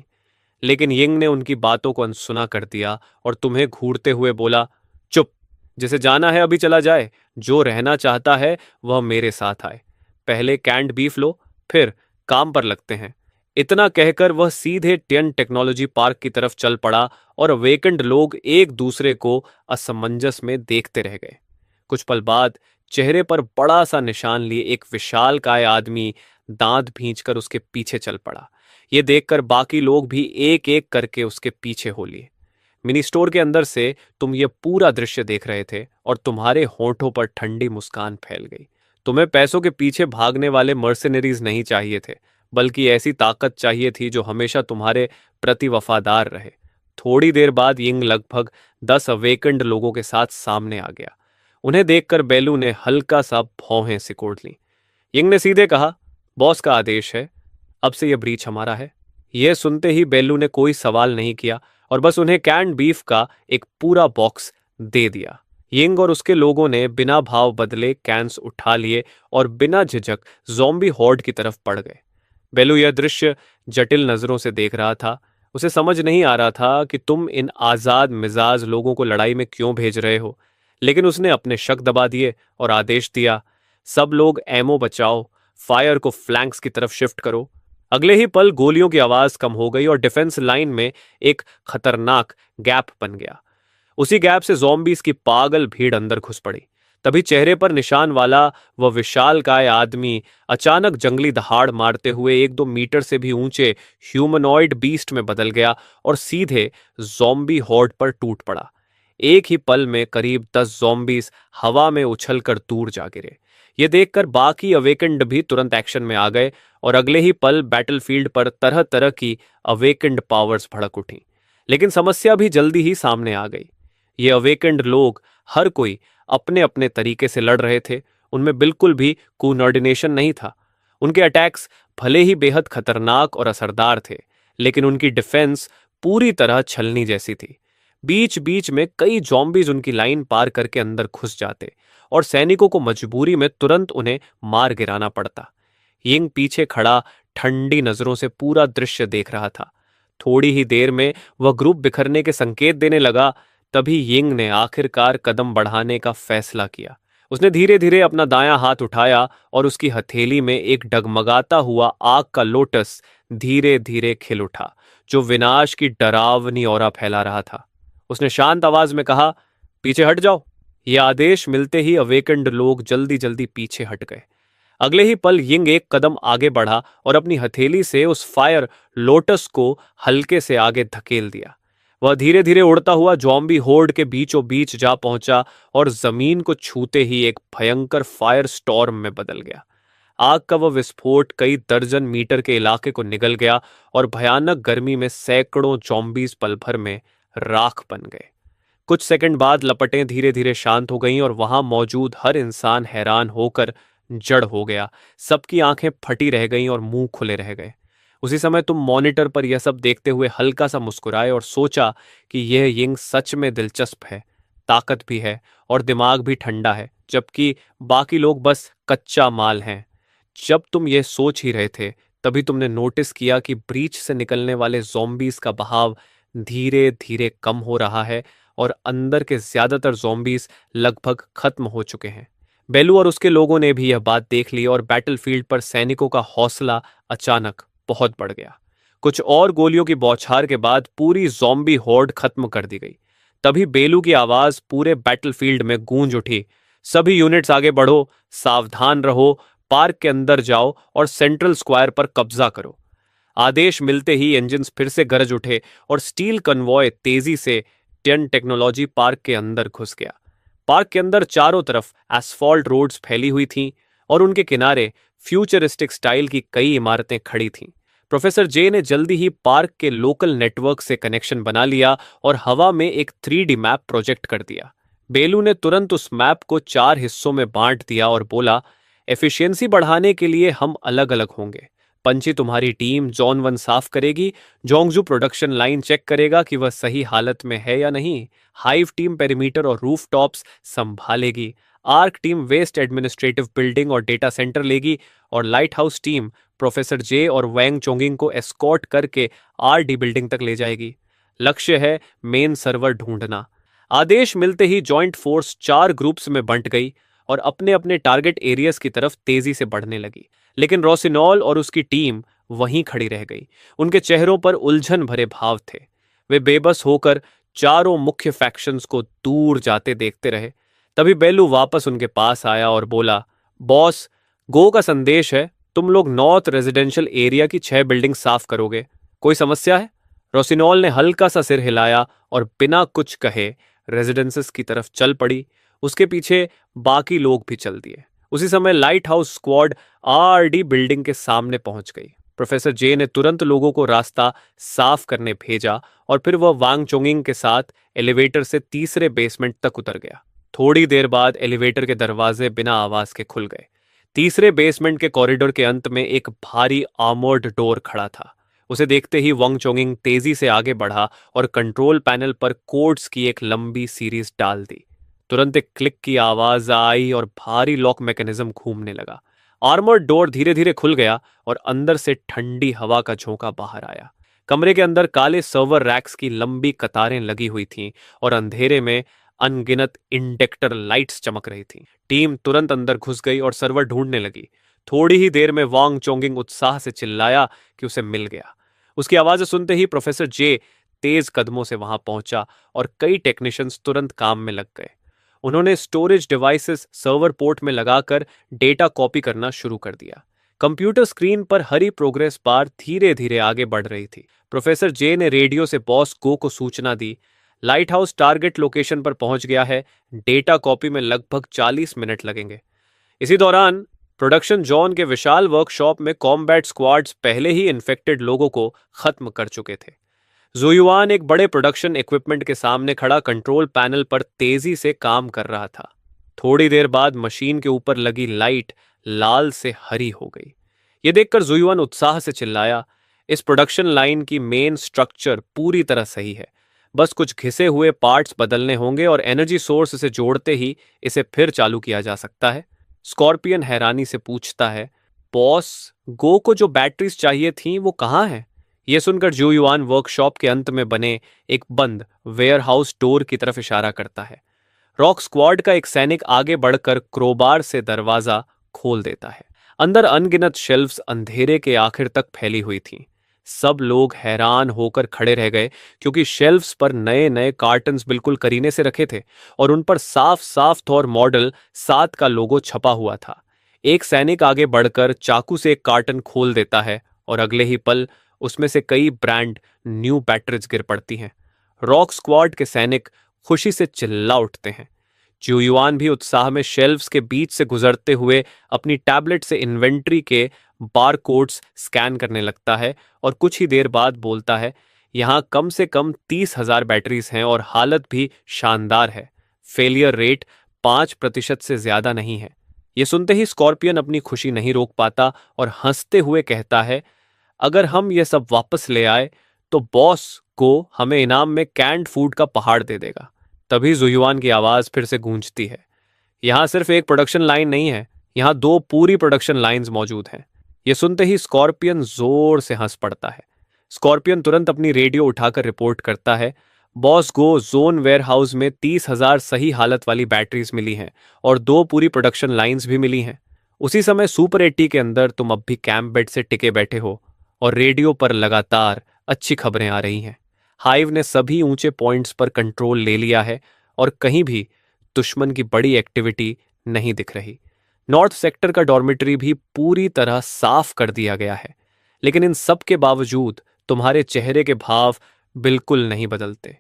लेकिन यिंग ने उनकी बातों को अनसुना कर दिया और तुम्हें घूरते हुए बोला, चुप। जिसे जाना है अभी चला जाए। जो रहना चाहता है वह मेरे साथ आए। पहले कैंड बीफ लो, फिर काम पर लगते हैं। इतना कहकर वह सीधे टियन टेक्नोलॉजी पार्क की तरफ चल पड़ा और अवेकेंड लोग एक दूसरे को असमंजस में देखते रह गए। कुछ पल बाद चेहरे पर बड़ा सा निशान लिए एक विशालकाय आदमी दांत भींचकर उसके पीछे चल पड़ा। ये देखकर बाकी लोग भी एक एक करके उसके पीछे हो लिए। मिनी स्टोर के अंदर से तुम ये पूरा दृश्य देख रहे थे और तुम्हारे होंठों पर ठंडी मुस्कान फैल गई। तुम्हें पैसों के पीछे भागने वाले मर्सिनरीज नहीं चाहिए थे, बल्कि ऐसी ताकत चाहिए थी जो हमेशा तुम्हारे प्रति वफादार रहे। थोड़ी देर बाद यिंग लगभग 10 अवेकंड लोगों के साथ सामने आ गया। उन्हें देखकर बेलू ने हल्का सा भौहें सिकोड़ ली। यिंग ने सीधे कहा, बॉस का आदेश है, अब से यह ब्रीच हमारा है। यह सुनते ही बेलू ने कोई सवाल नहीं किया और बस उन्हें कैंड बीफ का एक पूरा बॉक्स दे दिया। यिंग और उसके लोगों ने बिना भाव बदले कैंस उठा लिए और बिना झिझक ज़ॉम्बी हॉर्ड की तरफ पड़ गए। बेलू यह दृश्य जटिल नजरों से देख रहा था। उसे समझ नहीं आ रहा था कि तुम इन आजाद मिजाज लोगों को लड़ाई में क्यों भेज रहे हो, लेकिन उसने अपने शक दबा दिए और आदेश दिया, सब लोग एमो बचाओ, फायर को फ्लैंक्स की तरफ शिफ्ट करो। अगले ही पल गोलियों की आवाज कम हो गई और डिफेंस लाइन में एक खतरनाक गैप बन गया। उसी गैप से ज़ॉम्बीज की पागल भीड़ अंदर घुस पड़ी। तभी चेहरे पर निशान वाला वह विशालकाय आदमी अचानक जंगली दहाड़ मारते हुए 1-2 मीटर से भी ऊंचे ह्यूमनॉइड बीस्ट में बदल गया और सीधे ज़ॉम्बी हॉर्ड पर टूट पड़ा। एक ही पल में करीब 10 ज़ॉम्बीज हवा में उछलकर दूर जा गिरे। ये देखकर बाकी अवेकेंड भी तुरंत एक्शन में आ गए और अगले ही पल बैटलफील्ड पर तरह तरह की अवेकेंड पावर्स भड़क उठी। लेकिन समस्या भी जल्दी ही सामने आ गई। ये अवेकेंड लोग हर कोई अपने अपने तरीके से लड़ रहे थे। उनमें बिल्कुल भी कोऑर्डिनेशन नहीं था। उनके अटैक्स भले ही बेहद खतरनाक और असरदार थे, लेकिन उनकी डिफेंस पूरी तरह छलनी जैसी थी। बीच बीच में कई जॉम्बीज उनकी लाइन पार करके अंदर घुस जाते और सैनिकों को मजबूरी में तुरंत उन्हें मार गिराना पड़ता। यिंग पीछे खड़ा ठंडी नजरों से पूरा दृश्य देख रहा था। थोड़ी ही देर में वह ग्रुप बिखरने के संकेत देने लगा। तभी यिंग ने आखिरकार कदम बढ़ाने का फैसला किया। उसने धीरे धीरे अपना दायां हाथ उठाया और उसकी हथेली में एक डगमगाता हुआ आग का लोटस धीरे धीरे खिल उठा, जो विनाश की डरावनी औरा फैला रहा था। उसने शांत आवाज में कहा, पीछे हट जाओ। यह आदेश मिलते ही अवेकेंड लोग जल्दी जल्दी पीछे हट गए। अगले ही पल यिंग एक कदम आगे बढ़ा और अपनी हथेली से उस फायर लोटस को हल्के से आगे धकेल दिया। वह धीरे धीरे उड़ता हुआ जॉम्बी होर्ड के बीचों बीच जा पहुंचा और जमीन को छूते ही एक भयंकर फायर स्टॉर्म में बदल गया। आग का वह विस्फोट कई दर्जन मीटर के इलाके को निगल गया और भयानक गर्मी में सैकड़ों जॉम्बीज पल भर में राख बन गए। कुछ सेकंड बाद लपटें धीरे धीरे शांत हो गईं और वहां मौजूद हर इंसान हैरान होकर जड़ हो गया। सबकी आंखें फटी रह गईं और मुंह खुले रह गए। उसी समय तुम मॉनिटर पर यह सब देखते हुए हल्का सा मुस्कुराए और सोचा कि यह यिंग सच में दिलचस्प है, ताकत भी है और दिमाग भी ठंडा है, जबकि बाकी लोग बस कच्चा माल हैं। जब तुम यह सोच ही रहे थे, तभी तुमने नोटिस किया कि ब्रीच से निकलने वाले ज़ॉम्बीज का बहाव धीरे धीरे कम हो रहा है और अंदर के ज्यादातर ज़ॉम्बीज लगभग खत्म हो चुके हैं। बेलू और उसके लोगों ने भी यह बात देख ली और बैटलफील्ड पर सैनिकों का हौसला अचानक बहुत बढ़ गया। कुछ और गोलियों की बौछार के बाद पूरी ज़ॉम्बी हॉर्ड खत्म कर दी गई। तभी बेलू की आवाज पूरे बैटलफील्ड में गूंज उठी, सभी यूनिट्स आगे बढ़ो, सावधान रहो, पार्क के अंदर जाओ और सेंट्रल स्क्वायर पर कब्जा करो। आदेश मिलते ही इंजन्स फिर से गरज उठे और स्टील कन्वॉय तेजी से टियन टेक्नोलॉजी पार्क के अंदर घुस गया। पार्क के अंदर चारों तरफ एस्फॉल्ट रोड्स फैली हुई थीं और उनके किनारे फ्यूचरिस्टिक स्टाइल की कई इमारतें खड़ी थीं। प्रोफेसर जे ने जल्दी ही पार्क के लोकल नेटवर्क से कनेक्शन बना लिया और हवा में एक 3D मैप प्रोजेक्ट कर दिया। बेलू ने तुरंत उस मैप को 4 हिस्सों में बांट दिया और बोला, एफिशिएंसी बढ़ाने के लिए हम अलग अलग होंगे। पंची तुम्हारी टीम जोन 1 साफ करेगी, जोंगजू प्रोडक्शन लाइन चेक करेगा कि वह सही हालत में है या नहीं, हाइव टीम पेरीमीटर और रूफ टॉप्स संभालेगी, ark team west administrative building और डेटा सेंटर लेगी और lighthouse team professor J और वैंग चोंगिंग को एस्कॉर्ट करके RD बिल्डिंग तक ले जाएगी। लक्ष्य है मेन सर्वर ढूंढना। आदेश मिलते ही जॉइंट फोर्स 4 ग्रुप्स में बंट गई और अपने अपने टारगेट एरियाज की तरफ तेजी से बढ़ने लगी। लेकिन रोसिनॉल और उसकी टीम वहीं खड़ी रह गई। उनके चेहरों पर उलझन भरे भाव थे। वे बेबस होकर चारों मुख्य फैक्शंस को दूर जाते देखते रहे। तभी बेलू वापस उनके पास आया और बोला, बॉस, गो का संदेश है। तुम लोग नॉर्थ रेजिडेंशियल एरिया की 6 बिल्डिंग साफ करोगे। कोई समस्या है? रोसिनोल ने हल्का सा सिर हिलाया और बिना कुछ कहे रेजिडेंसेस की तरफ चल पड़ी। उसके पीछे बाकी लोग भी चल दिए। उसी समय light house squad RD building के सामने पहुंच गई। प्रोफेसर जे ने तुरंत लोगों को रास्ता साफ करने भेजा और फिर वह वांग चोंगिंग के साथ एलिवेटर से तीसरे बेसमेंट तक उतर गया। थोड़ी देर बाद एलिवेटर के दरवाजे बिना आवाज के खुल गए। तीसरे बेसमेंट के कॉरिडोर के अंत में एक भारी आर्मर्ड डोर खड़ा था। उसे देखते ही वांग चोंगिंग तेजी से आगे बढ़ा और कंट्रोल पैनल पर कोड्स की एक लंबी सीरीज डाल दी। तुरंत एक क्लिक की आवाज आई और भारी लॉक मैकेनिज्म घूमने लगा। आर्मर्ड डोर धीरे धीरे खुल गया और अंदर से ठंडी हवा का झोंका बाहर आया। कमरे के अंदर काले सर्वर रैक्स की लंबी कतारें लगी हुई थीं और अंधेरे में अनगिनत इंडेक्टर लाइट्स चमक रही थीं। टीम तुरंत अंदर घुस गई और सर्वर ढूंढने लगी। थोड़ी ही देर में वांग चोंगिंग उत्साह से चिल्लाया कि उसे मिल गया। उसकी आवाज सुनते ही प्रोफेसर जे तेज कदमों से वहां पहुंचा और कई टेक्नीशियंस तुरंत काम में लग गए। उन्होंने स्टोरेज डिवाइसेस सर्वर पोर्ट में लगाकर डेटा कॉपी करना शुरू कर दिया। कंप्यूटर स्क्रीन पर हरी प्रोग्रेस बार धीरे धीरे आगे बढ़ रही थी। प्रोफेसर जे ने रेडियो से बॉस गो को सूचना दी, लाइट हाउस टारगेट लोकेशन पर पहुंच गया है। डेटा कॉपी में लगभग 40 मिनट लगेंगे। इसी दौरान प्रोडक्शन जॉन के विशाल वर्कशॉप में कॉम्बैट स्क्वाड्स पहले ही इन्फेक्टेड लोगों को खत्म कर चुके थे। जुयुआन एक बड़े प्रोडक्शन इक्विपमेंट के सामने खड़ा कंट्रोल पैनल पर तेजी से काम कर रहा था। थोड़ी देर बाद मशीन के ऊपर लगी लाइट लाल से हरी हो गई। यह देखकर जुयुआन उत्साह से चिल्लाया, इस प्रोडक्शन लाइन की मेन स्ट्रक्चर पूरी तरह सही है। बस कुछ घिसे हुए पार्ट्स बदलने होंगे और एनर्जी सोर्स से जोड़ते ही इसे फिर चालू किया जा सकता है। स्कॉर्पियन हैरानी से पूछता है, बॉस, गो को जो बैटरीज चाहिए थीं वो कहाँ हैं? यह सुनकर जू युआन वर्कशॉप के अंत में बने एक बंद वेयरहाउस डोर की तरफ इशारा करता है। रॉक स्क्वाड का एक सैनिक आगे बढ़कर क्रोबार से दरवाजा खोल देता है। अंदर अनगिनत शेल्फ्स अंधेरे के आखिर तक फैली हुई थीं। सब लोग हैरान होकर खड़े रह गए क्योंकि शेल्फ्स पर नए नए कार्टन्स बिल्कुल करीने से रखे थे और उन पर साफ साफ थॉर मॉडल 7 का लोगो छपा हुआ था। एक सैनिक आगे बढ़कर चाकू से एक कार्टन खोल देता है और अगले ही पल उसमें से कई ब्रांड न्यू बैटरीज गिर पड़ती हैं। रॉक स्क्वाड के सैनिक खुशी से चिल्ला उठते हैं। जुयुआन भी उत्साह में शेल्फ्स के बीच से गुजरते हुए अपनी टैबलेट से इन्वेंट्री के बारकोड्स स्कैन करने लगता है और कुछ ही देर बाद बोलता है, यहाँ कम से कम 30,000 बैटरीज हैं और हालत भी शानदार है। फेलियर रेट 5% से ज्यादा नहीं है। ये सुनते ही स्कॉर्पियन अपनी खुशी नहीं रोक पाता और हंसते हुए कहता है, अगर हम ये सब वापस ले आए तो बॉस को हमें इनाम में कैंड फूड का पहाड़ दे देगा। तभी जुयुआन की आवाज फिर से गूंजती है, यहां सिर्फ एक प्रोडक्शन लाइन नहीं है, यहां 2 पूरी प्रोडक्शन लाइंस मौजूद हैं। यह सुनते ही स्कॉर्पियन जोर से हंस पड़ता है। स्कॉर्पियन तुरंत अपनी रेडियो उठाकर रिपोर्ट करता है, बॉस गो, जोन वेयरहाउस में 30,000 सही हालत वाली बैटरीज मिली हैं और 2 पूरी प्रोडक्शन लाइंस भी मिली हैं। उसी समय सुपर 80 के अंदर तुम अब भी कैंप बेड से टिके बैठे हो और रेडियो पर लगातार अच्छी खबरें आ रही हैं। हाइव ने सभी ऊंचे पॉइंट्स पर कंट्रोल ले लिया है और कहीं भी दुश्मन की बड़ी एक्टिविटी नहीं दिख रही। नॉर्थ सेक्टर का डॉर्मिटरी भी पूरी तरह साफ कर दिया गया है। लेकिन इन सब के बावजूद तुम्हारे चेहरे के भाव बिल्कुल नहीं बदलते।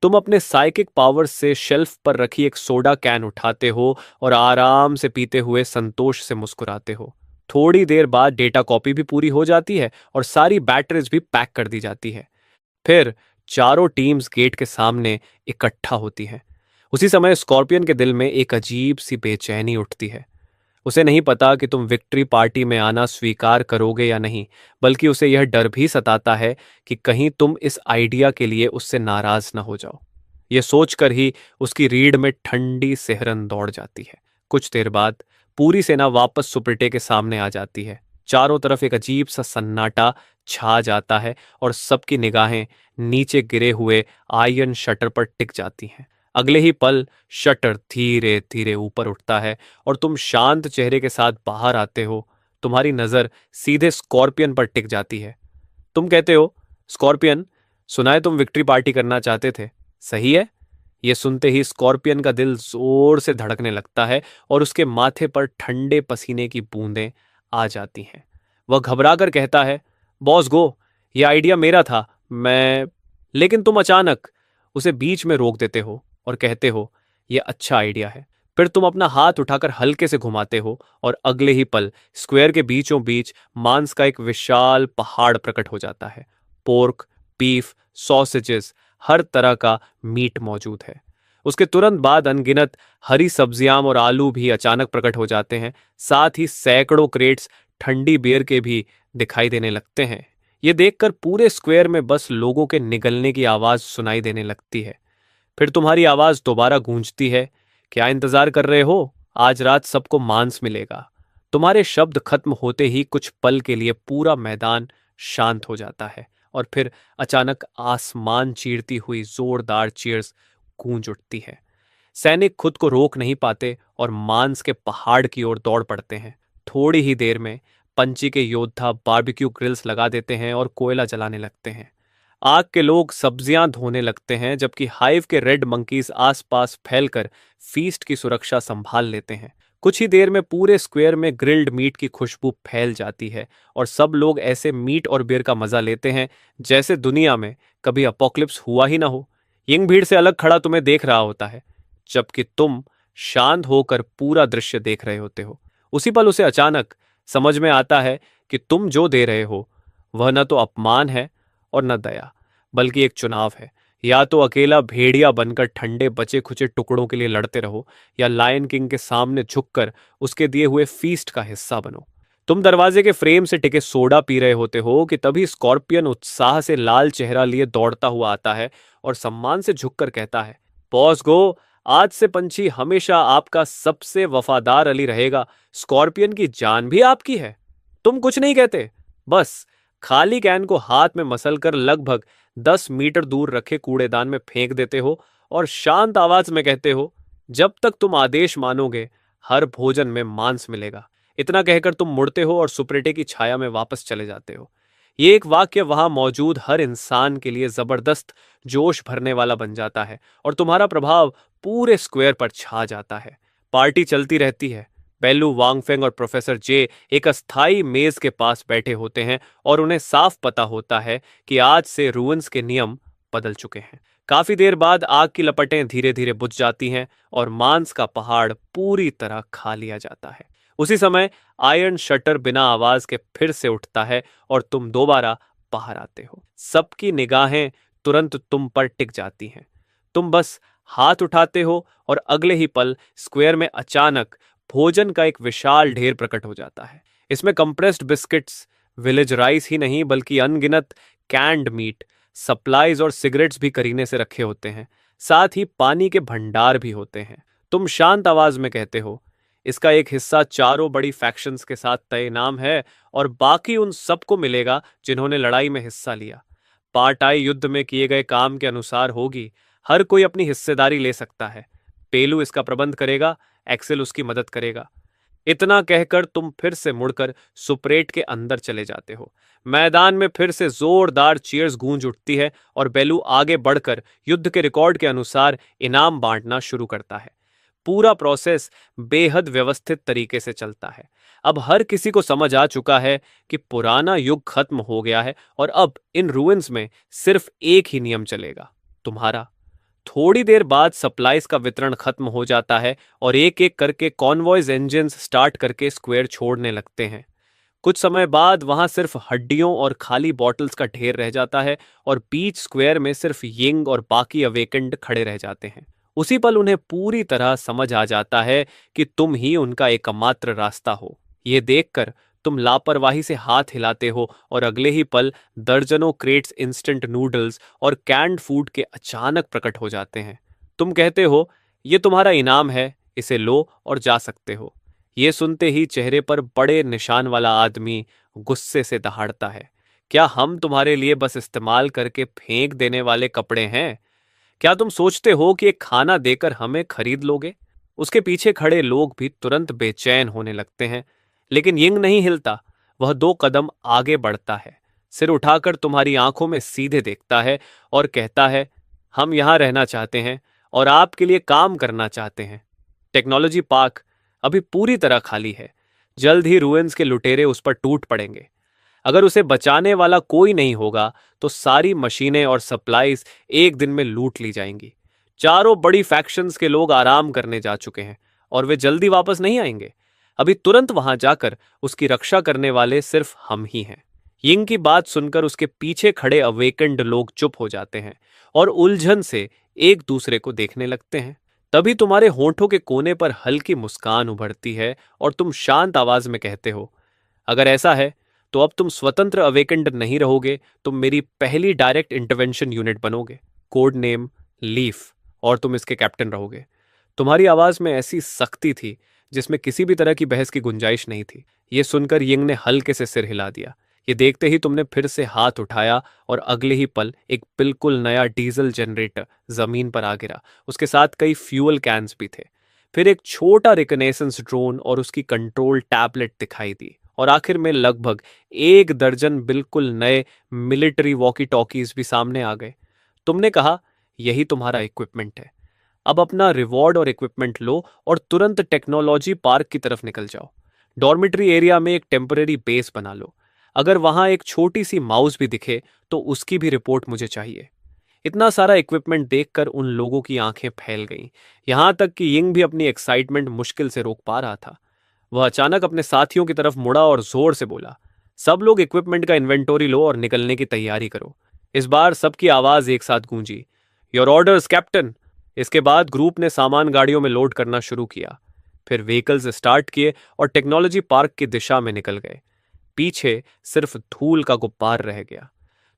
तुम अपने साइकिक पावर से शेल्फ पर रखी एक सोडा कैन उठाते हो और आराम से पीते हुए संतोष से मुस्कुराते हो। थोड़ी देर बाद डेटा कॉपी भी पूरी हो जाती है और सारी बैटरीज भी पैक कर दी जाती है। फिर चारों टीम्स गेट के सामने इकट्ठा होती हैं। उसी समय स्कॉर्पियन के दिल में एक अजीब सी बेचैनी उठती है। उसे नहीं पता कि तुम विक्ट्री पार्टी में आना स्वीकार करोगे या नहीं, बल्कि उसे यह डर भी सताता है कि कहीं तुम इस आइडिया के लिए उससे नाराज न हो जाओ। यह सोचकर ही उसकी रीढ़ में ठंडी सिहरन दौड़ जाती है। कुछ देर बाद पूरी सेना वापस सुप्रिटे के सामने आ जाती है। चारों तरफ एक अजीब सा सन्नाटा छा जाता है और सबकी निगाहें नीचे गिरे हुए आयरन शटर पर टिक जाती हैं। अगले ही पल शटर धीरे धीरे ऊपर उठता है और तुम शांत चेहरे के साथ बाहर आते हो। तुम्हारी नजर सीधे स्कॉर्पियन पर टिक जाती है। तुम कहते हो, स्कॉर्पियन, सुना है तुम विक्ट्री पार्टी करना चाहते थे, सही है? ये सुनते ही स्कॉर्पियन का दिल जोर से धड़कने लगता है और उसके माथे पर ठंडे पसीने की बूंदें आ जाती हैं। वह घबरा कर कहता है, बॉस गो, ये आइडिया मेरा था, मैं। लेकिन तुम अचानक उसे बीच में रोक देते हो और कहते हो, यह अच्छा आइडिया है। फिर तुम अपना हाथ उठाकर हल्के से घुमाते हो और अगले ही पल स्क्वायर के बीचों बीच मांस का एक विशाल पहाड़ प्रकट हो जाता है। पोर्क, बीफ, सॉसेजेस, हर तरह का मीट मौजूद है। उसके तुरंत बाद अनगिनत हरी सब्जियां और आलू भी अचानक प्रकट हो जाते हैं। साथ ही सैकड़ों क्रेट्स ठंडी बियर के भी दिखाई देने लगते हैं। ये देखकर पूरे स्क्वायर में बस लोगों के निगलने की आवाज सुनाई देने लगती है। फिर तुम्हारी आवाज दोबारा गूंजती है, क्या इंतजार कर रहे हो? आज रात सबको मांस मिलेगा। तुम्हारे शब्द खत्म होते ही कुछ पल के लिए पूरा मैदान शांत हो जाता है और फिर अचानक आसमान चीरती हुई जोरदार चीयर्स गूंज उठती है। सैनिक खुद को रोक नहीं पाते और मांस के पहाड़ की ओर दौड़ पड़ते हैं। थोड़ी ही देर में पंची के योद्धा बारबेक्यू ग्रिल्स लगा देते हैं और कोयला जलाने लगते हैं। आग के लोग सब्जियां धोने लगते हैं, जबकि हाइव के रेड मंकीज आसपास फैलकर फीस्ट की सुरक्षा संभाल लेते हैं। कुछ ही देर में पूरे स्क्वायर में ग्रिल्ड मीट की खुशबू फैल जाती है और सब लोग ऐसे मीट और बियर का मजा लेते हैं जैसे दुनिया में कभी अपोक्लिप्स हुआ ही ना हो। यंग भीड़ से अलग खड़ा तुम्हें देख रहा होता है, जबकि तुम शांत होकर पूरा दृश्य देख रहे होते हो। उसी पल उसे अचानक समझ में आता है कि तुम जो दे रहे हो वह न तो अपमान है और न दया, बल्कि एक चुनाव है। या तो अकेला भेड़िया बनकर ठंडे बचे खुचे टुकड़ों के लिए लड़ते रहो, या लायन किंग के सामने झुककर उसके दिए हुए फीस्ट का हिस्सा बनो। तुम दरवाजे के फ्रेम से टिके सोडा पी रहे होते हो कि तभी स्कॉर्पियन उत्साह से लाल चेहरा लिए दौड़ता हुआ आता है और सम्मान से झुककर कहता है, बॉस गो, आज से पंछी हमेशा आपका सबसे वफादार अली रहेगा। स्कॉर्पियन की जान भी आपकी है। तुम कुछ नहीं कहते, बस खाली कैन को हाथ में मसलकर लगभग 10 मीटर दूर रखे कूड़ेदान में फेंक देते हो और शांत आवाज में कहते हो, जब तक तुम आदेश मानोगे हर भोजन में मांस मिलेगा। इतना कहकर तुम मुड़ते हो और सुपरेटे की छाया में वापस चले जाते हो। ये एक वाक्य वहां मौजूद हर इंसान के लिए जबरदस्त जोश भरने वाला बन जाता है और तुम्हारा प्रभाव पूरे स्क्वायर पर छा जाता है। पार्टी चलती रहती है। बेलू वांगफेंग और प्रोफेसर जे एक अस्थाई मेज के पास बैठे होते हैं और उन्हें साफ पता होता है कि आज से रूइंस के नियम बदल चुके हैं। काफी देर बाद आग की लपटें धीरे धीरे बुझ जाती हैं और मांस का पहाड़ पूरी तरह खा लिया जाता है। उसी समय आयरन शटर बिना आवाज के फिर से उठता है और तुम दोबारा बाहर आते हो। सबकी निगाहें तुरंत तुम पर टिक जाती हैं। तुम बस हाथ उठाते हो और अगले ही पल स्क्वायर में अचानक भोजन का एक विशाल ढेर प्रकट हो जाता है। इसमें कंप्रेस्ड बिस्किट्स, विलेज राइस ही नहीं बल्कि अनगिनत कैंड मीट, सप्लाईज और सिगरेट्स भी करीने से रखे होते हैं। साथ ही पानी के भंडार भी होते हैं। तुम शांत आवाज में कहते हो, इसका एक हिस्सा चारों बड़ी फैक्शंस के साथ तय इनाम है और बाकी उन सबको मिलेगा जिन्होंने लड़ाई में हिस्सा लिया। पार्टाई युद्ध में किए गए काम के अनुसार होगी। हर कोई अपनी हिस्सेदारी ले सकता है। पेलू इसका प्रबंध करेगा, एक्सेल उसकी मदद करेगा। इतना कहकर तुम फिर से मुड़कर सुपरेट के अंदर चले जाते हो। मैदान में फिर से जोरदार चीयर्स गूंज उठती है और बेलू आगे बढ़कर युद्ध के रिकॉर्ड के अनुसार इनाम बांटना शुरू करता है। पूरा प्रोसेस बेहद व्यवस्थित तरीके से चलता है। अब हर किसी को समझ आ चुका है कि पुराना युग खत्म हो गया है और अब इन रूइंस में सिर्फ एक ही नियम चलेगा, तुम्हारा। थोड़ी देर बाद सप्लाईज का वितरण खत्म हो जाता है और एक एक करके कॉन्वॉयज इंजन्स स्टार्ट करके स्क्वायर छोड़ने लगते हैं। कुछ समय बाद वहां सिर्फ हड्डियों और खाली बॉटल्स का ढेर रह जाता है और बीच स्क्वायर में सिर्फ यिंग और बाकी अवेकेंड खड़े रह जाते हैं। उसी पल उन्हें पूरी तरह समझ आ जाता है कि तुम ही उनका एकमात्र रास्ता हो। ये देखकर तुम लापरवाही से हाथ हिलाते हो और अगले ही पल दर्जनों क्रेट्स इंस्टेंट नूडल्स और कैंड फूड के अचानक प्रकट हो जाते हैं। तुम कहते हो, ये तुम्हारा इनाम है, इसे लो और जा सकते हो। ये सुनते ही चेहरे पर बड़े निशान वाला आदमी गुस्से से दहाड़ता है, क्या हम तुम्हारे लिए बस इस्तेमाल करके फेंक देने वाले कपड़े हैं? क्या तुम सोचते हो कि एक खाना देकर हमें खरीद लोगे? उसके पीछे खड़े लोग भी तुरंत बेचैन होने लगते हैं, लेकिन यिंग नहीं हिलता। वह 2 कदम आगे बढ़ता है, सिर उठाकर तुम्हारी आंखों में सीधे देखता है और कहता है, हम यहां रहना चाहते हैं और आपके लिए काम करना चाहते हैं। टेक्नोलॉजी पार्क अभी पूरी तरह खाली है। जल्द ही रुइंस के लुटेरे उस पर टूट पड़ेंगे। अगर उसे बचाने वाला कोई नहीं होगा तो सारी मशीनें और सप्लाईज एक दिन में लूट ली जाएंगी। चारों बड़ी फैक्शंस के लोग आराम करने जा चुके हैं और वे जल्दी वापस नहीं आएंगे। अभी तुरंत वहां जाकर उसकी रक्षा करने वाले सिर्फ हम ही हैं। यिंग की बात सुनकर उसके पीछे खड़े अवेकेंड लोग चुप हो जाते हैं और उलझन से एक दूसरे को देखने लगते हैं। तभी तुम्हारे होठों के कोने पर हल्की मुस्कान उभरती है और तुम शांत आवाज में कहते हो, अगर ऐसा है तो अब तुम स्वतंत्र अवेकेंड नहीं रहोगे, तुम मेरी पहली डायरेक्ट इंटरवेंशन यूनिट बनोगे, कोड नेम लीफ, और तुम इसके कैप्टन रहोगे। तुम्हारी आवाज में ऐसी सख्ती थी जिसमें किसी भी तरह की बहस की गुंजाइश नहीं थी। यह सुनकर यिंग ने हल्के से सिर हिला दिया। ये देखते ही तुमने फिर से हाथ उठाया और अगले ही पल एक बिल्कुल नया डीजल जनरेटर जमीन पर आ गिरा। उसके साथ कई फ्यूल कैंस भी थे। फिर एक छोटा रिकनेसेंस ड्रोन और उसकी कंट्रोल टैबलेट दिखाई दी और आखिर में लगभग 1 दर्जन बिल्कुल नए मिलिट्री वॉकी टॉकीज भी सामने आ गए। तुमने कहा, यही तुम्हारा इक्विपमेंट है। अब अपना रिवॉर्ड और इक्विपमेंट लो और तुरंत टेक्नोलॉजी पार्क की तरफ निकल जाओ। डॉर्मिटरी एरिया में एक टेम्पररी बेस बना लो। अगर वहां एक छोटी सी माउस भी दिखे तो उसकी भी रिपोर्ट मुझे चाहिए। इतना सारा इक्विपमेंट देखकर उन लोगों की आंखें फैल गईं। यहां तक कि यिंग भी अपनी एक्साइटमेंट मुश्किल से रोक पा रहा था। वह अचानक अपने साथियों की तरफ मुड़ा और जोर से बोला, सब लोग इक्विपमेंट का इन्वेंटोरी लो और निकलने की तैयारी करो। इस बार सबकी आवाज एक साथ गूंजी, योर ऑर्डर्स कैप्टन। इसके बाद ग्रुप ने सामान गाड़ियों में लोड करना शुरू किया। फिर व्हीकल्स स्टार्ट किए और टेक्नोलॉजी पार्क की दिशा में निकल गए। पीछे सिर्फ धूल का गुब्बार रह गया।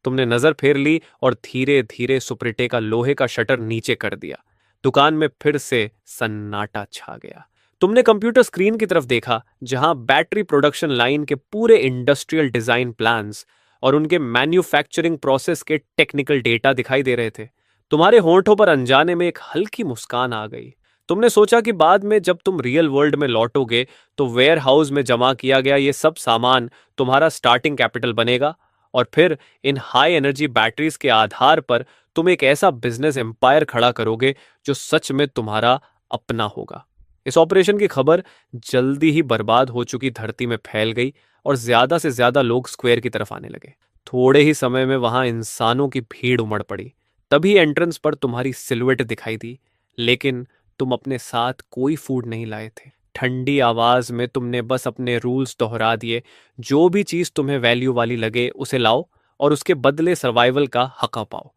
तुमने नजर फेर ली और धीरे धीरे सुप्रिटे का लोहे का शटर नीचे कर दिया। दुकान में फिर से सन्नाटा छा गया। तुमने कंप्यूटर स्क्रीन की तरफ देखा जहां बैटरी प्रोडक्शन लाइन के पूरे इंडस्ट्रियल डिजाइन प्लान्स और उनके मैन्युफैक्चरिंग प्रोसेस के टेक्निकल डेटा दिखाई दे रहे थे। तुम्हारे होंठों पर अनजाने में एक हल्की मुस्कान आ गई। तुमने सोचा कि बाद में जब तुम रियल वर्ल्ड में लौटोगे तो वेयर हाउस में जमा किया गया ये सब सामान तुम्हारा स्टार्टिंग कैपिटल बनेगा और फिर इन हाई एनर्जी बैटरीज के आधार पर तुम एक ऐसा बिजनेस एम्पायर खड़ा करोगे जो सच में तुम्हारा अपना होगा। इस ऑपरेशन की खबर जल्दी ही बर्बाद हो चुकी धरती में फैल गई और ज्यादा से ज्यादा लोग स्क्वायर की तरफ आने लगे। थोड़े ही समय में वहां इंसानों की भीड़ उमड़ पड़ी। तभी एंट्रेंस पर तुम्हारी सिलुएट दिखाई दी, लेकिन तुम अपने साथ कोई फूड नहीं लाए थे। ठंडी आवाज में तुमने बस अपने रूल्स दोहरा दिए, जो भी चीज तुम्हें वैल्यू वाली लगे उसे लाओ और उसके बदले सर्वाइवल का हक पाओ।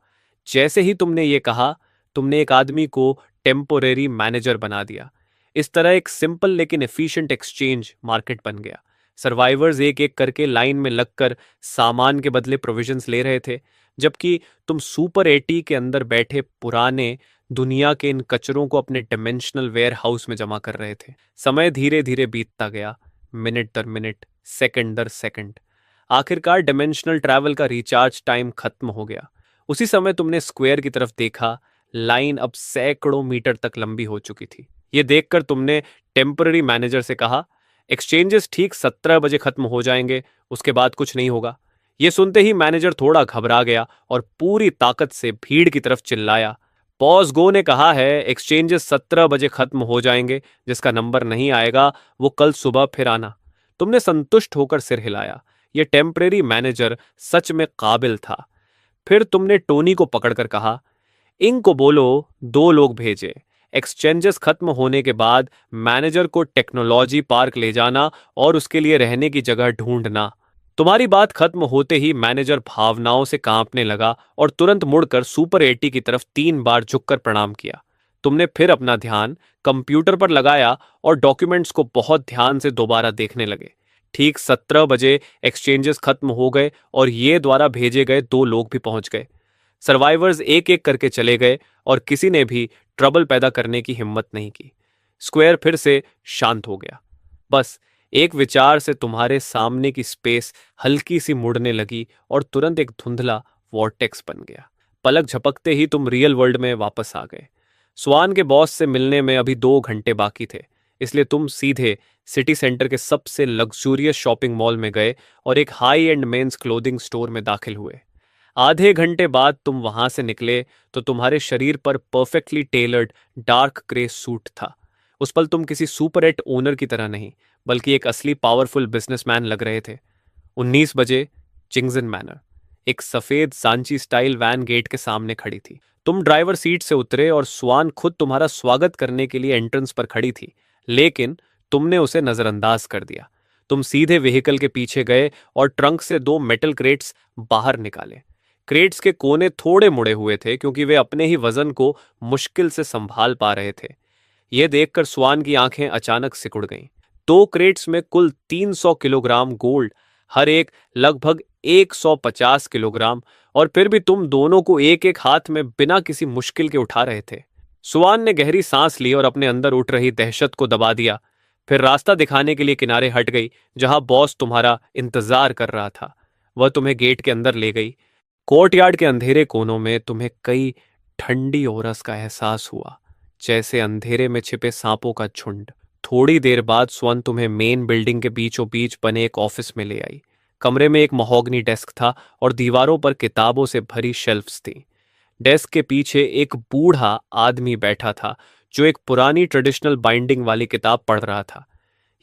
जैसे ही तुमने ये कहा, तुमने एक आदमी को टेम्पोरेरी मैनेजर बना दिया। इस तरह एक सिंपल लेकिन एफिशिएंट एक्सचेंज मार्केट बन गया। सर्वाइवर्स एक एक करके लाइन में लगकर सामान के बदले प्रोविजंस ले रहे थे, जबकि तुम सुपर 80 के अंदर बैठे पुराने दुनिया के इन कचरों को अपने डिमेंशनल वेयर हाउस में जमा कर रहे थे। समय धीरे धीरे बीतता गया, मिनट दर मिनट, सेकंड दर सेकंड। आखिरकार डिमेंशनल ट्रैवल का रिचार्ज टाइम खत्म हो गया। उसी समय तुमने स्क्वायर की तरफ देखा। लाइन अब सैकड़ों मीटर तक लंबी हो चुकी थी। यह देखकर तुमने टेम्पररी मैनेजर से कहा, एक्सचेंजेस ठीक 17 बजे खत्म हो जाएंगे, उसके बाद कुछ नहीं होगा। यह सुनते ही मैनेजर थोड़ा घबरा गया और पूरी ताकत से भीड़ की तरफ चिल्लाया, पॉज गो ने कहा है एक्सचेंजेस 17 बजे खत्म हो जाएंगे, जिसका नंबर नहीं आएगा वो कल सुबह फिर आना। तुमने संतुष्ट होकर सिर हिलाया। यह टेम्परेरी मैनेजर सच में काबिल था। फिर तुमने टोनी को पकड़कर कहा, इंग को बोलो 2 लोग भेजे। एक्सचेंजेस खत्म होने के बाद मैनेजर को टेक्नोलॉजी पार्क ले जाना और उसके लिए रहने की जगह ढूंढना। तुम्हारी बात खत्म होते ही मैनेजर भावनाओं से कांपने लगा और तुरंत मुड़कर सुपर 80 की तरफ 3 बार झुककर प्रणाम किया। तुमने फिर अपना ध्यान कंप्यूटर पर लगाया और डॉक्यूमेंट्स को बहुत ध्यान से दोबारा देखने लगे। ठीक 17 बजे एक्सचेंजेस खत्म हो गए और ये द्वारा भेजे गए 2 लोग भी पहुंच गए। सर्वाइवर्स एक एक करके चले गए और किसी ने भी ट्रबल पैदा करने की हिम्मत नहीं की। स्क्वायर फिर से शांत हो गया। बस एक विचार से तुम्हारे सामने की स्पेस हल्की सी मुड़ने लगी और तुरंत एक धुंधला वॉर्टेक्स बन गया। पलक झपकते ही तुम रियल वर्ल्ड में वापस आ गए। स्वान के बॉस से मिलने में अभी 2 घंटे बाकी थे। इसलिए तुम सीधे सिटी सेंटर के सबसे लग्जूरियस शॉपिंग मॉल में गए और एक high end men's clothing store में दाखिल हुए। आधे घंटे बाद तुम वहां से निकले तो तुम्हारे शरीर पर perfectly tailored dark grey suit था। उस पल तुम किसी सुपर एट ओनर की तरह नहीं, बल्कि एक असली पावरफुल बिजनेसमैन लग रहे थे। 19 बजे, चिंगजन मैनर। एक सफेद सांची स्टाइल वैन गेट के सामने खड़ी थी। तुम ड्राइवर सीट से उतरे और स्वान खुद तुम्हारा स्वागत करने के लिए एंट्रेंस पर खड़ी थी, लेकिन तुमने उसे नजरअंदाज कर दिया। तुम सीधे व्हीकल के पीछे गए और ट्रंक से 2 मेटल क्रेट्स बाहर निकाले। क्रेट्स के कोने थोड़े मुड़े हुए थे क्योंकि वे अपने ही वजन को मुश्किल से संभाल पा रहे थे। यह देखकर स्वान की आंखें अचानक सिकुड़ गईं। 2 क्रेट्स में कुल 300 किलोग्राम गोल्ड, हर एक लगभग 150 किलोग्राम, और फिर भी तुम दोनों को एक एक हाथ में बिना किसी मुश्किल के उठा रहे थे। सुआन ने गहरी सांस ली और अपने अंदर उठ रही दहशत को दबा दिया। फिर रास्ता दिखाने के लिए किनारे हट गई, जहां बॉस तुम्हारा इंतजार कर रहा था। वह तुम्हें गेट के अंदर ले गई। कोर्टयार्ड के अंधेरे कोनों में तुम्हें कई ठंडी ओरस का एहसास हुआ, जैसे अंधेरे में छिपे सांपों का झुंड। थोड़ी देर बाद स्वर्ण तुम्हें मेन बिल्डिंग के बीचों बीच बने एक ऑफिस में ले आई। कमरे में एक महोगनी डेस्क था और दीवारों पर किताबों से भरी शेल्फ्स थी। डेस्क के पीछे एक बूढ़ा आदमी बैठा था जो एक पुरानी ट्रेडिशनल बाइंडिंग वाली किताब पढ़ रहा था।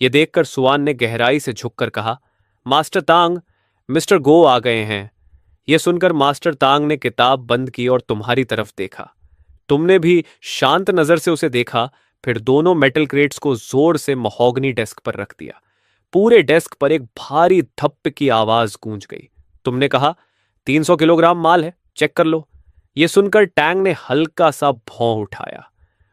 यह देखकर सुआन ने गहराई से झुककर कहा, मास्टर तांग, मिस्टर गो आ गए हैं। यह सुनकर मास्टर तांग ने किताब बंद की और तुम्हारी तरफ देखा। तुमने भी शांत नजर से उसे देखा, फिर दोनों मेटल क्रेट्स को जोर से महोगनी डेस्क पर रख दिया। पूरे डेस्क पर एक भारी धप्प की आवाज गूंज गई। तुमने कहा, 300 किलोग्राम माल है, चेक कर लो। यह सुनकर टैंग ने हल्का सा भौं उठाया।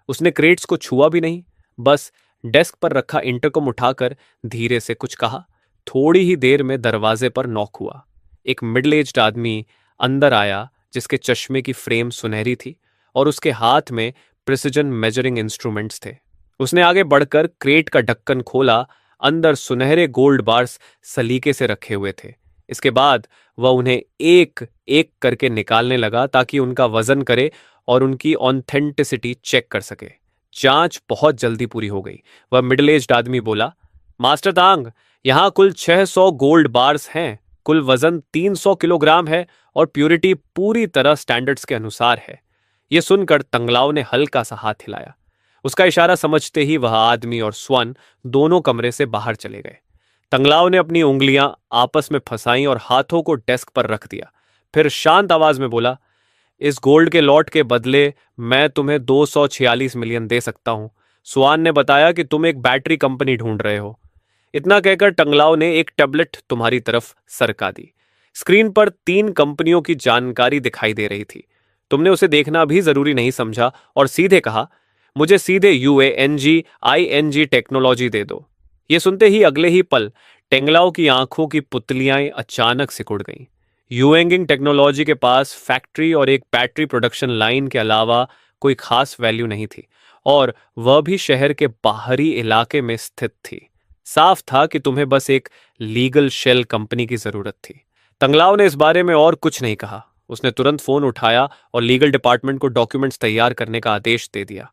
उसने क्रेट्स को छुआ भी नहीं, बस डेस्क पर रखा इंटरकॉम उठाकर धीरे से कुछ कहा। थोड़ी ही देर में दरवाजे पर नॉक हुआ। एक मिडिल एज्ड आदमी अंदर आया, जिसके चश्मे की फ्रेम सुनहरी थी और उसके हाथ में प्रिसिजन मेजरिंग इंस्ट्रूमेंट्स थे। उसने आगे बढ़कर क्रेट का ढक्कन खोला। अंदर सुनहरे गोल्ड बार्स सलीके से रखे हुए थे। इसके बाद वह उन्हें एक एक करके निकालने लगा ताकि उनका वजन करे और उनकी ऑथेंटिसिटी चेक कर सके। जांच बहुत जल्दी पूरी हो गई। वह मिडिल एज्ड आदमी बोला, मास्टर तांग, यहां कुल 600 गोल्ड बार्स हैं। कुल वजन 300 किलोग्राम है और प्यूरिटी पूरी तरह स्टैंडर्ड्स के अनुसार है। यह सुनकर तंगलाव ने हल्का सा हाथ हिलाया। उसका इशारा समझते ही वह आदमी और स्वर्ण दोनों कमरे से बाहर चले गए। तंगलाव ने अपनी उंगलियां आपस में फंसाई और हाथों को डेस्क पर रख दिया। फिर शांत आवाज में बोला, इस गोल्ड के लॉट के बदले मैं तुम्हें 246 मिलियन दे सकता हूं। स्वान ने बताया कि तुम एक बैटरी कंपनी ढूंढ रहे हो। इतना कहकर टंगलाव ने एक टैबलेट तुम्हारी तरफ सरका दी। स्क्रीन पर 3 कंपनियों की जानकारी दिखाई दे रही थी। तुमने उसे देखना भी जरूरी नहीं समझा और सीधे कहा, मुझे सीधे UANGING टेक्नोलॉजी दे दो। ये सुनते ही अगले ही पल टेंगलाओ की आंखों की पुतलियां अचानक सिकुड़ गईं। यूएंगिंग टेक्नोलॉजी के पास फैक्ट्री और एक बैटरी प्रोडक्शन लाइन के अलावा कोई खास वैल्यू नहीं थी, और वह भी शहर के बाहरी इलाके में स्थित थी। साफ था कि तुम्हें बस एक लीगल शेल कंपनी की जरूरत थी। तंगलाव ने इस बारे में और कुछ नहीं कहा। उसने तुरंत फोन उठाया और लीगल डिपार्टमेंट को डॉक्यूमेंट्स तैयार करने का आदेश दे दिया।